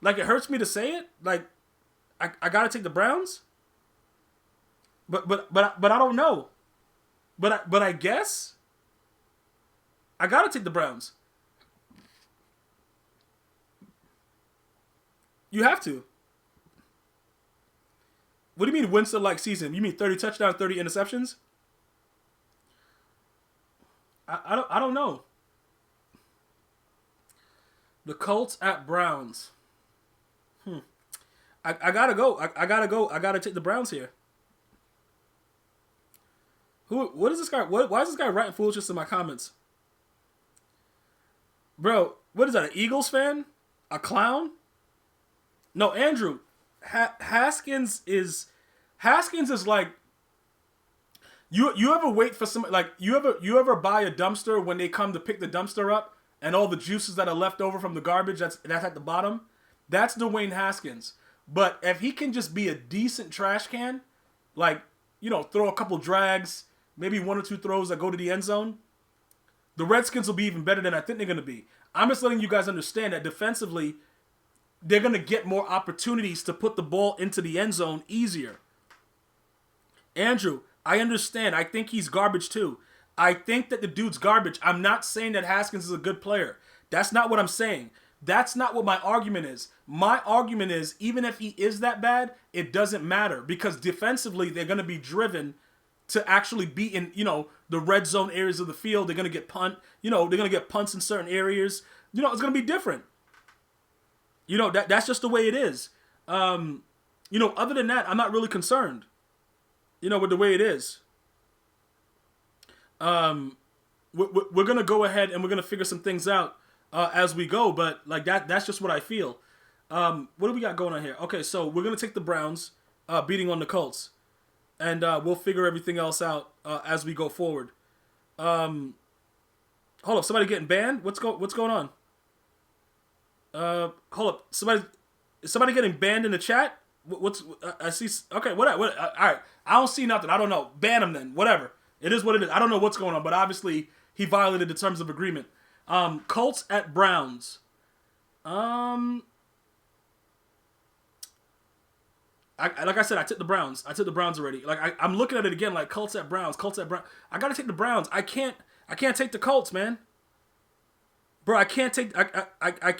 Like it hurts me to say it. Like I got to take the Browns. But I don't know. But I guess I got to take the Browns. You have to. What do you mean Winston-like season? You mean 30 touchdowns, 30 interceptions? I don't know. The Colts at Browns. I gotta go. I gotta go. I gotta take the Browns here. What is this guy? Why is this guy writing foolishness in my comments? Bro, what is that? An Eagles fan? A clown? No, Andrew, Haskins is like you ever wait for somebody like you ever buy a dumpster when they come to pick the dumpster up and all the juices that are left over from the garbage that's at the bottom? That's Dwayne Haskins. But if he can just be a decent trash can, like, you know, throw a couple drags, maybe one or two throws that go to the end zone, the Redskins will be even better than I think they're going to be. I'm just letting you guys understand that defensively, they're going to get more opportunities to put the ball into the end zone easier. Andrew, I understand. I think he's garbage too. I think that the dude's garbage. I'm not saying that Haskins is a good player. That's not what I'm saying. That's not what my argument is. My argument is, even if he is that bad, it doesn't matter, because defensively they're going to be driven to actually be in, the red zone areas of the field. They're going to get they're going to get punts in certain areas. It's going to be different. That's just the way it is. Other than that, I'm not really concerned, with the way it is. We're going to go ahead and we're going to figure some things out as we go, but like that's just what I feel. What do we got going on here? Okay, so we're going to take the Browns beating on the Colts, and we'll figure everything else out as we go forward. Hold up, somebody getting banned? What's going on? Hold up, somebody getting banned in the chat? I see? Okay, what? All right, I don't see nothing. I don't know. Ban him then. Whatever. It is what it is. I don't know what's going on, but obviously he violated the terms of agreement. Colts at Browns. Like I said, I took the Browns. I took the Browns already. Like I'm looking at it again, like Colts at Browns. I gotta take the Browns. I can't take the Colts, man. Bro, I can't take. I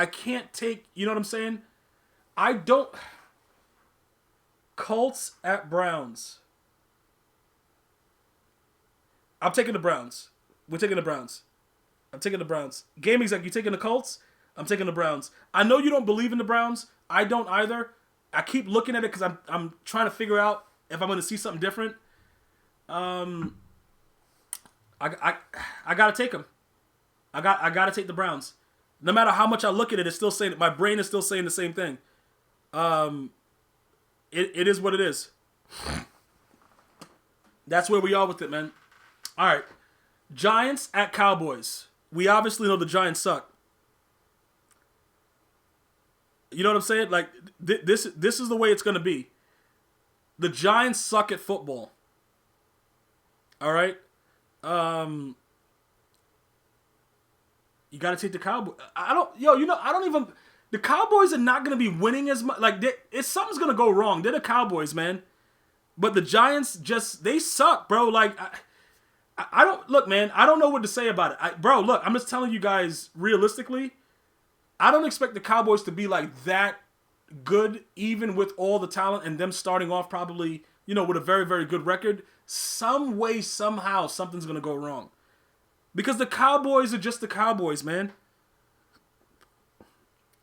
can't take. You know what I'm saying? I don't. Colts at Browns. I'm taking the Browns. We're taking the Browns. I'm taking the Browns. Game exec, you taking the Colts? I'm taking the Browns. I know you don't believe in the Browns. I don't either. I keep looking at it because I'm trying to figure out if I'm going to see something different. I gotta take them. I gotta take the Browns. No matter how much I look at it, it's still saying my brain is still saying the same thing. It is what it is. That's where we are with it, man. All right, Giants at Cowboys. We obviously know the Giants suck. You know what I'm saying? Like this is the way it's gonna be. The Giants suck at football. All right. You gotta take the Cowboys. The Cowboys are not gonna be winning as much. Like something's gonna go wrong. They're the Cowboys, man. But the Giants they suck, bro. Like I don't look, man. I don't know what to say about it, bro. Look, I'm just telling you guys realistically. I don't expect the Cowboys to be like that good, even with all the talent and them starting off probably, with a very, very good record. Some way, somehow, something's gonna go wrong, because the Cowboys are just the Cowboys, man.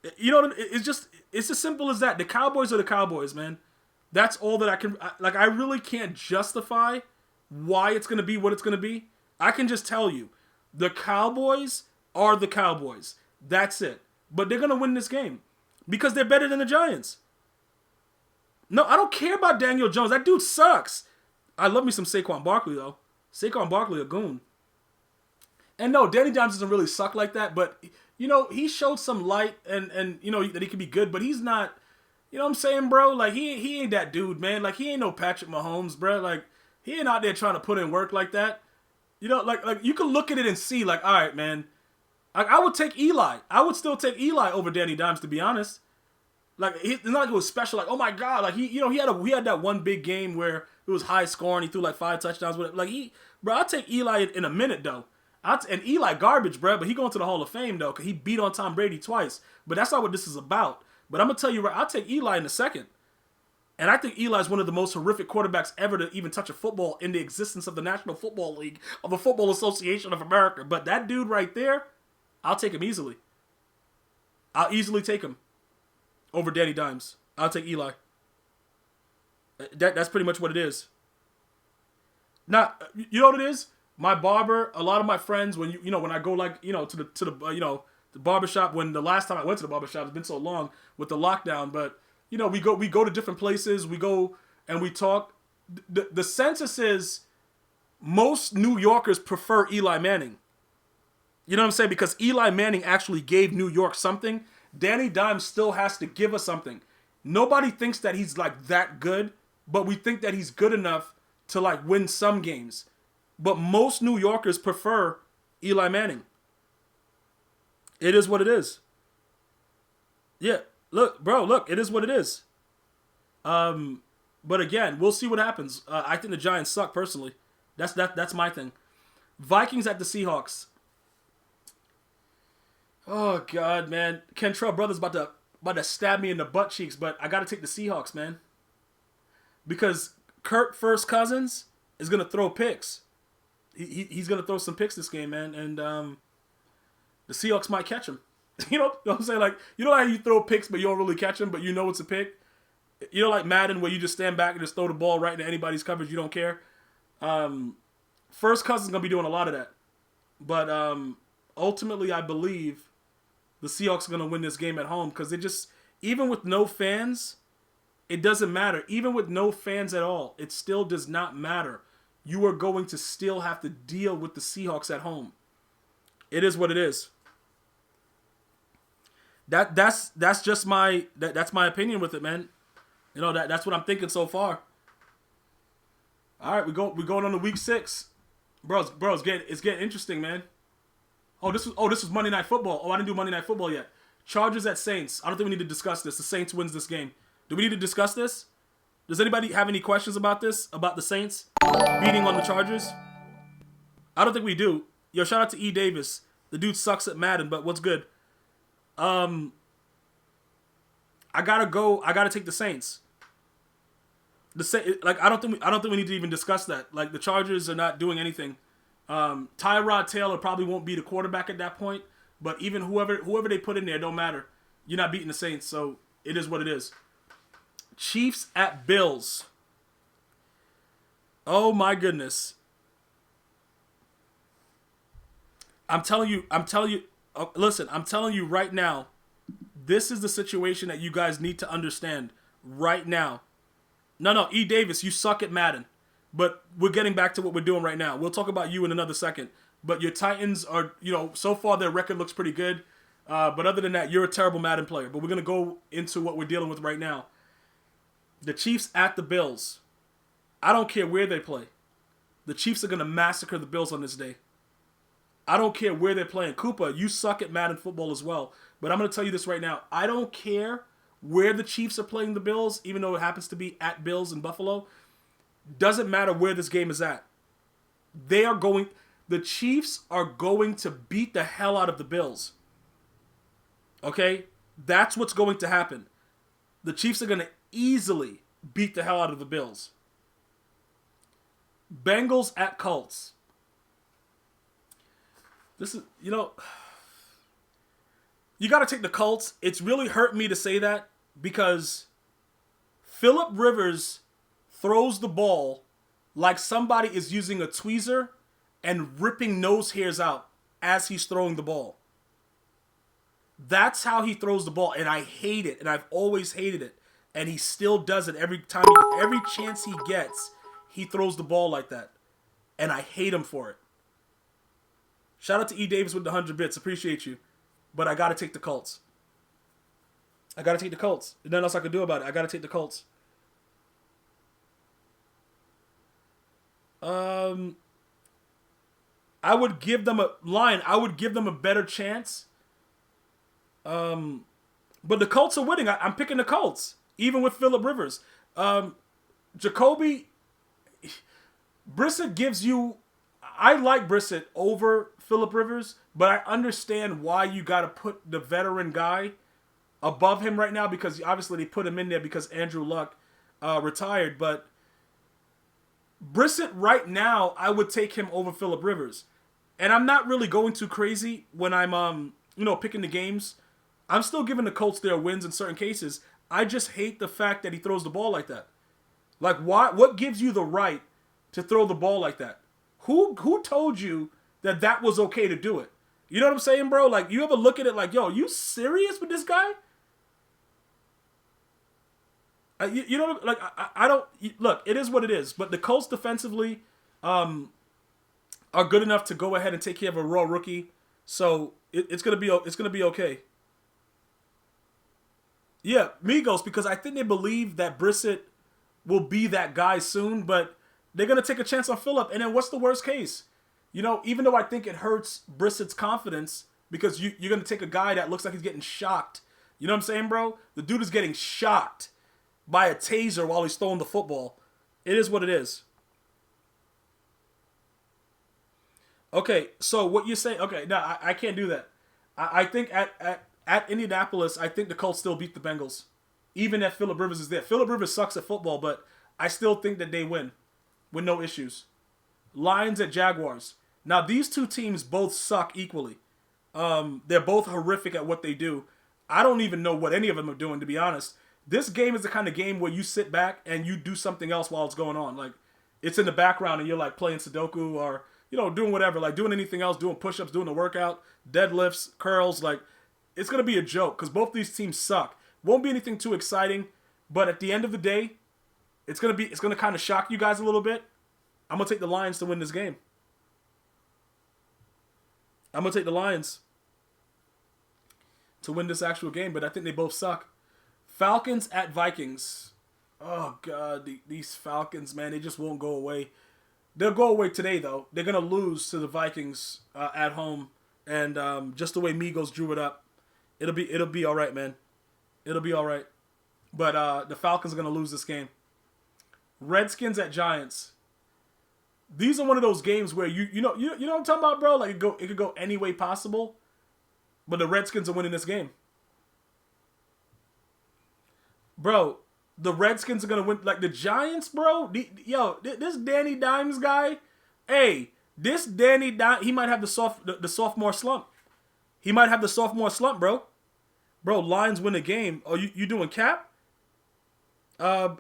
It's as simple as that. The Cowboys are the Cowboys, man. That's all that I can. I really can't justify why it's gonna be what it's gonna be. I can just tell you, the Cowboys are the Cowboys. That's it. But they're gonna win this game because they're better than the Giants. No, I don't care about Daniel Jones. That dude sucks. I love me some Saquon Barkley though. Saquon Barkley a goon. And no, Danny Dimes doesn't really suck like that, but he showed some light and that he could be good, but he's not. You know what I'm saying, bro? Like he ain't that dude, man. Like he ain't no Patrick Mahomes, bro. Like he ain't out there trying to put in work like that. Like you can look at it and see, like, all right, man. I would take Eli. I would still take Eli over Danny Dimes, to be honest. Like it's not like it was special. Like, oh my god, like he had that one big game where it was high scoring. He threw like 5 touchdowns. Like I'll take Eli in a minute though. And Eli garbage, bro. But he going to the Hall of Fame though, because he beat on Tom Brady twice. But that's not what this is about. But I'm gonna tell you right, I'll take Eli in a second. And I think Eli is one of the most horrific quarterbacks ever to even touch a football in the existence of the National Football League, of the Football Association of America. But that dude right there, I'll take him easily. I'll easily take him over Danny Dimes. I'll take Eli. That's pretty much what it is. Now, you know what it is? My barber, a lot of my friends, when when I go like to the barbershop, when the last time I went to the barbershop, it's been so long with the lockdown, but we go to different places, we go and we talk. The census is most New Yorkers prefer Eli Manning. You know what I'm saying? Because Eli Manning actually gave New York something. Danny Dimes still has to give us something. Nobody thinks that he's like that good, but we think that he's good enough to like win some games. But most New Yorkers prefer Eli Manning. It is what it is. Yeah, look, bro, look, it is what it is. But again, we'll see what happens. I think the Giants suck personally. That's my thing. Vikings at the Seahawks. Oh God, man, Kentrell Brothers about to stab me in the butt cheeks, but I got to take the Seahawks, man, because Kurt First Cousins is gonna throw picks. He's gonna throw some picks this game, man, and the Seahawks might catch him. You know what I'm saying? Like, you know how you throw picks, but you don't really catch them, but you know it's a pick. You know, like Madden, where you just stand back and just throw the ball right into anybody's coverage. You don't care. First Cousins gonna be doing a lot of that, but ultimately, I believe the Seahawks are gonna win this game at home because they just, even with no fans, it doesn't matter. Even with no fans at all, it still does not matter. You are going to still have to deal with the Seahawks at home. It is what it is. That's just my that's my opinion with it, man. You know, that's what I'm thinking so far. All right, we're going on to week 6, bro. It's getting interesting, man. This was Monday Night Football. I didn't do Monday Night Football yet. Chargers at Saints. I don't think we need to discuss this. The Saints wins this game. Do we need to discuss this? Does anybody have any questions about this? About the Saints beating on the Chargers? I don't think we do. Yo, shout out to E. Davis. The dude sucks at Madden, but what's good? I gotta take the Saints. I don't think we need to even discuss that. Like, the Chargers are not doing anything. Tyrod Taylor probably won't be the quarterback at that point, but even whoever they put in there don't matter. You're not beating the Saints, so it is what it is. Chiefs at Bills. Oh my goodness. I'm telling you, listen, I'm telling you right now, this is the situation that you guys need to understand right now. No, E. Davis, you suck at Madden. But we're getting back to what we're doing right now. We'll talk about you in another second. But your Titans are, so far their record looks pretty good. But other than that, you're a terrible Madden player. But we're going to go into what we're dealing with right now. The Chiefs at the Bills. I don't care where they play. The Chiefs are going to massacre the Bills on this day. I don't care where they're playing. Cooper, you suck at Madden football as well. But I'm going to tell you this right now. I don't care where the Chiefs are playing the Bills, even though it happens to be at Bills in Buffalo. Doesn't matter where this game is at. The Chiefs are going to beat the hell out of the Bills. Okay? That's what's going to happen. The Chiefs are going to easily beat the hell out of the Bills. Bengals at Colts. This is, you got to take the Colts. It's really hurt me to say that because Phillip Rivers throws the ball like somebody is using a tweezer and ripping nose hairs out as he's throwing the ball. That's how he throws the ball, and I hate it, and I've always hated it. And he still does it every chance he gets, he throws the ball like that. And I hate him for it. Shout out to E. Davis with the 100 bits. Appreciate you. But I got to take the Colts. There's nothing else I can do about it. I got to take the Colts. I would give them a better chance. But the Colts are winning. I'm picking the Colts, even with Phillip Rivers. Jacoby Brissett gives you. I like Brissett over Phillip Rivers, but I understand why you got to put the veteran guy above him right now, because obviously they put him in there because Andrew Luck retired. But Brissett right now, I would take him over Phillip Rivers. And I'm not really going too crazy when I'm picking the games. I'm still giving the Colts their wins in certain cases. I just hate the fact that he throws the ball like that. Like, why? What gives you the right to throw the ball like that? Who told you that was okay to do it? You know what I'm saying, bro? Like, you ever look at it like, yo, you serious with this guy? You know, like, I don't look. It is what it is. But the Colts defensively are good enough to go ahead and take care of a raw rookie. So it's gonna be okay. Yeah, Migos, because I think they believe that Brissett will be that guy soon, but they're gonna take a chance on Phillip. And then what's the worst case? Even though I think it hurts Brissett's confidence because you're gonna take a guy that looks like he's getting shocked, You know what I'm saying, bro? The dude is getting shot by a taser while he's throwing the football. It is what it is. Okay, so what you're saying? Okay, no, I can't do that. I think at Indianapolis, I think the Colts still beat the Bengals, even if Phillip Rivers is there. Phillip Rivers sucks at football, but I still think that they win with no issues. Lions at Jaguars. Now these two teams both suck equally. They're both horrific at what they do. I don't even know what any of them are doing, to be honest. This game is the kind of game where you sit back and you do something else while it's going on. Like, it's in the background and you're like playing Sudoku or, doing whatever, like doing anything else, doing push-ups, doing the workout, deadlifts, curls. Like, it's going to be a joke because both these teams suck. Won't be anything too exciting, but at the end of the day, it's going to kind of shock you guys a little bit. I'm going to take the Lions to win this game. I'm going to take the Lions to win this actual game, but I think they both suck. Falcons at Vikings. Oh, God. These Falcons, man, they just won't go away. They'll go away today, though. They're going to lose to the Vikings at home. And just the way Migos drew it up, it'll be all right, man. It'll be all right. But the Falcons are going to lose this game. Redskins at Giants. These are one of those games where you know what I'm talking about, bro? Like it could go any way possible. But the Redskins are winning this game. Bro, the Redskins are going to win. Like the Giants, bro. This Danny Dimes guy. Hey, this Danny Dimes, he might have the sophomore slump. He might have the sophomore slump, bro. Bro, Lions win the game. Oh, you doing cap?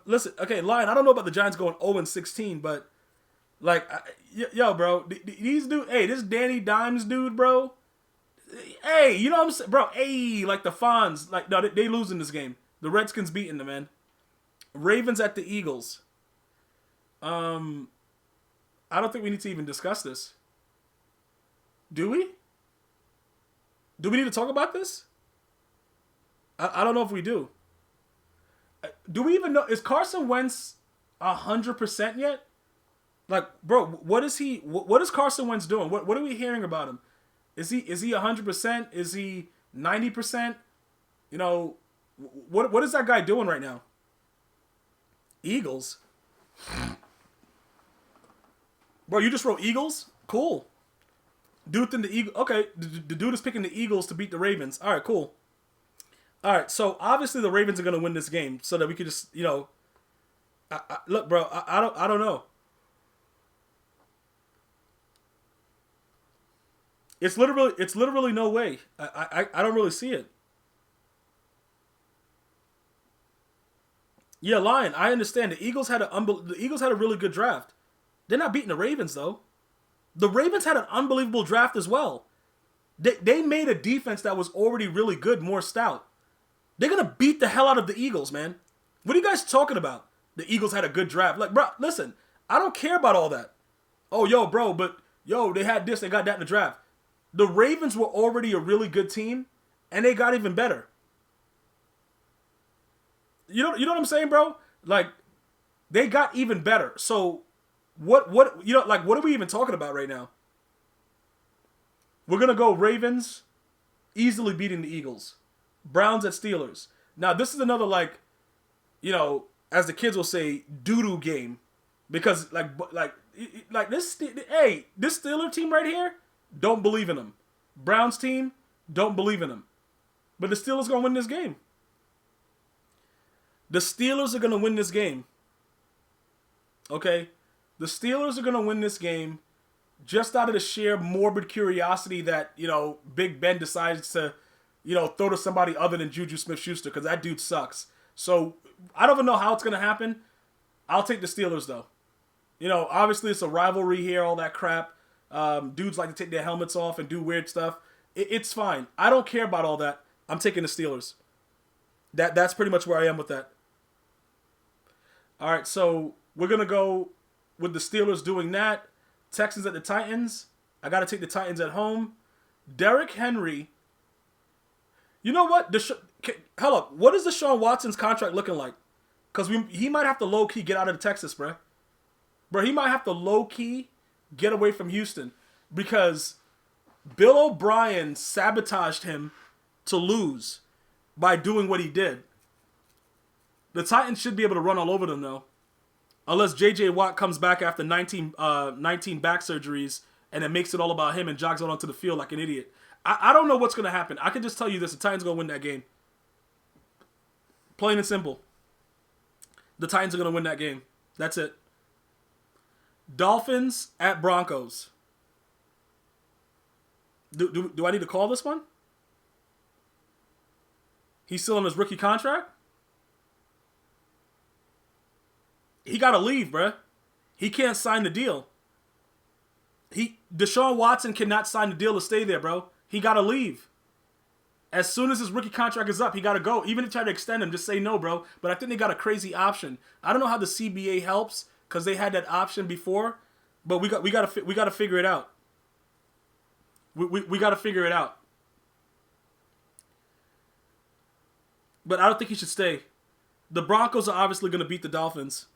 Listen, okay, Lion, I don't know about the Giants going 0-16, but like, bro, these dude, hey, this Danny Dimes dude, bro. Hey, you know what I'm saying? Bro, hey, like the Fonz, like, no, they losing this game. The Redskins beating them, man. Ravens at the Eagles. I don't think we need to even discuss this. Do we? Do we need to talk about this? I don't know if we do. Do we even know? Is Carson Wentz 100% yet? Like, bro, what is Carson Wentz doing? What are we hearing about him? Is he 100%? Is he 90%? What is that guy doing right now? Eagles. Bro, you just wrote Eagles? Cool. Dude think the Eagles. Okay, the dude is picking the Eagles to beat the Ravens. All right, cool. All right, so obviously the Ravens are gonna win this game, so that we could just, look, bro. I don't know. It's literally no way. I don't really see it. Yeah, Lion, I understand. The Eagles had a really good draft. They're not beating the Ravens though. The Ravens had an unbelievable draft as well. They made a defense that was already really good more stout. They're going to beat the hell out of the Eagles, man. What are you guys talking about? The Eagles had a good draft. Like, bro, listen, I don't care about all that. Oh, yo, bro, but, they had this, they got that in the draft. The Ravens were already a really good team, and they got even better. You know what I'm saying, bro? Like, they got even better. So, what are we even talking about right now? We're going to go Ravens, easily beating the Eagles. Browns at Steelers. Now, this is another, as the kids will say, doo-doo game. Because, this Steeler team right here, don't believe in them. Browns team, don't believe in them. But the Steelers going to win this game. The Steelers are going to win this game. Okay? The Steelers are going to win this game just out of the sheer morbid curiosity that, Big Ben decides to, throw to somebody other than Juju Smith-Schuster because that dude sucks. So, I don't even know how it's going to happen. I'll take the Steelers, though. Obviously it's a rivalry here, all that crap. Dudes like to take their helmets off and do weird stuff. It's fine. I don't care about all that. I'm taking the Steelers. That's pretty much where I am with that. All right, so we're going to go with the Steelers doing that. Texans at the Titans. I got to take the Titans at home. Derrick Henry. You know what? Hell up. What is Deshaun Watson's contract looking like? Because he might have to low-key get out of Texas, bro. Bro, he might have to low-key get away from Houston. Because Bill O'Brien sabotaged him to lose. by doing what he did. The Titans should be able to run all over them, though. Unless J.J. Watt comes back after 19 back surgeries and it makes it all about him and jogs out onto the field like an idiot. I don't know what's going to happen. I can just tell you this. The Titans are going to win that game. Plain and simple. The Titans are going to win that game. That's it. Dolphins at Broncos. Do I need to call this one? He's still on his rookie contract? He got to leave, bruh. He can't sign the deal. Deshaun Watson cannot sign the deal to stay there, bro. He got to leave. As soon as his rookie contract is up, he got to go. Even if they try to extend him, just say no, bro. But I think they got a crazy option. I don't know how the CBA helps because they had that option before, but we got to figure it out. We got to figure it out. But I don't think he should stay. The Broncos are obviously going to beat the Dolphins.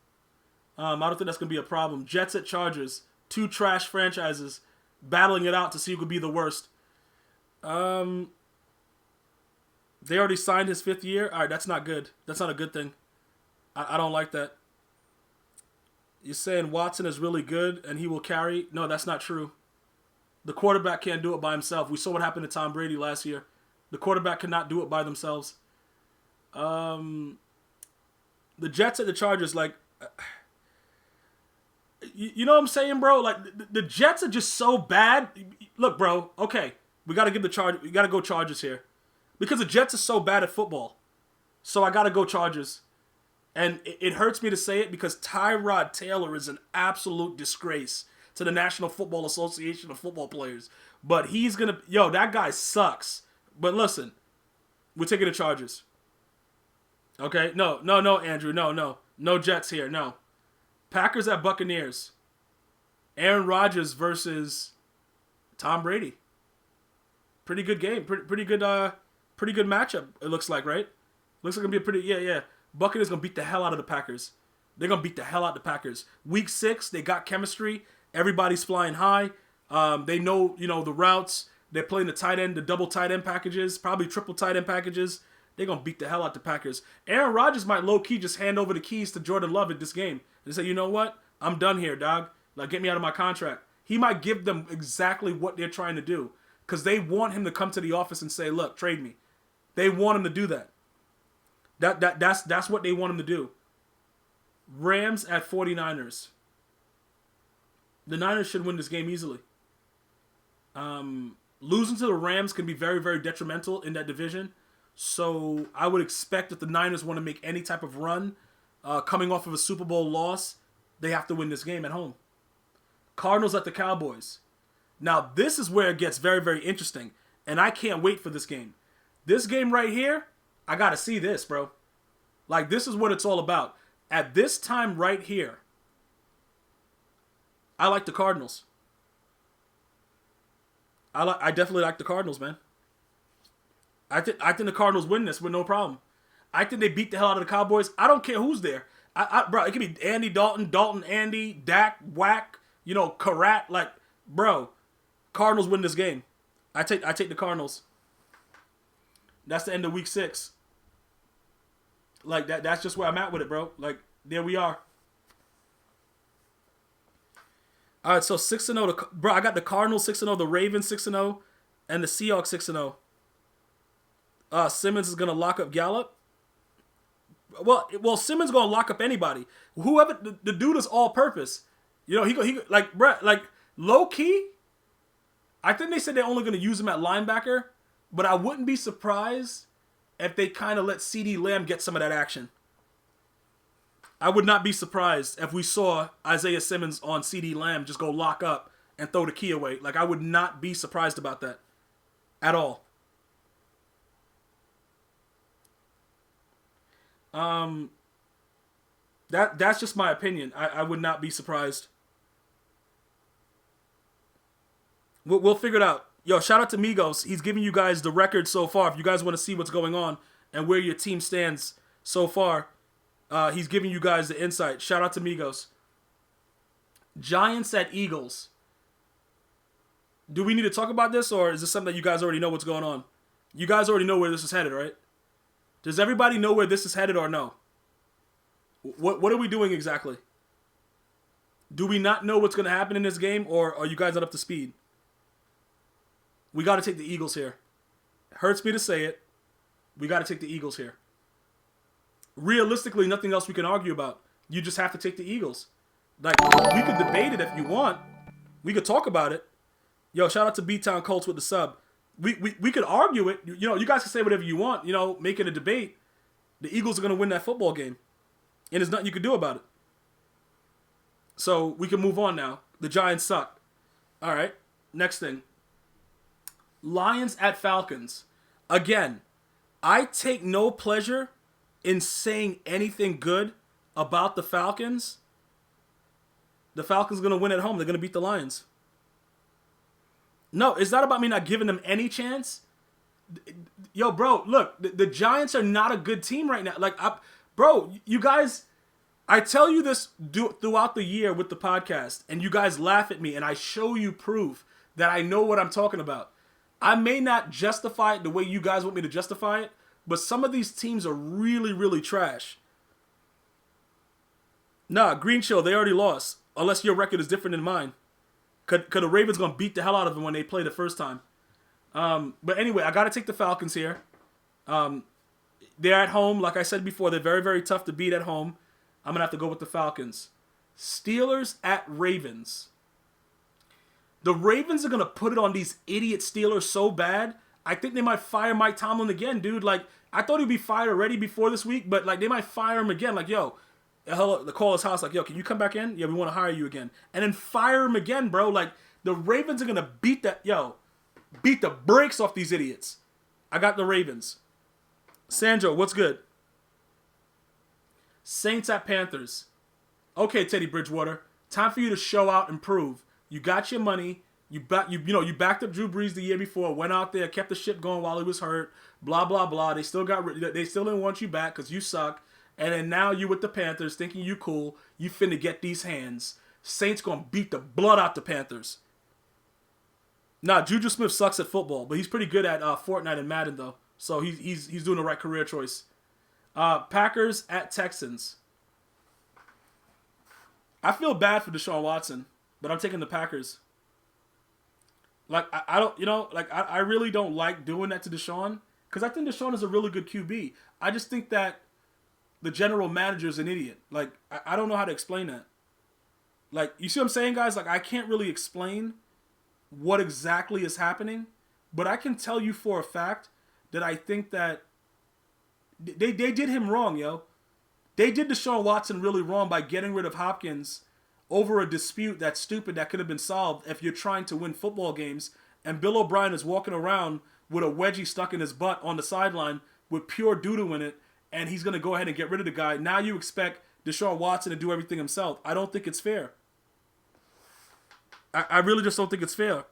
I don't think that's going to be a problem. Jets at Chargers. 2 trash franchises battling it out to see who could be the worst. They already signed his 5th year. All right, that's not good. That's not a good thing. I don't like that. You're saying Watson is really good and he will carry? No, that's not true. The quarterback can't do it by himself. We saw what happened to Tom Brady last year. The quarterback cannot do it by themselves. The Jets at the Chargers, like... You know what I'm saying, bro? Like the Jets are just so bad. Look, bro. Okay, we got to go Chargers here, because the Jets are so bad at football. So I got to go Chargers, and it hurts me to say it because Tyrod Taylor is an absolute disgrace to the National Football Association of football players. But he's gonna, that guy sucks. But listen, we're taking the Chargers. Okay, no, Andrew, no Jets here, no. Packers at Buccaneers. Aaron Rodgers versus Tom Brady. Pretty good game. Pretty good matchup, it looks like, right? Looks like it's going to be a pretty, Buccaneers going to beat the hell out of the Packers. They're going to beat the hell out of the Packers. Week 6, they got chemistry. Everybody's flying high. They know, the routes. They're playing the tight end, the double tight end packages, probably triple tight end packages. They're going to beat the hell out the Packers. Aaron Rodgers might low-key just hand over the keys to Jordan Love in this game. And say, you know what? I'm done here, dog. Like, get me out of my contract. He might give them exactly what they're trying to do. Because they want him to come to the office and say, look, trade me. They want him to do that. That's what they want him to do. Rams at 49ers. The Niners should win this game easily. Losing to the Rams can be very, very detrimental in that division. So I would expect that the Niners want to make any type of run. Coming off of a Super Bowl loss, they have to win this game at home. Cardinals at the Cowboys. Now, this is where it gets very, very interesting. And I can't wait for this game. This game right here, I got to see this, bro. Like, this is what it's all about. At this time right here, I like the Cardinals. I definitely like the Cardinals, man. I think the Cardinals win this with no problem. I think they beat the hell out of the Cowboys. I don't care who's there. Bro, it could be Andy Dalton, Andy, Dak, Whack, Karat. Like, bro, Cardinals win this game. I take the Cardinals. That's the end of week 6. Like, that's just where I'm at with it, bro. Like, there we are. All right, so 6-0. Bro, I got the Cardinals 6-0, the Ravens 6-0, and the Seahawks 6-0. Simmons is going to lock up Gallup. Well, Simmons going to lock up anybody. Whoever, the dude is all-purpose. He like, bro, like, low-key, I think they said they're only going to use him at linebacker, but I wouldn't be surprised if they kind of let CeeDee Lamb get some of that action. I would not be surprised if we saw Isaiah Simmons on CeeDee Lamb just go lock up and throw the key away. Like, I would not be surprised about that at all. That's just my opinion. I would not be surprised. We'll figure it out. Yo, shout out to Migos. He's giving you guys the record so far. If you guys want to see what's going on and where your team stands so far, he's giving you guys the insight. Shout out to Migos. Giants at Eagles. Do we need to talk about this, or is this something that you guys already know what's going on? You guys already know where this is headed, right? Does everybody know where this is headed or no? What are we doing exactly? Do we not know what's going to happen in this game, or are you guys not up to speed? We got to take the Eagles here. Hurts me to say it. We got to take the Eagles here. Realistically, nothing else we can argue about. You just have to take the Eagles. Like, we could debate it if you want. We could talk about it. Yo, shout out to B-Town Colts with the sub. We could argue it. You know, you guys can say whatever you want, you know, make it a debate. The Eagles are going to win that football game. And there's nothing you can do about it. So, we can move on now. The Giants suck. All right, next thing. Lions at Falcons. Again, I take no pleasure in saying anything good about the Falcons. The Falcons are going to win at home. They're going to beat the Lions. No, it's not about me not giving them any chance. Yo, bro, look, the Giants are not a good team right now. Like, bro, you guys, I tell you this throughout the year with the podcast, and you guys laugh at me, and I show you proof that I know what I'm talking about. I may not justify it the way you guys want me to justify it, but some of these teams are really, really trash. Nah, Green Chill, they already lost. Unless your record is different than mine. Cause the Ravens going to beat the hell out of them when they play the first time. But anyway, I got to take the Falcons here. They're at home. Like I said before, they're very, very tough to beat at home. I'm going to have to go with the Falcons. Steelers at Ravens. The Ravens are going to put it on these idiot Steelers so bad, I think they might fire Mike Tomlin again, dude. Like, I thought he'd be fired already before this week, but, like, they might fire him again. Like, yo, the call his house, like, yo, can you come back in? Yeah, we want to hire you again. And then fire him again, bro. Like, the Ravens are going to beat the brakes off these idiots. I got the Ravens. Sandro, what's good? Saints at Panthers. Okay, Teddy Bridgewater. Time for you to show out and prove. You got your money. You backed up Drew Brees the year before. Went out there, kept the ship going while he was hurt. Blah blah blah. They still didn't want you back because you suck. And then now you with the Panthers, thinking you cool. You finna get these hands. Saints gonna beat the blood out the Panthers. Nah, Juju Smith sucks at football, but he's pretty good at Fortnite and Madden though. So he's doing the right career choice. Packers at Texans. I feel bad for Deshaun Watson, but I'm taking the Packers. Like, I really don't like doing that to Deshaun, because I think Deshaun is a really good QB. I just think that the general manager is an idiot. Like, I don't know how to explain that. Like, you see what I'm saying, guys? Like, I can't really explain what exactly is happening, but I can tell you for a fact that I think that they did him wrong, yo. They did Deshaun Watson really wrong by getting rid of Hopkins over a dispute that's stupid that could have been solved if you're trying to win football games, and Bill O'Brien is walking around with a wedgie stuck in his butt on the sideline with pure doo-doo in it, and he's going to go ahead and get rid of the guy. Now you expect Deshaun Watson to do everything himself. I don't think it's fair. I really just don't think it's fair.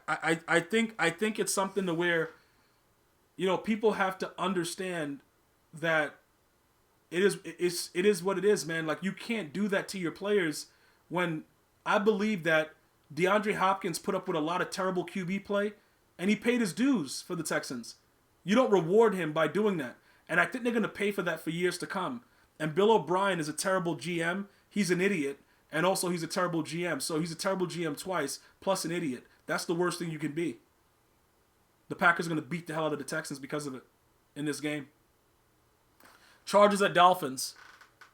I think it's something to where, people have to understand that it is what it is, man. Like, you can't do that to your players when I believe that DeAndre Hopkins put up with a lot of terrible QB play, and he paid his dues for the Texans. You don't reward him by doing that. And I think they're going to pay for that for years to come. And Bill O'Brien is a terrible GM. He's an idiot. And also he's a terrible GM. So he's a terrible GM twice, plus an idiot. That's the worst thing you can be. The Packers are going to beat the hell out of the Texans because of it in this game. Chargers at Dolphins.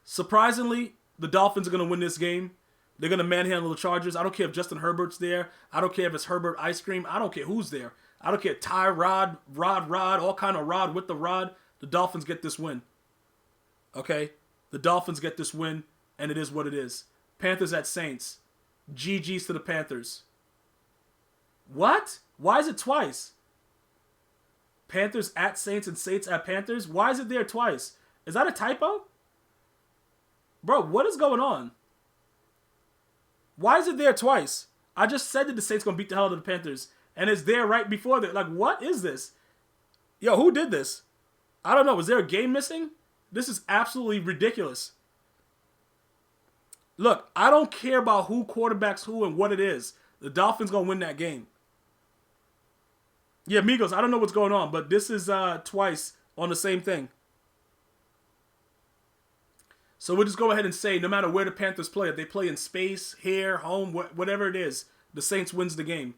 Surprisingly, the Dolphins are going to win this game. They're going to manhandle the Chargers. I don't care if Justin Herbert's there. I don't care if it's Herbert Ice Cream. I don't care who's there. I don't care. Tyrod, Rod, all kind of Rod with the Rod. The Dolphins get this win. Okay? The Dolphins get this win, and it is what it is. Panthers at Saints. GG's to the Panthers. What? Why is it twice? Panthers at Saints and Saints at Panthers? Why is it there twice? Is that a typo? Bro, what is going on? Why is it there twice? I just said that the Saints going to beat the hell out of the Panthers, and it's there right before that. Like, what is this? Yo, who did this? I don't know. Was there a game missing? This is absolutely ridiculous. Look, I don't care about who quarterbacks who and what it is. The Dolphins going to win that game. Yeah, Migos, I don't know what's going on, but this is twice on the same thing. So we'll just go ahead and say no matter where the Panthers play, if they play in space, here, home, whatever it is, the Saints wins the game.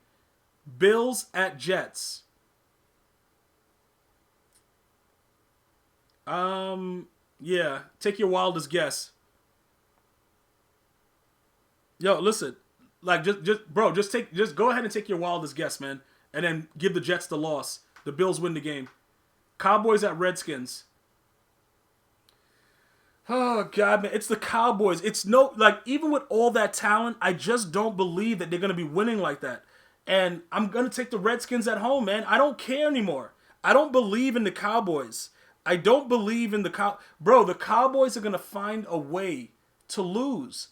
Bills at Jets. Yeah, take your wildest guess. Yo, listen, like just go ahead and take your wildest guess, man, and then give the Jets the loss. The Bills win the game. Cowboys at Redskins. Oh God, man, it's the Cowboys. It's no, like, even with all that talent, I just don't believe that they're gonna be winning like that. And I'm gonna take the Redskins at home, man. I don't care anymore. I don't believe in the Cowboys. I don't believe in the Bro, the Cowboys are gonna find a way to lose.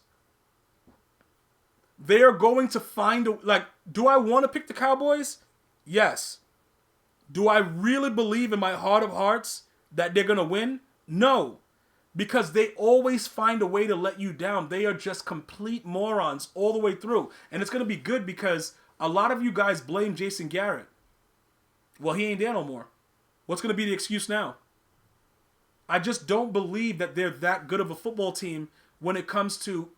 They are going to find do I want to pick the Cowboys? Yes. Do I really believe in my heart of hearts that they're gonna win? No. Because they always find a way to let you down. They are just complete morons all the way through. And it's going to be good because a lot of you guys blame Jason Garrett. Well, he ain't there no more. What's going to be the excuse now? I just don't believe that they're that good of a football team when it comes to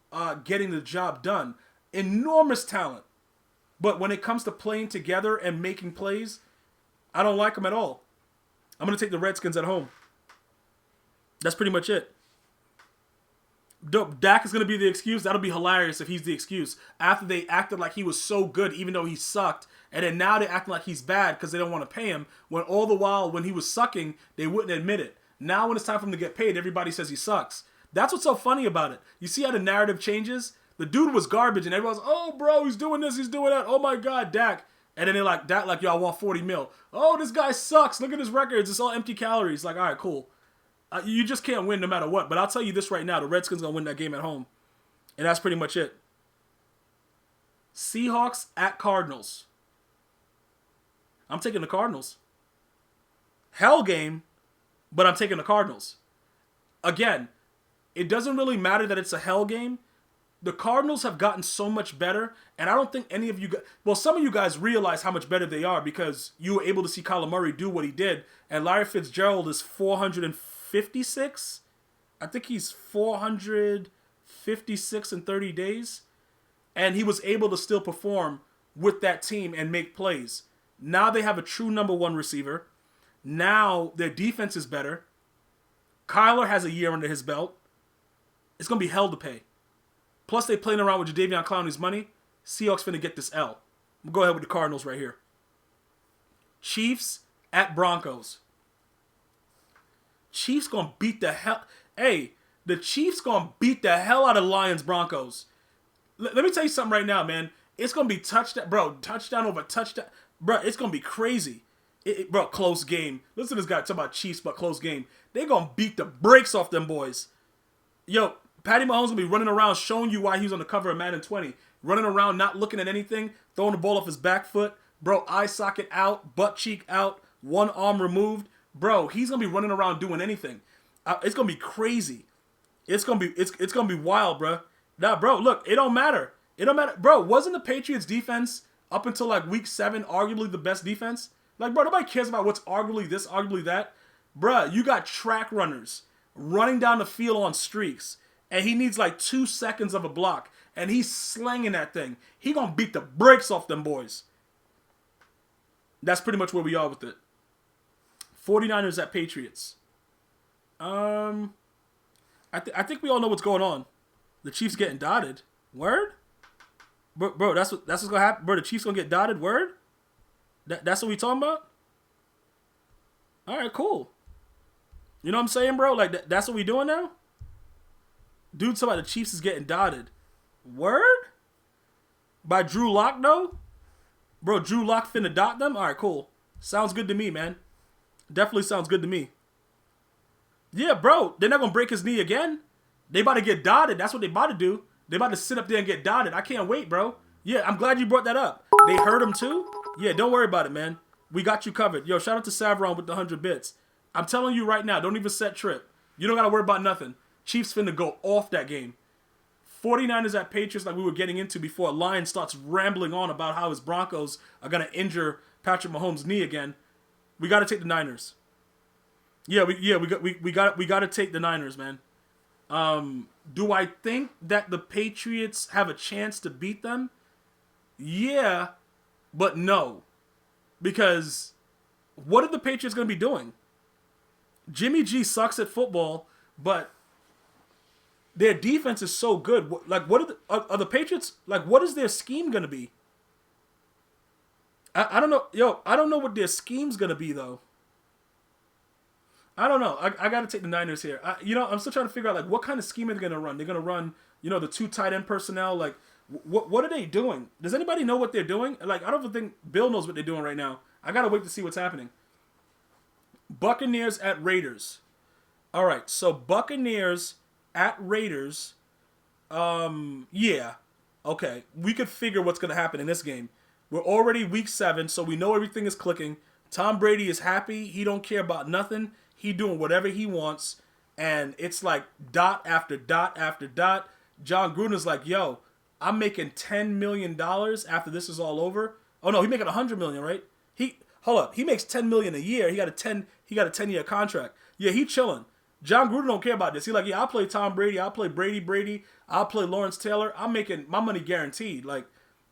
getting the job done. Enormous talent. But when it comes to playing together and making plays, I don't like them at all. I'm going to take the Redskins at home. That's pretty much it. Dak is going to be the excuse. That'll be hilarious if he's the excuse. After they acted like he was so good, even though he sucked, and then now they're acting like he's bad because they don't want to pay him, when all the while, when he was sucking, they wouldn't admit it. Now when it's time for him to get paid, everybody says he sucks. That's what's so funny about it. You see how the narrative changes? The dude was garbage, and everyone's, oh, bro, he's doing this, he's doing that. Oh, my God, Dak. And then they're like, Dak, like, yo, I want 40 mil. Oh, this guy sucks. Look at his records. It's all empty calories. Like, all right, cool. You just can't win no matter what. But I'll tell you this right now. The Redskins going to win that game at home. And that's pretty much it. Seahawks at Cardinals. I'm taking the Cardinals. Hell game, but I'm taking the Cardinals. Again, it doesn't really matter that it's a hell game. The Cardinals have gotten so much better. And I don't think any of you guys... Well, some of you guys realize how much better they are because you were able to see Kyler Murray do what he did. And Larry Fitzgerald is 456. I think he's 456 in 30 days. And he was able to still perform with that team and make plays. Now they have a true number one receiver. Now their defense is better. Kyler has a year under his belt. It's going to be hell to pay. Plus they playing around with Jadeveon Clowney's money. Seahawks finna get this L. I'm going to go ahead with the Cardinals right here. Chiefs at Broncos. Chiefs gonna beat the hell... Hey, the Chiefs gonna beat the hell out of Lions Broncos. Let me tell you something right now, man. It's gonna be touchdown... Bro, touchdown over touchdown. Bro, it's gonna be crazy. Bro, close game. Listen to this guy talk about Chiefs, but close game. They gonna beat the brakes off them boys. Yo, Patty Mahomes gonna be running around showing you why he was on the cover of Madden 20. Running around, not looking at anything, throwing the ball off his back foot. Bro, eye socket out, butt cheek out, one arm removed. Bro, he's gonna be running around doing anything. It's gonna be crazy. It's gonna be wild, bro. Nah, bro, look, it don't matter. It don't matter, bro. Wasn't the Patriots defense up until like week 7 arguably the best defense? Like, bro, nobody cares about what's arguably this, arguably that. Bro, you got track runners running down the field on streaks, and he needs like 2 seconds of a block, and he's slanging that thing. He gonna beat the brakes off them boys. That's pretty much where we are with it. 49ers at Patriots. I think we all know what's going on. The Chiefs getting dotted. Word? Bro, that's what's gonna happen. Bro, the Chiefs gonna get dotted. Word? That's what we talking about? All right, cool. You know what I'm saying, bro? Like, that's what we doing now? Dude talking about the Chiefs is getting dotted. Word? By Drew Lock, though? Bro, Drew Lock finna dot them? All right, cool. Sounds good to me, man. Definitely sounds good to me. Yeah, bro. They're not going to break his knee again. They about to get dotted. That's what they about to do. They about to sit up there and get dotted. I can't wait, bro. Yeah, I'm glad you brought that up. They hurt him too? Yeah, don't worry about it, man. We got you covered. Yo, shout out to Savron with the 100 bits. I'm telling you right now, don't even set trip. You don't got to worry about nothing. Chiefs finna go off that game. 49ers at Patriots, like we were getting into before. Lions starts rambling on about how his Broncos are going to injure Patrick Mahomes' knee again. We got to take the Niners. We got to take the Niners, man. Do I think that the Patriots have a chance to beat them? Yeah, but no. Because what are the Patriots going to be doing? Jimmy G sucks at football, but their defense is so good. Like, what are the Patriots, like, what is their scheme going to be? I don't know. Yo, I don't know what their scheme's going to be, though. I don't know. I got to take the Niners here. I'm still trying to figure out, like, what kind of scheme are they going to run? They're going to run, the 2 tight end personnel. Like, what are they doing? Does anybody know what they're doing? Like, I don't even think Bill knows what they're doing right now. I got to wait to see what's happening. Buccaneers at Raiders. All right, so Buccaneers at Raiders. Yeah. Okay, we could figure what's going to happen in this game. We're already week 7, so we know everything is clicking. Tom Brady is happy. He don't care about nothing. He doing whatever he wants. And it's like dot after dot after dot. John Gruden's like, yo, I'm making $10 million after this is all over. Oh, no, he's making $100 million, right? Hold up. He makes $10 million a year. He got a 10-year contract. Yeah, he chilling. John Gruden don't care about this. He like, yeah, I'll play Tom Brady. I'll play Brady. I'll play Lawrence Taylor. I'm making my money guaranteed. Like,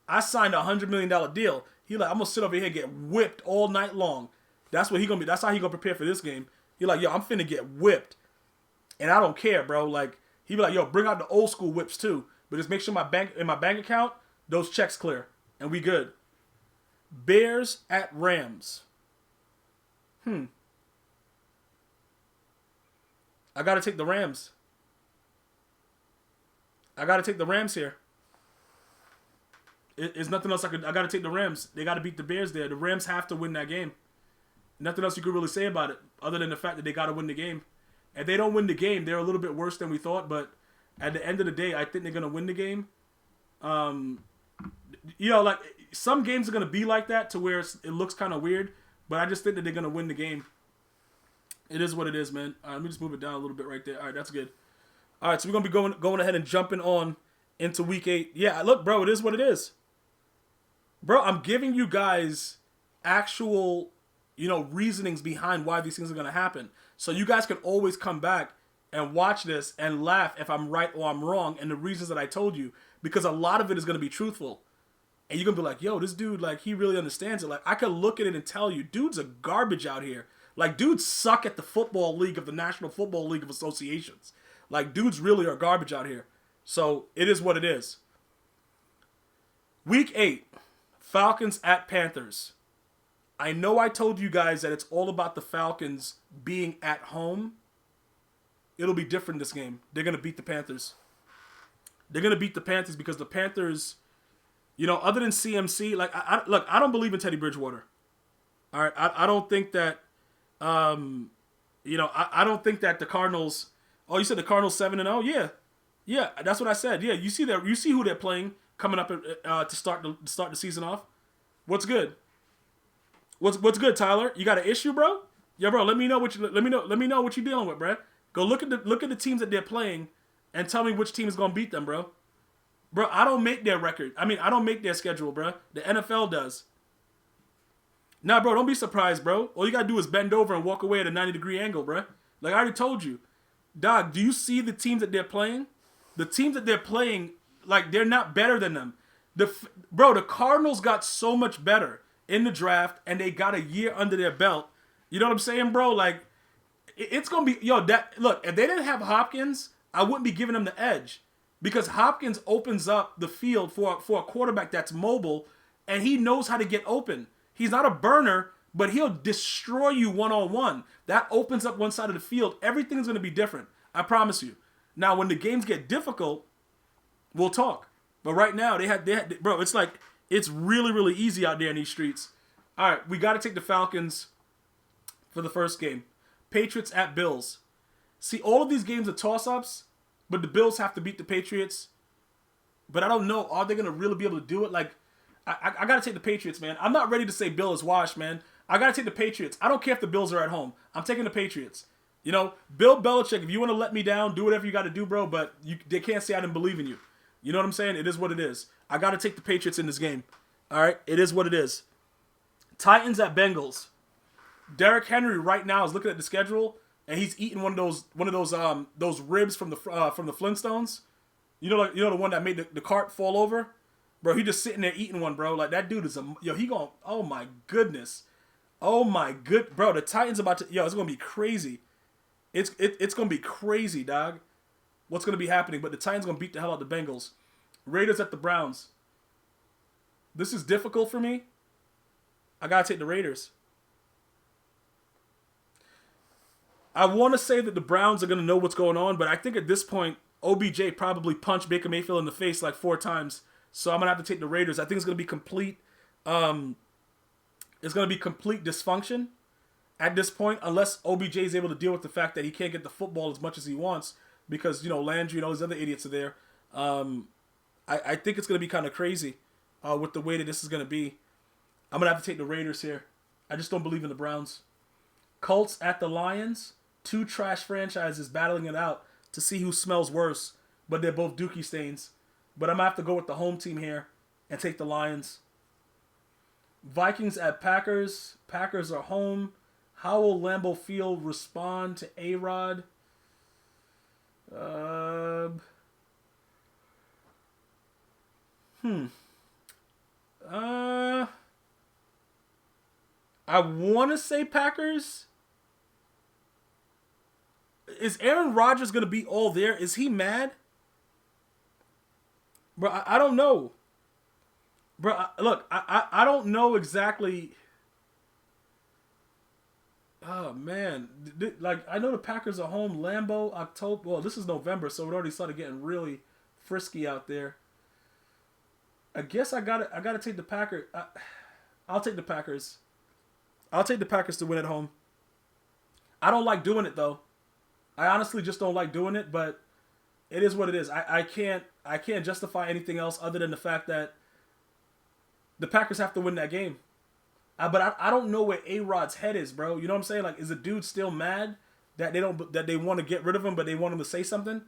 I signed a $100 million deal. He like, I'm going to sit over here and get whipped all night long. That's what he going to be. That's how he going to prepare for this game. He like, yo, I'm finna get whipped. And I don't care, bro. Like, he be like, yo, bring out the old school whips too. But just make sure in my bank account, those checks clear. And we good. Bears at Rams. I got to take the Rams. I got to take the Rams here. There's nothing else I got to take the Rams. They got to beat the Bears there. The Rams have to win that game. Nothing else you could really say about it other than the fact that they got to win the game. If they don't win the game, they're a little bit worse than we thought. But at the end of the day, I think they're going to win the game. Like some games are going to be like that to where it looks kind of weird. But I just think that they're going to win the game. It is what it is, man. All right, let me just move it down a little bit right there. All right, that's good. All right, so we're going to be going ahead and jumping on into week 8. Yeah, look, bro, it is what it is. Bro, I'm giving you guys actual, reasonings behind why these things are going to happen. So you guys can always come back and watch this and laugh if I'm right or I'm wrong and the reasons that I told you. Because a lot of it is going to be truthful. And you're going to be like, yo, this dude, like, he really understands it. Like, I could look at it and tell you, dudes are garbage out here. Like, dudes suck at the football league of the National Football League of Associations. Like, dudes really are garbage out here. So, it is what it is. Week 8, Falcons at Panthers. I know I told you guys that it's all about the Falcons being at home. It'll be different this game. They're going to beat the Panthers. They're going to beat the Panthers because the Panthers, other than CMC, like, I don't believe in Teddy Bridgewater. All right, I don't think that, I don't think that the Cardinals. Oh, you said the Cardinals 7-0? Yeah, that's what I said. Yeah, you see that? You see who they're playing coming up to start the season off. What's good? What's good, Tyler? You got an issue, bro? Yeah, bro. Let me know what you're dealing with, bro. Go look at the teams that they're playing, and tell me which team is gonna beat them, bro. Bro, I don't make their record. I mean, I don't make their schedule, bro. The NFL does. Nah, bro, don't be surprised, bro. All you gotta do is bend over and walk away at a 90-degree angle, bro. Like I already told you. Dog, do you see the teams that they're playing? The teams that they're playing, like, they're not better than them. The Cardinals got so much better in the draft, and they got a year under their belt. You know what I'm saying, bro? Like, it's going to be, look, if they didn't have Hopkins, I wouldn't be giving them the edge. Because Hopkins opens up the field for a quarterback that's mobile, and he knows how to get open. He's not a burner, but he'll destroy you one-on-one. That opens up one side of the field. Everything's going to be different. I promise you. Now, when the games get difficult, we'll talk. But right now, they had bro, it's like, it's really, really easy out there in these streets. All right, we got to take the Falcons for the first game. Patriots at Bills. See, all of these games are toss-ups, but the Bills have to beat the Patriots. But I don't know, are they going to really be able to do it? Like, I got to take the Patriots, man. I'm not ready to say Bill is washed, man. I got to take the Patriots. I don't care if the Bills are at home. I'm taking the Patriots. Bill Belichick, if you want to let me down, do whatever you got to do, bro, but they can't say I didn't believe in you. You know what I'm saying? It is what it is. I got to take the Patriots in this game. All right? It is what it is. Titans at Bengals. Derrick Henry right now is looking at the schedule. and he's eating one of those ribs from the Flintstones. The one that made the cart fall over, bro. He just sitting there eating one, bro. Like that dude is he going. Oh my goodness, bro. The Titans about to it's gonna be crazy. It's gonna be crazy, dog. What's gonna be happening? But the Titans gonna beat the hell out of the Bengals. Raiders at the Browns. This is difficult for me. I gotta take the Raiders. I want to say that the Browns are gonna know what's going on, but I think at this point, OBJ probably punched Baker Mayfield in the face like 4 times. So I'm gonna have to take the Raiders. I think it's gonna be complete. It's gonna be complete dysfunction at this point, unless OBJ is able to deal with the fact that he can't get the football as much as he wants because Landry and all these other idiots are there. I think it's gonna be kind of crazy with the way that this is gonna be. I'm gonna have to take the Raiders here. I just don't believe in the Browns. Colts at the Lions. 2 trash franchises battling it out to see who smells worse, but they're both dookie stains. But I'm gonna have to go with the home team here and take the Lions. Vikings at Packers. Packers are home. How will Lambeau Field respond to A-Rod? I want to say Packers. Is Aaron Rodgers going to be all there? Is he mad? Bro, I don't know. Bro, look, I don't know exactly. Oh, man. Like, I know the Packers are home. Lambeau, October. Well, this is November, so it already started getting really frisky out there. I guess I gotta take the Packers. I'll take the Packers. I'll take the Packers to win at home. I don't like doing it, though. I honestly just don't like doing it, but it is what it is. I can't justify anything else other than the fact that the Packers have to win that game. But I don't know where A-Rod's head is, bro. You know what I'm saying? Like, is the dude still mad that they want to get rid of him, but they want him to say something?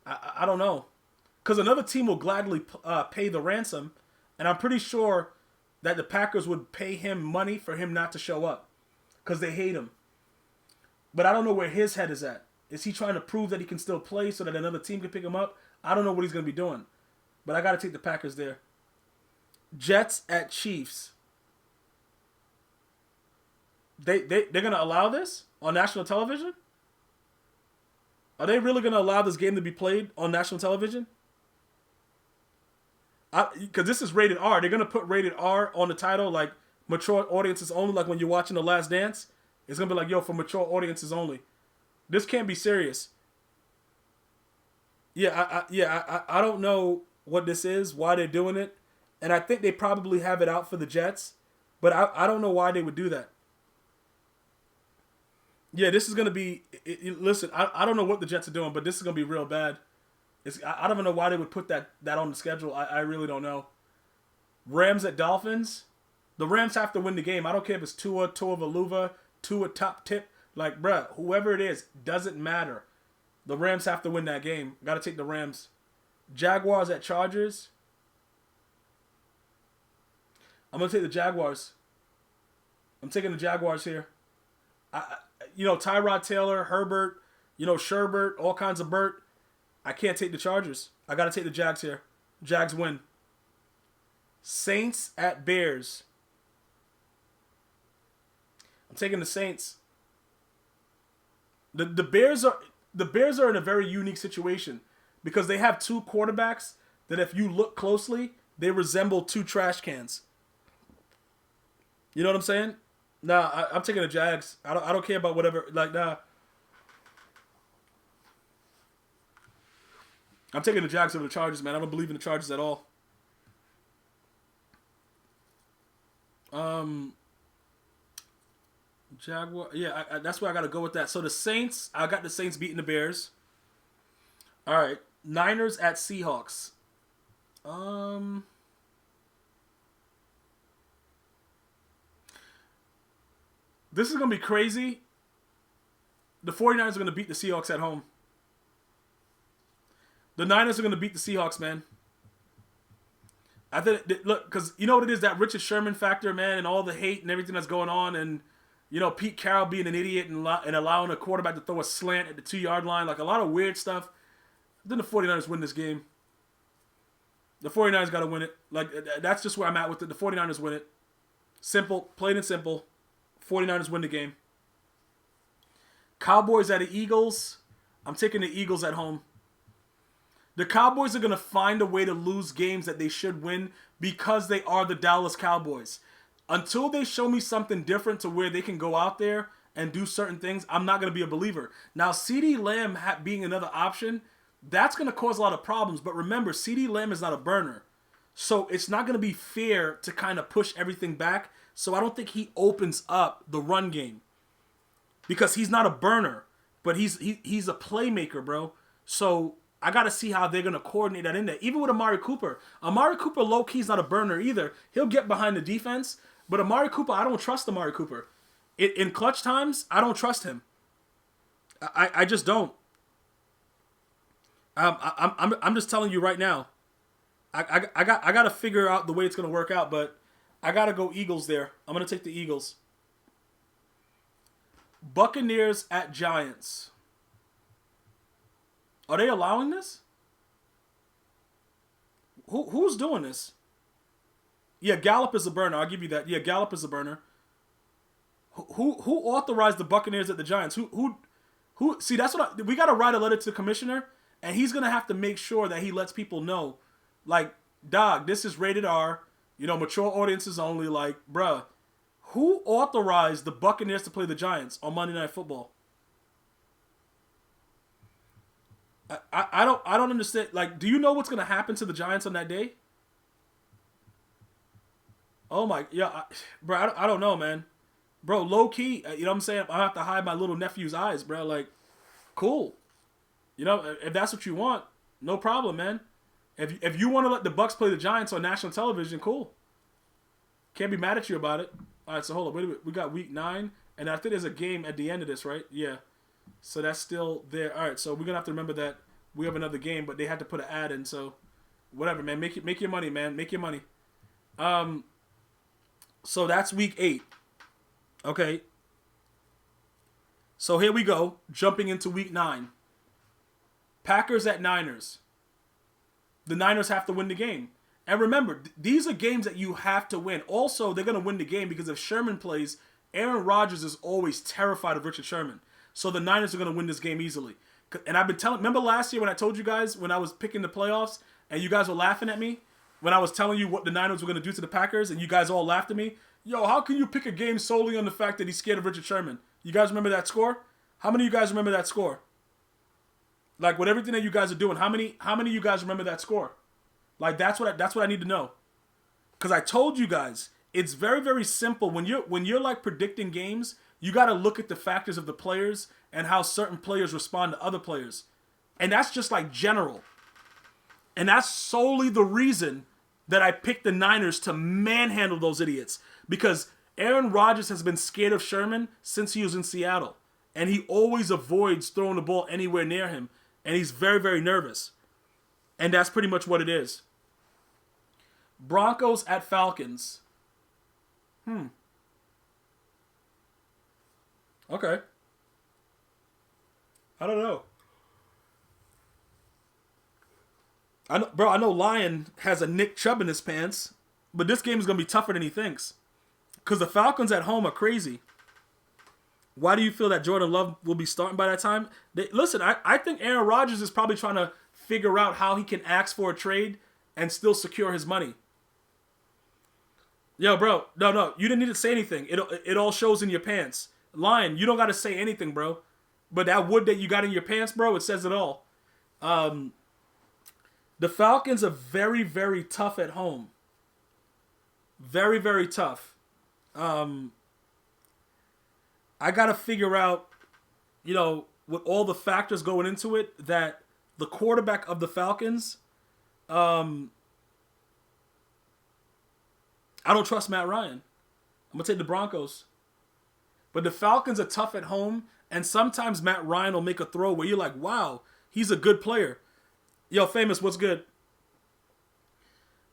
I don't know. Because another team will gladly pay the ransom, and I'm pretty sure that the Packers would pay him money for him not to show up because they hate him. But I don't know where his head is at. Is he trying to prove that he can still play so that another team can pick him up? I don't know what he's going to be doing. But I got to take the Packers there. Jets at Chiefs. They're going to allow this on national television? Are they really going to allow this game to be played on national television? Because this is rated R. They're going to put rated R on the title, like mature audiences only, like when you're watching The Last Dance. It's going to be like, for mature audiences only. This can't be serious. I don't know what this is, why they're doing it. And I think they probably have it out for the Jets. But I don't know why they would do that. Yeah, this is going to be... listen, I don't know what the Jets are doing, but this is going to be real bad. I don't even know why they would put that on the schedule. I really don't know. Rams at Dolphins. The Rams have to win the game. I don't care if it's Tua Tagovailoa, Tua top tip. Like, bruh, whoever it is, doesn't matter. The Rams have to win that game. Got to take the Rams. Jaguars at Chargers. I'm going to take the Jaguars. I'm taking the Jaguars here. Tyrod Taylor, Herbert, Sherbert, all kinds of Burt. I can't take the Chargers. I got to take the Jags here. Jags win. Saints at Bears. I'm taking the Saints. The Bears are in a very unique situation because they have 2 quarterbacks that if you look closely, they resemble 2 trash cans. You know what I'm saying? Nah, I'm taking the Jags. I don't care about whatever. Like, nah. I'm taking the Jags over the Chargers, man. I don't believe in the Chargers at all. Jaguar. Yeah, that's where I got to go with that. So the Saints, I got the Saints beating the Bears. All right. Niners at Seahawks. This is going to be crazy. The 49ers are going to beat the Seahawks at home. The Niners are going to beat the Seahawks, man. Look, because you know what it is, that Richard Sherman factor, man, and all the hate and everything that's going on, and Pete Carroll being an idiot and allowing a quarterback to throw a slant at the 2-yard line. Like, a lot of weird stuff. Then the 49ers win this game. The 49ers got to win it. Like, that's just where I'm at with it. The 49ers win it. Simple. Plain and simple. 49ers win the game. Cowboys at the Eagles. I'm taking the Eagles at home. The Cowboys are going to find a way to lose games that they should win because they are the Dallas Cowboys. Until they show me something different to where they can go out there and do certain things, I'm not going to be a believer. Now, CeeDee Lamb being another option, that's going to cause a lot of problems. But remember, CeeDee Lamb is not a burner. So it's not going to be fair to kind of push everything back. So I don't think he opens up the run game. Because he's not a burner. But he's a playmaker, bro. So I got to see how they're going to coordinate that in there. Even with Amari Cooper. Amari Cooper, low-key, is not a burner either. He'll get behind the defense. But Amari Cooper, I don't trust Amari Cooper. In clutch times, I don't trust him. I just don't. I'm just telling you right now. I got to figure out the way it's going to work out, but I got to go Eagles there. I'm going to take the Eagles. Buccaneers at Giants. Are they allowing this? Who's doing this? Yeah, Gallup is a burner. I'll give you that. Yeah, Gallup is a burner. Who authorized the Buccaneers at the Giants? Who? See, that's what we got to write a letter to the commissioner, and he's gonna have to make sure that he lets people know, like, dog, this is rated R. Mature audiences only. Like, bruh, who authorized the Buccaneers to play the Giants on Monday Night Football? I don't understand. Like, do you know what's gonna happen to the Giants on that day? Oh my, yeah, bro, I don't know, man. Bro, low key, you know what I'm saying? I have to hide my little nephew's eyes, bro. Like, cool. If that's what you want, no problem, man. If you want to let the Bucs play the Giants on national television, cool. Can't be mad at you about it. All right, so hold on. Wait a minute. We got week 9, and I think there's a game at the end of this, right? Yeah. So that's still there. All right, so we're going to have to remember that we have another game, but they had to put an ad in, so whatever, man. Make your money, man. Make your money. So that's week 8. Okay. So here we go. Jumping into week 9. Packers at Niners. The Niners have to win the game. And remember, these are games that you have to win. Also, they're going to win the game because if Sherman plays, Aaron Rodgers is always terrified of Richard Sherman. So the Niners are going to win this game easily. And I've been remember last year when I told you guys when I was picking the playoffs and you guys were laughing at me? When I was telling you what the Niners were going to do to the Packers and you guys all laughed at me? Yo, how can you pick a game solely on the fact that he's scared of Richard Sherman? You guys remember that score? How many of you guys remember that score? Like, with everything that you guys are doing, how many of you guys remember that score? Like, that's what I need to know. Because I told you guys, it's very, very simple. When you're like predicting games, you got to look at the factors of the players and how certain players respond to other players. And that's just like general. And that's solely the reason that I picked the Niners to manhandle those idiots. Because Aaron Rodgers has been scared of Sherman since he was in Seattle. And he always avoids throwing the ball anywhere near him. And he's very, very nervous. And that's pretty much what it is. Broncos at Falcons. Okay. I don't know. I know Lion has a Nick Chubb in his pants. But this game is going to be tougher than he thinks. Because the Falcons at home are crazy. Why do you feel that Jordan Love will be starting by that time? Listen, I think Aaron Rodgers is probably trying to figure out how he can ask for a trade and still secure his money. Yo, bro, no, you didn't need to say anything. It all shows in your pants. Lion, you don't got to say anything, bro. But that wood that you got in your pants, bro, it says it all. The Falcons are very, very tough at home. Very, very tough. I got to figure out, with all the factors going into it, that the quarterback of the Falcons, I don't trust Matt Ryan. I'm going to take the Broncos. But the Falcons are tough at home, and sometimes Matt Ryan will make a throw where you're like, wow, he's a good player. Yo, Famous, what's good?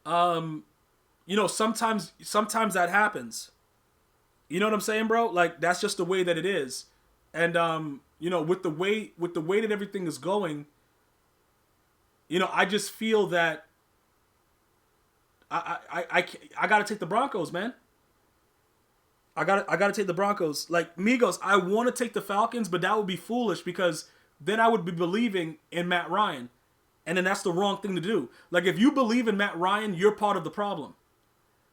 Sometimes that happens. You know what I'm saying, bro? Like, that's just the way that it is. And with the way that everything is going, I just feel that I gotta take the Broncos, man. I gotta take the Broncos. Like, Migos, I want to take the Falcons, but that would be foolish because then I would be believing in Matt Ryan, and then that's the wrong thing to do. Like, if you believe in Matt Ryan, you're part of the problem.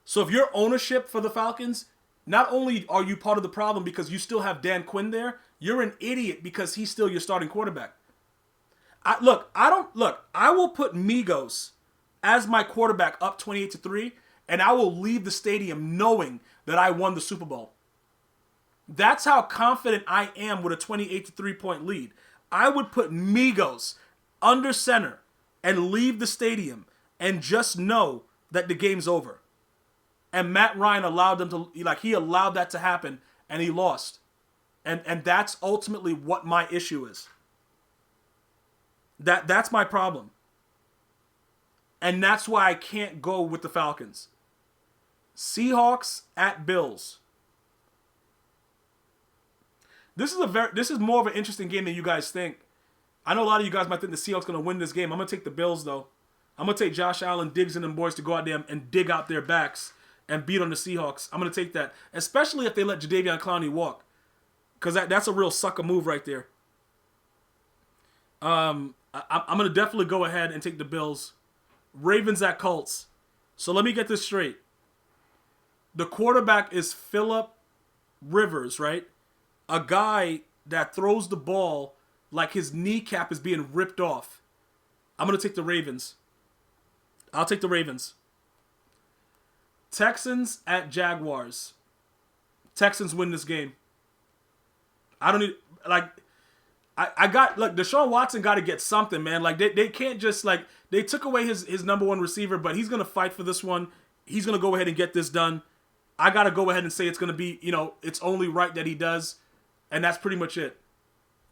So if your ownership for the Falcons, not only are you part of the problem because you still have Dan Quinn there, you're an idiot because he's still your starting quarterback. I will put Migos as my quarterback up 28-3, and I will leave the stadium knowing that I won the Super Bowl. That's how confident I am with a 28-3 point lead. I would put Migos under center and leave the stadium and just know that the game's over. And Matt Ryan allowed them to, he allowed that to happen, and he lost. And that's ultimately what my issue is. That's my problem. And that's why I can't go with the Falcons. Seahawks at Bills. This is more of an interesting game than you guys think. I know a lot of you guys might think the Seahawks going to win this game. I'm going to take the Bills, though. I'm going to take Josh Allen, Diggs, and them boys to go out there and dig out their backs and beat on the Seahawks. I'm going to take that, especially if they let Jadeveon Clowney walk, because that's a real sucker move right there. I'm going to definitely go ahead and take the Bills. Ravens at Colts. So let me get this straight. The quarterback is Phillip Rivers, right? A guy that throws the ball like his kneecap is being ripped off. I'm going to take the Ravens. I'll take the Ravens. Texans at Jaguars. Texans win this game. I don't need, Deshaun Watson got to get something, man. Like, they can't just, they took away his number one receiver, but he's going to fight for this one. He's going to go ahead and get this done. I got to go ahead and say it's going to be, it's only right that he does. And that's pretty much it.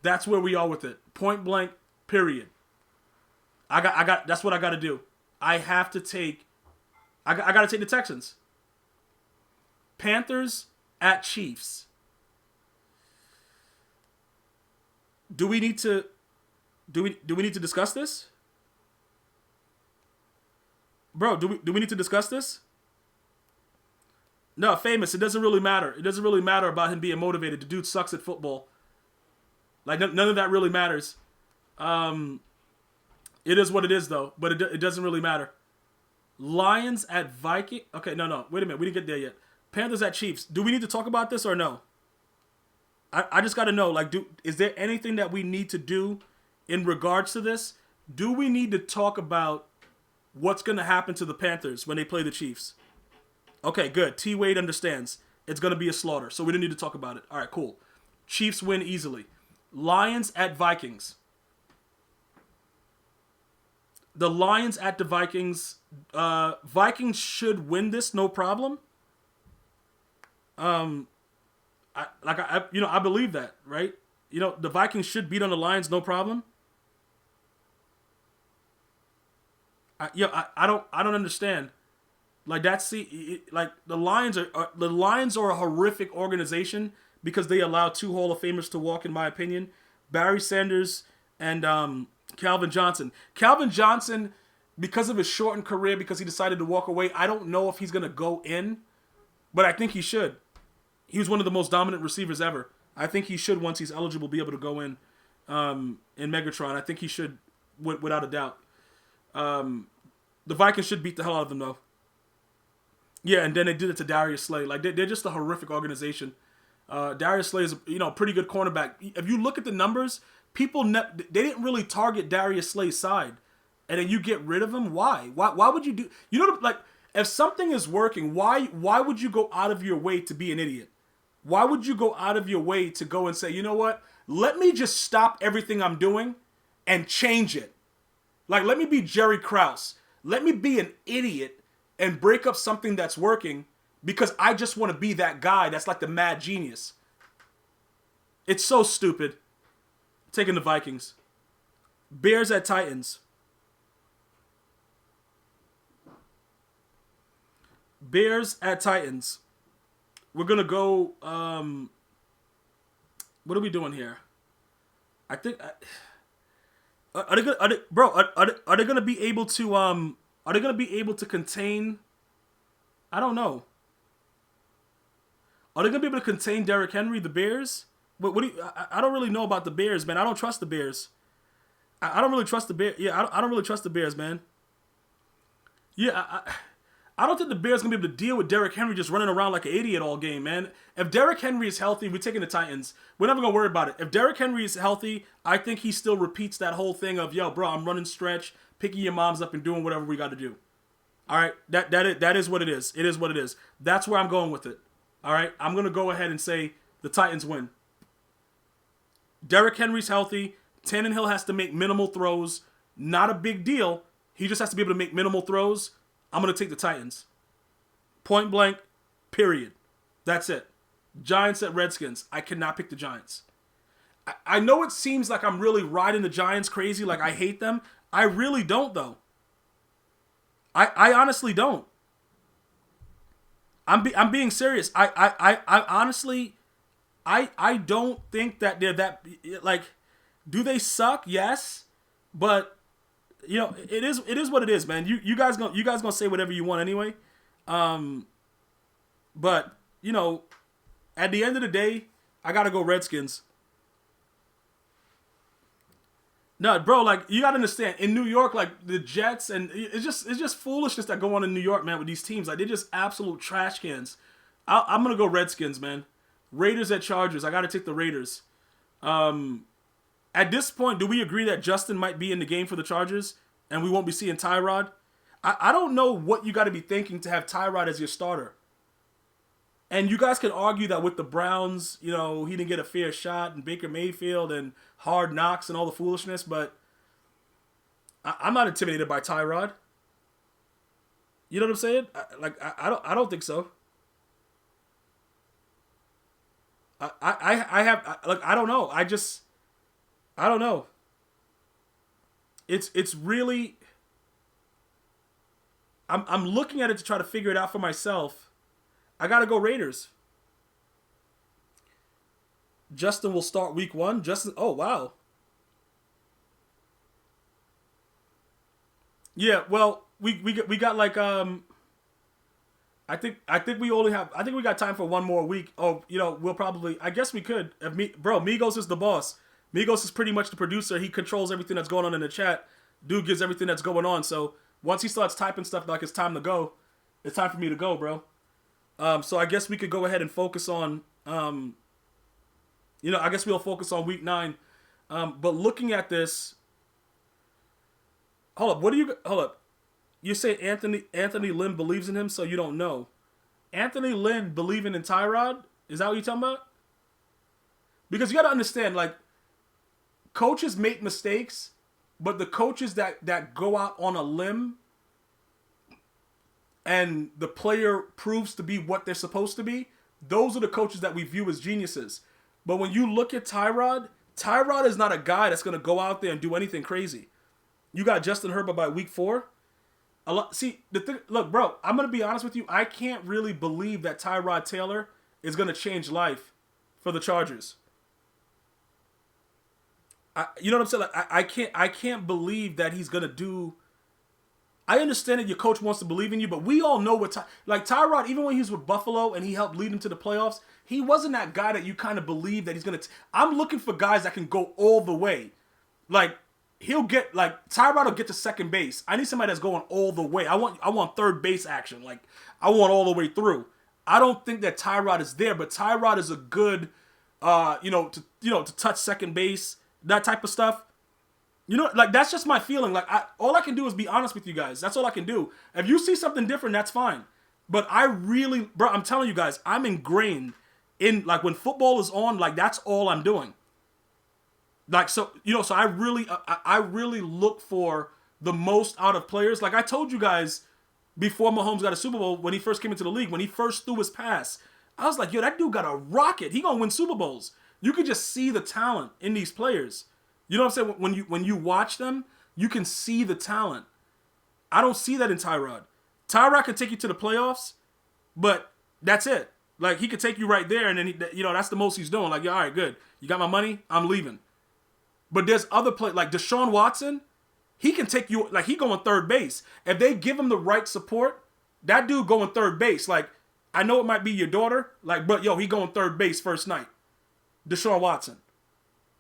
That's where we are with it. Point blank, period. That's what I got to do. I have to take, I got to take the Texans. Panthers at Chiefs. Do we need to discuss this? Bro, do we need to discuss this? No, Famous, it doesn't really matter. It doesn't really matter about him being motivated. The dude sucks at football. Like, none of that really matters. It is what it is, though. But it doesn't really matter. Lions at Viking. Okay, no. Wait a minute. We didn't get there yet. Panthers at Chiefs. Do we need to talk about this or no? I just got to know. Is there anything that we need to do in regards to this? Do we need to talk about what's going to happen to the Panthers when they play the Chiefs? Okay, good. T-Wade understands. It's going to be a slaughter, so we don't need to talk about it. All right, cool. Chiefs win easily. Lions at Vikings. The Lions at the Vikings. Vikings should win this, no problem. I believe that, right? The Vikings should beat on the Lions, no problem. I don't understand. The Lions are a horrific organization because they allow two Hall of Famers to walk, in my opinion. Barry Sanders and Calvin Johnson. Calvin Johnson, because of his shortened career, because he decided to walk away, I don't know if he's going to go in, but I think he should. He was one of the most dominant receivers ever. I think he should, once he's eligible, be able to go in Megatron. I think he should, without a doubt. The Vikings should beat the hell out of them, though. Yeah, and then they did it to Darius Slay. They're just a horrific organization. Darius Slay is a pretty good cornerback. If you look at the numbers, they didn't really target Darius Slay's side, and then you get rid of him. Why? Why would you do? If something is working, why would you go out of your way to be an idiot? Why would you go out of your way to go and say, you know what? Let me just stop everything I'm doing and change it. Let me be Jerry Krause. Let me be an idiot and break up something that's working because I just want to be that guy that's like the mad genius. It's so stupid. Taking the Vikings. Bears at Titans. Bears at Titans. we're gonna go. What are we doing here? I think. Are they gonna, are they gonna be able to Are they gonna be able to contain? I don't know. Are they gonna be able to contain Derrick Henry, the Bears? What do you, I don't really know about the Bears, man. I don't trust the Bears. I don't really trust the Bears. Yeah, I don't really trust the Bears, man. Yeah, I don't think the Bears are gonna be able to deal with Derrick Henry just running around like an idiot all game, man. If Derrick Henry is healthy, we're taking the Titans. We're never gonna worry about it. If Derrick Henry is healthy, I think he still repeats that whole thing of, yo, bro, I'm running stretch, picking your moms up and doing whatever we got to do. All right, that is what it is. It is what it is. That's where I'm going with it. All right, I'm gonna go ahead and say the Titans win. Derrick Henry's healthy. Tannehill has to make minimal throws. Not a big deal. He just has to be able to make minimal throws. I'm going to take the Titans. Point blank, period. That's it. Giants at Redskins. I cannot pick the Giants. I know it seems like I'm really riding the Giants crazy, like I hate them. I really don't, though. I honestly don't. I'm being serious. I honestly, I don't think that they're that, like, do they suck? Yes. But you know, it is what it is, man. You guys gonna say whatever you want anyway. But you know, at the end of the day, I gotta go Redskins. No, bro, like you gotta understand, in New York, like the Jets, and it's just foolishness that go on in New York, man, with these teams. Like they're just absolute trash cans. I'm gonna go Redskins, man. Raiders at Chargers. I gotta take the Raiders. At this point, do we agree that Justin might be in the game for the Chargers and we won't be seeing Tyrod? I don't know what you got to be thinking to have Tyrod as your starter. And you guys can argue that with the Browns, you know, he didn't get a fair shot, and Baker Mayfield and Hard Knocks and all the foolishness, but I'm not intimidated by Tyrod. You know what I'm saying? I don't think so. I don't know. I don't know. It's really. I'm looking at it to try to figure it out for myself. I gotta go Raiders. Justin will start week 1. Justin, oh wow. Yeah, well, we got like I think we only have. I think we got time for one more week. Oh, you know, we'll probably. I guess we could. Bro, Migos is the boss. Migos is pretty much the producer. He controls everything that's going on in the chat. Dude gives everything that's going on. So once he starts typing stuff like it's time to go, it's time for me to go, bro. So I guess we could go ahead and focus on, you know, I guess we'll focus on week 9. But looking at this, hold up. You say Anthony Lynn believes in him, so you don't know. Anthony Lynn believing in Tyrod? Is that what you're talking about? Because you got to understand, like, coaches make mistakes, but the coaches that go out on a limb and the player proves to be what they're supposed to be, those are the coaches that we view as geniuses. But when you look at Tyrod is not a guy that's going to go out there and do anything crazy. You got Justin Herbert by week 4. Look, bro, I'm going to be honest with you. I can't really believe that Tyrod Taylor is going to change life for the Chargers. You know what I'm saying? Like, I can't believe that he's gonna do. I understand that your coach wants to believe in you, but we all know what Tyrod, even when he was with Buffalo and he helped lead them to the playoffs, he wasn't that guy that you kind of believe that he's gonna. I'm looking for guys that can go all the way. Like Tyrod will get to second base. I need somebody that's going all the way. I want third base action. Like I want all the way through. I don't think that Tyrod is there, but Tyrod is a good, to touch second base. That type of stuff. You know, like, that's just my feeling. Like, all I can do is be honest with you guys. That's all I can do. If you see something different, that's fine. But I'm telling you guys, I'm ingrained in, like, when football is on, like, that's all I'm doing. Like, so, you know, so I really look for the most out of players. Like I told you guys before Mahomes got a Super Bowl, when he first came into the league, when he first threw his pass, I was like, yo, that dude got a rocket. He gonna win Super Bowls. You could just see the talent in these players. You know what I'm saying? When you watch them, you can see the talent. I don't see that in Tyrod. Tyrod can take you to the playoffs, but that's it. Like, he could take you right there, and then, that's the most he's doing. Like, yeah, all right, good. You got my money? I'm leaving. But there's other players, like Deshaun Watson, he can take you, like, he going third base. If they give him the right support, that dude going third base. Like, I know it might be your daughter, like, but, he going third base first night. Deshaun Watson.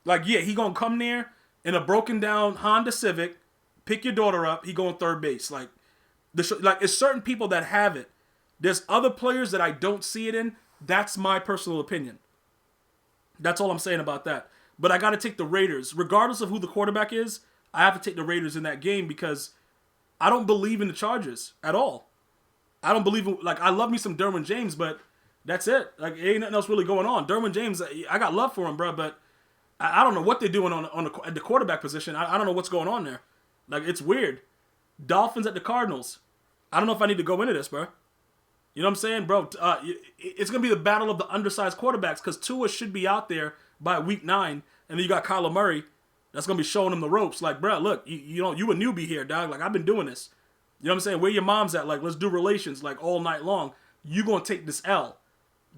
Like, yeah, he going to come there in a broken down Honda Civic, pick your daughter up, he going third base. Like, it's certain people that have it. There's other players that I don't see it in. That's my personal opinion. That's all I'm saying about that. But I got to take the Raiders. Regardless of who the quarterback is, I have to take the Raiders in that game because I don't believe in the Chargers at all. I don't believe in, like, I love me some Derwin James, but that's it. Like, ain't nothing else really going on. Derwin James, I got love for him, bro, but I don't know what they're doing at the quarterback position. I don't know what's going on there. Like, it's weird. Dolphins at the Cardinals. I don't know if I need to go into this, bro. You know what I'm saying, bro? It's going to be the battle of the undersized quarterbacks because Tua should be out there by week 9, and then you got Kyler Murray that's going to be showing him the ropes. Like, bro, look, you a newbie here, dog. Like, I've been doing this. You know what I'm saying? Where your mom's at? Like, let's do relations, like, all night long. You going to take this L.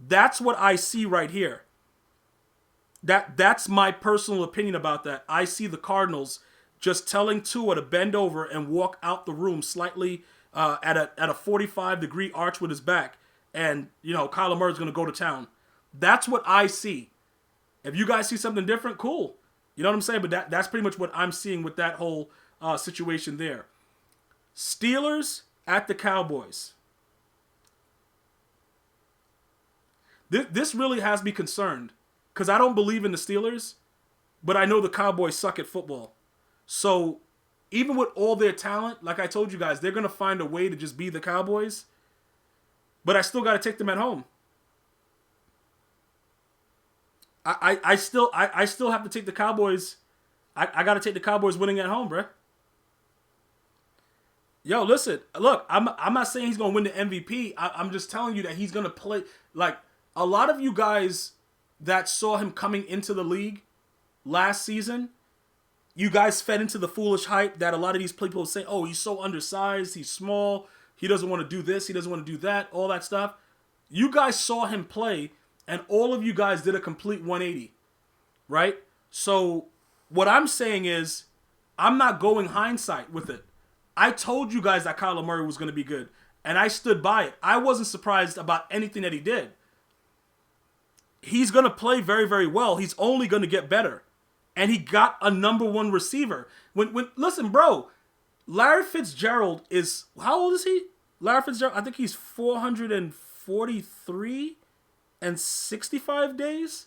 That's what I see right here. That's my personal opinion about that. I see the Cardinals just telling Tua to bend over and walk out the room slightly at a 45-degree arch with his back. And, Kyler Murray's going to go to town. That's what I see. If you guys see something different, cool. You know what I'm saying? But that's pretty much what I'm seeing with that whole situation there. Steelers at the Cowboys. This really has me concerned because I don't believe in the Steelers, but I know the Cowboys suck at football. So even with all their talent, like I told you guys, they're going to find a way to just be the Cowboys. But I still got to take them at home. I still have to take the Cowboys. I got to take the Cowboys winning at home, bruh. Yo, listen, look, I'm not saying he's going to win the MVP. I'm just telling you that he's going to play. Like, a lot of you guys that saw him coming into the league last season, you guys fed into the foolish hype that a lot of these people say, oh, he's so undersized, he's small, he doesn't want to do this, he doesn't want to do that, all that stuff. You guys saw him play, and all of you guys did a complete 180, right? So what I'm saying is, I'm not going hindsight with it. I told you guys that Kyler Murray was going to be good, and I stood by it. I wasn't surprised about anything that he did. He's going to play very, very well. He's only going to get better. And he got a number 1 receiver. Listen, bro, Larry Fitzgerald is, how old is he? Larry Fitzgerald, I think he's 443 and 65 days.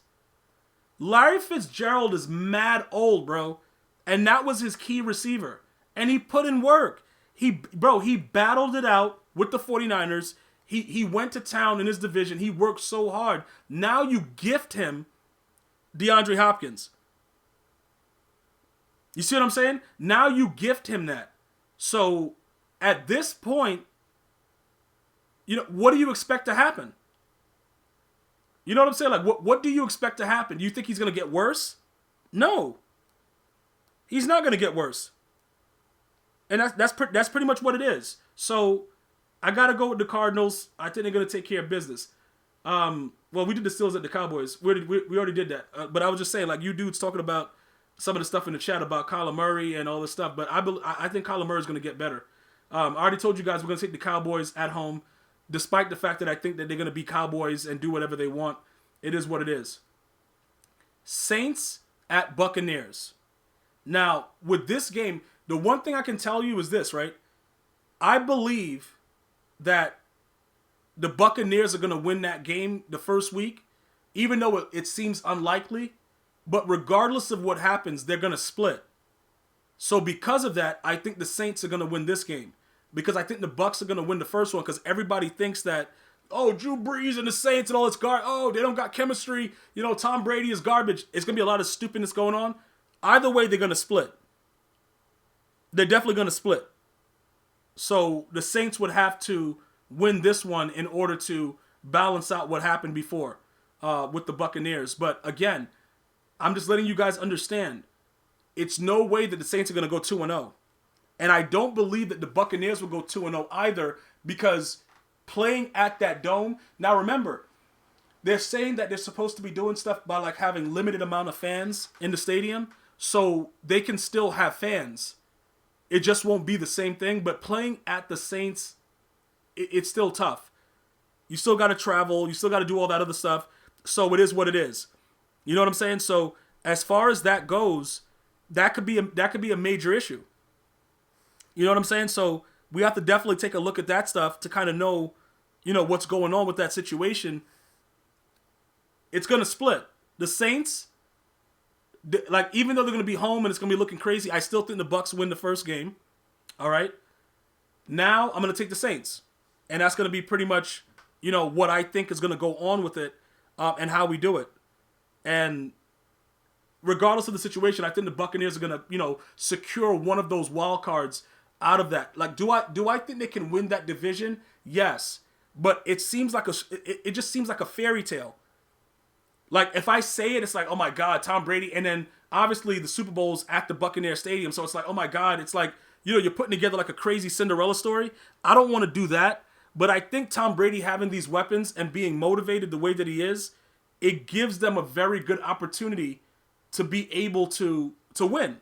Larry Fitzgerald is mad old, bro. And that was his key receiver. And he put in work. He battled it out with the 49ers. He went to town in his division. He worked so hard. Now you gift him DeAndre Hopkins. You see what I'm saying? Now you gift him that. So at this point, what do you expect to happen? You know what I'm saying? Like, what do you expect to happen? Do you think he's going to get worse? No. He's not going to get worse. And that's pretty much what it is. So I got to go with the Cardinals. I think they're going to take care of business. Well, we did the Steelers at the Cowboys. We already did that. But I was just saying, like, you dudes talking about some of the stuff in the chat about Kyler Murray and all this stuff. But I think Kyler Murray is going to get better. I already told you guys we're going to take the Cowboys at home. Despite the fact that I think that they're going to be Cowboys and do whatever they want. It is what it is. Saints at Buccaneers. Now, with this game, the one thing I can tell you is this, right? I believe that the Buccaneers are going to win that game the first week, even though it seems unlikely. But regardless of what happens, they're going to split. So because of that, I think the Saints are going to win this game. Because I think the Bucs are going to win the first one because everybody thinks that, oh, Drew Brees and the Saints and all this oh, they don't got chemistry. Tom Brady is garbage. It's going to be a lot of stupidness going on. Either way, they're going to split. They're definitely going to split. So the Saints would have to win this one in order to balance out what happened before with the Buccaneers. But again, I'm just letting you guys understand, it's no way that the Saints are going to go 2-0. And I don't believe that the Buccaneers will go 2-0 either because playing at that dome. Now remember, they're saying that they're supposed to be doing stuff by like having limited amount of fans in the stadium, so they can still have fans. It just won't be the same thing. But playing at the Saints, it's still tough. You still got to travel. You still got to do all that other stuff. So it is what it is. You know what I'm saying? So as far as that goes, that could be a major issue. You know what I'm saying? So we have to definitely take a look at that stuff to kind of know, what's going on with that situation. It's going to split. The Saints, like, even though they're going to be home and it's going to be looking crazy, I still think the Bucs win the first game. All right? Now I'm going to take the Saints. And that's going to be pretty much, what I think is going to go on with it and how we do it. And regardless of the situation, I think the Buccaneers are going to, secure one of those wild cards out of that. Like, do I think they can win that division? Yes. But it seems like it just seems like a fairy tale. Like, if I say it, it's like, oh my God, Tom Brady. And then obviously the Super Bowl's at the Buccaneer Stadium. So it's like, oh my God, it's like, you're putting together like a crazy Cinderella story. I don't want to do that. But I think Tom Brady having these weapons and being motivated the way that he is, it gives them a very good opportunity to be able to win.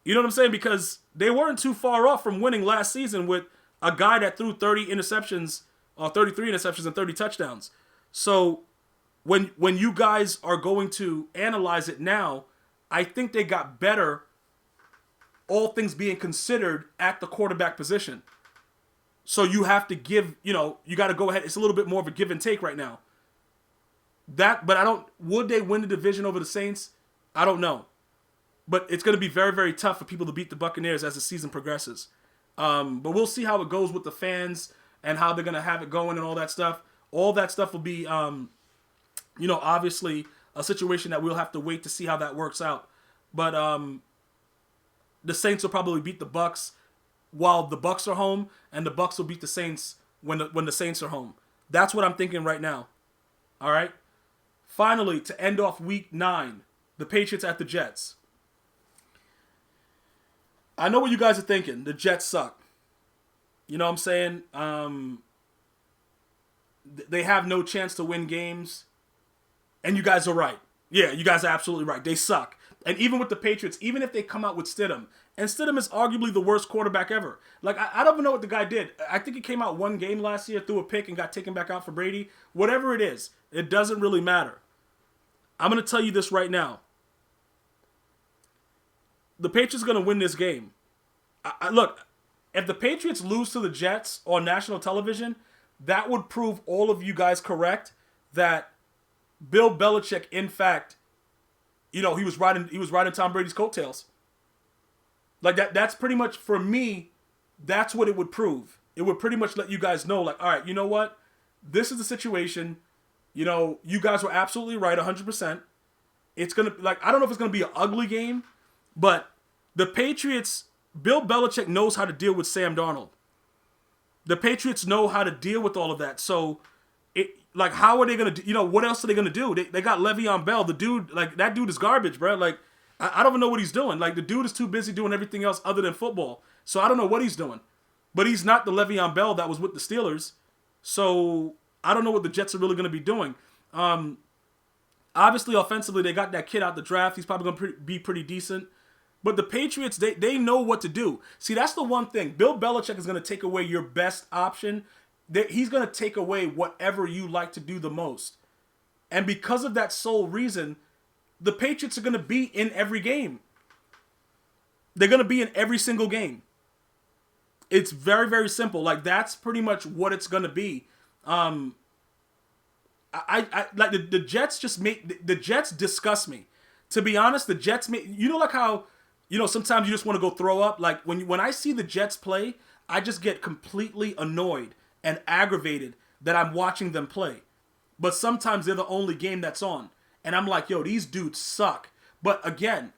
You know what I'm saying? Because they weren't too far off from winning last season with a guy that threw 30 interceptions, or 33 interceptions and 30 touchdowns. So when you guys are going to analyze it now, I think they got better, all things being considered, at the quarterback position. So you have to give, you got to go ahead. It's a little bit more of a give and take right now. But would they win the division over the Saints? I don't know. But it's going to be very, very tough for people to beat the Buccaneers as the season progresses. But we'll see how it goes with the fans and how they're going to have it going and all that stuff. All that stuff will be, obviously a situation that we'll have to wait to see how that works out. But the Saints will probably beat the Bucs while the Bucs are home, and the Bucs will beat the Saints when the Saints are home. That's what I'm thinking right now. All right? Finally, to end off Week 9, the Patriots at the Jets. I know what you guys are thinking. The Jets suck. You know what I'm saying? They have no chance to win games. And you guys are right. Yeah, you guys are absolutely right. They suck. And even with the Patriots, even if they come out with Stidham, and Stidham is arguably the worst quarterback ever. Like, I don't even know what the guy did. I think he came out one game last year, threw a pick, and got taken back out for Brady. Whatever it is, it doesn't really matter. I'm going to tell you this right now. The Patriots are going to win this game. Look, if the Patriots lose to the Jets on national television, that would prove all of you guys correct that Bill Belichick, in fact, he was riding Tom Brady's coattails. Like, that's pretty much, for me, that's what it would prove. It would pretty much let you guys know, like, all right, you know what? This is the situation. You guys were absolutely right, 100%. It's going to, like, I don't know if it's going to be an ugly game, but the Patriots, Bill Belichick knows how to deal with Sam Darnold. The Patriots know how to deal with all of that. So, how are they going to do, what else are they going to do? They got Le'Veon Bell. The dude, like, that dude is garbage, bro. Like, I don't even know what he's doing. Like, the dude is too busy doing everything else other than football. So I don't know what he's doing. But he's not the Le'Veon Bell that was with the Steelers. So I don't know what the Jets are really going to be doing. Obviously, offensively, they got that kid out the draft. He's probably going to be pretty decent. But the Patriots, they know what to do. See, that's the one thing. Bill Belichick is going to take away your best option. He's going to take away whatever you like to do the most. And because of that sole reason, the Patriots are going to be in every game. They're going to be in every single game. It's very, very simple. Like, that's pretty much what it's going to be. I like the Jets the Jets disgust me. To be honest, the Jets like how, sometimes you just want to go throw up. Like, when I see the Jets play, I just get completely annoyed and aggravated that I'm watching them play. But sometimes they're the only game that's on. And I'm like, yo, these dudes suck. But again,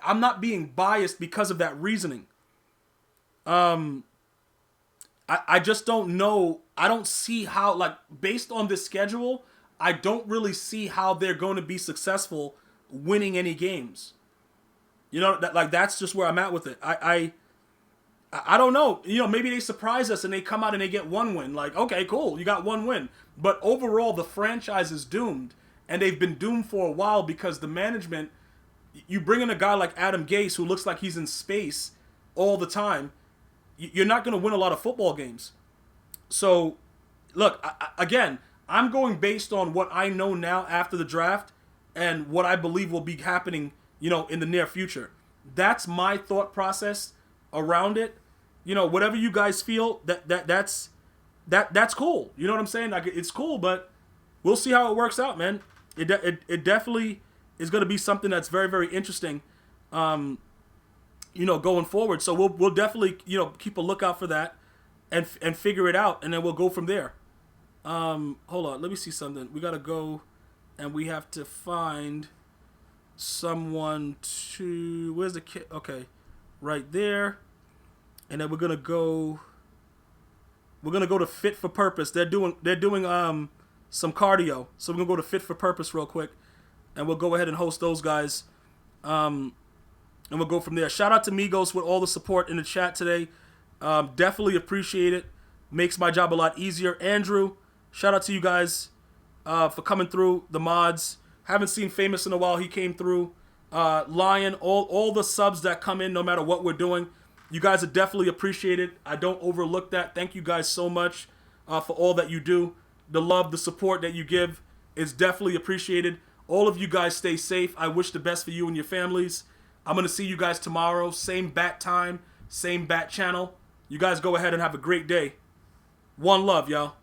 I'm not being biased because of that reasoning. I just don't know. I don't see how, like, based on this schedule, I don't really see how they're going to be successful winning any games. That's just where I'm at with it. I don't know. Maybe they surprise us and they come out and they get one win. Like, okay, cool, you got one win. But overall, the franchise is doomed, and they've been doomed for a while because the management. You bring in a guy like Adam Gase who looks like he's in space all the time. You're not going to win a lot of football games. So, look, again, I'm going based on what I know now after the draft and what I believe will be happening, in the near future. That's my thought process around it. Whatever you guys feel, that's cool. You know what I'm saying? Like, it's cool, but we'll see how it works out, man. It definitely is going to be something that's very, very interesting, going forward. So we'll definitely, keep a lookout for that and figure it out, and then we'll go from there. Hold on, let me see something. We got to go, and we have to find someone to. Where's the kid? Okay, right there, and then we're gonna go. We're gonna go to Fit for Purpose. They're doing some cardio, so we're gonna go to Fit for Purpose real quick. And we'll go ahead and host those guys. And we'll go from there. Shout out to Migos with all the support in the chat today. Definitely appreciate it. Makes my job a lot easier. Andrew, shout out to you guys for coming through. The mods. Haven't seen Famous in a while. He came through. Lion, all the subs that come in no matter what we're doing. You guys are definitely appreciated. I don't overlook that. Thank you guys so much for all that you do. The love, the support that you give is definitely appreciated. All of you guys stay safe. I wish the best for you and your families. I'm going to see you guys tomorrow. Same bat time, same bat channel. You guys go ahead and have a great day. One love, y'all.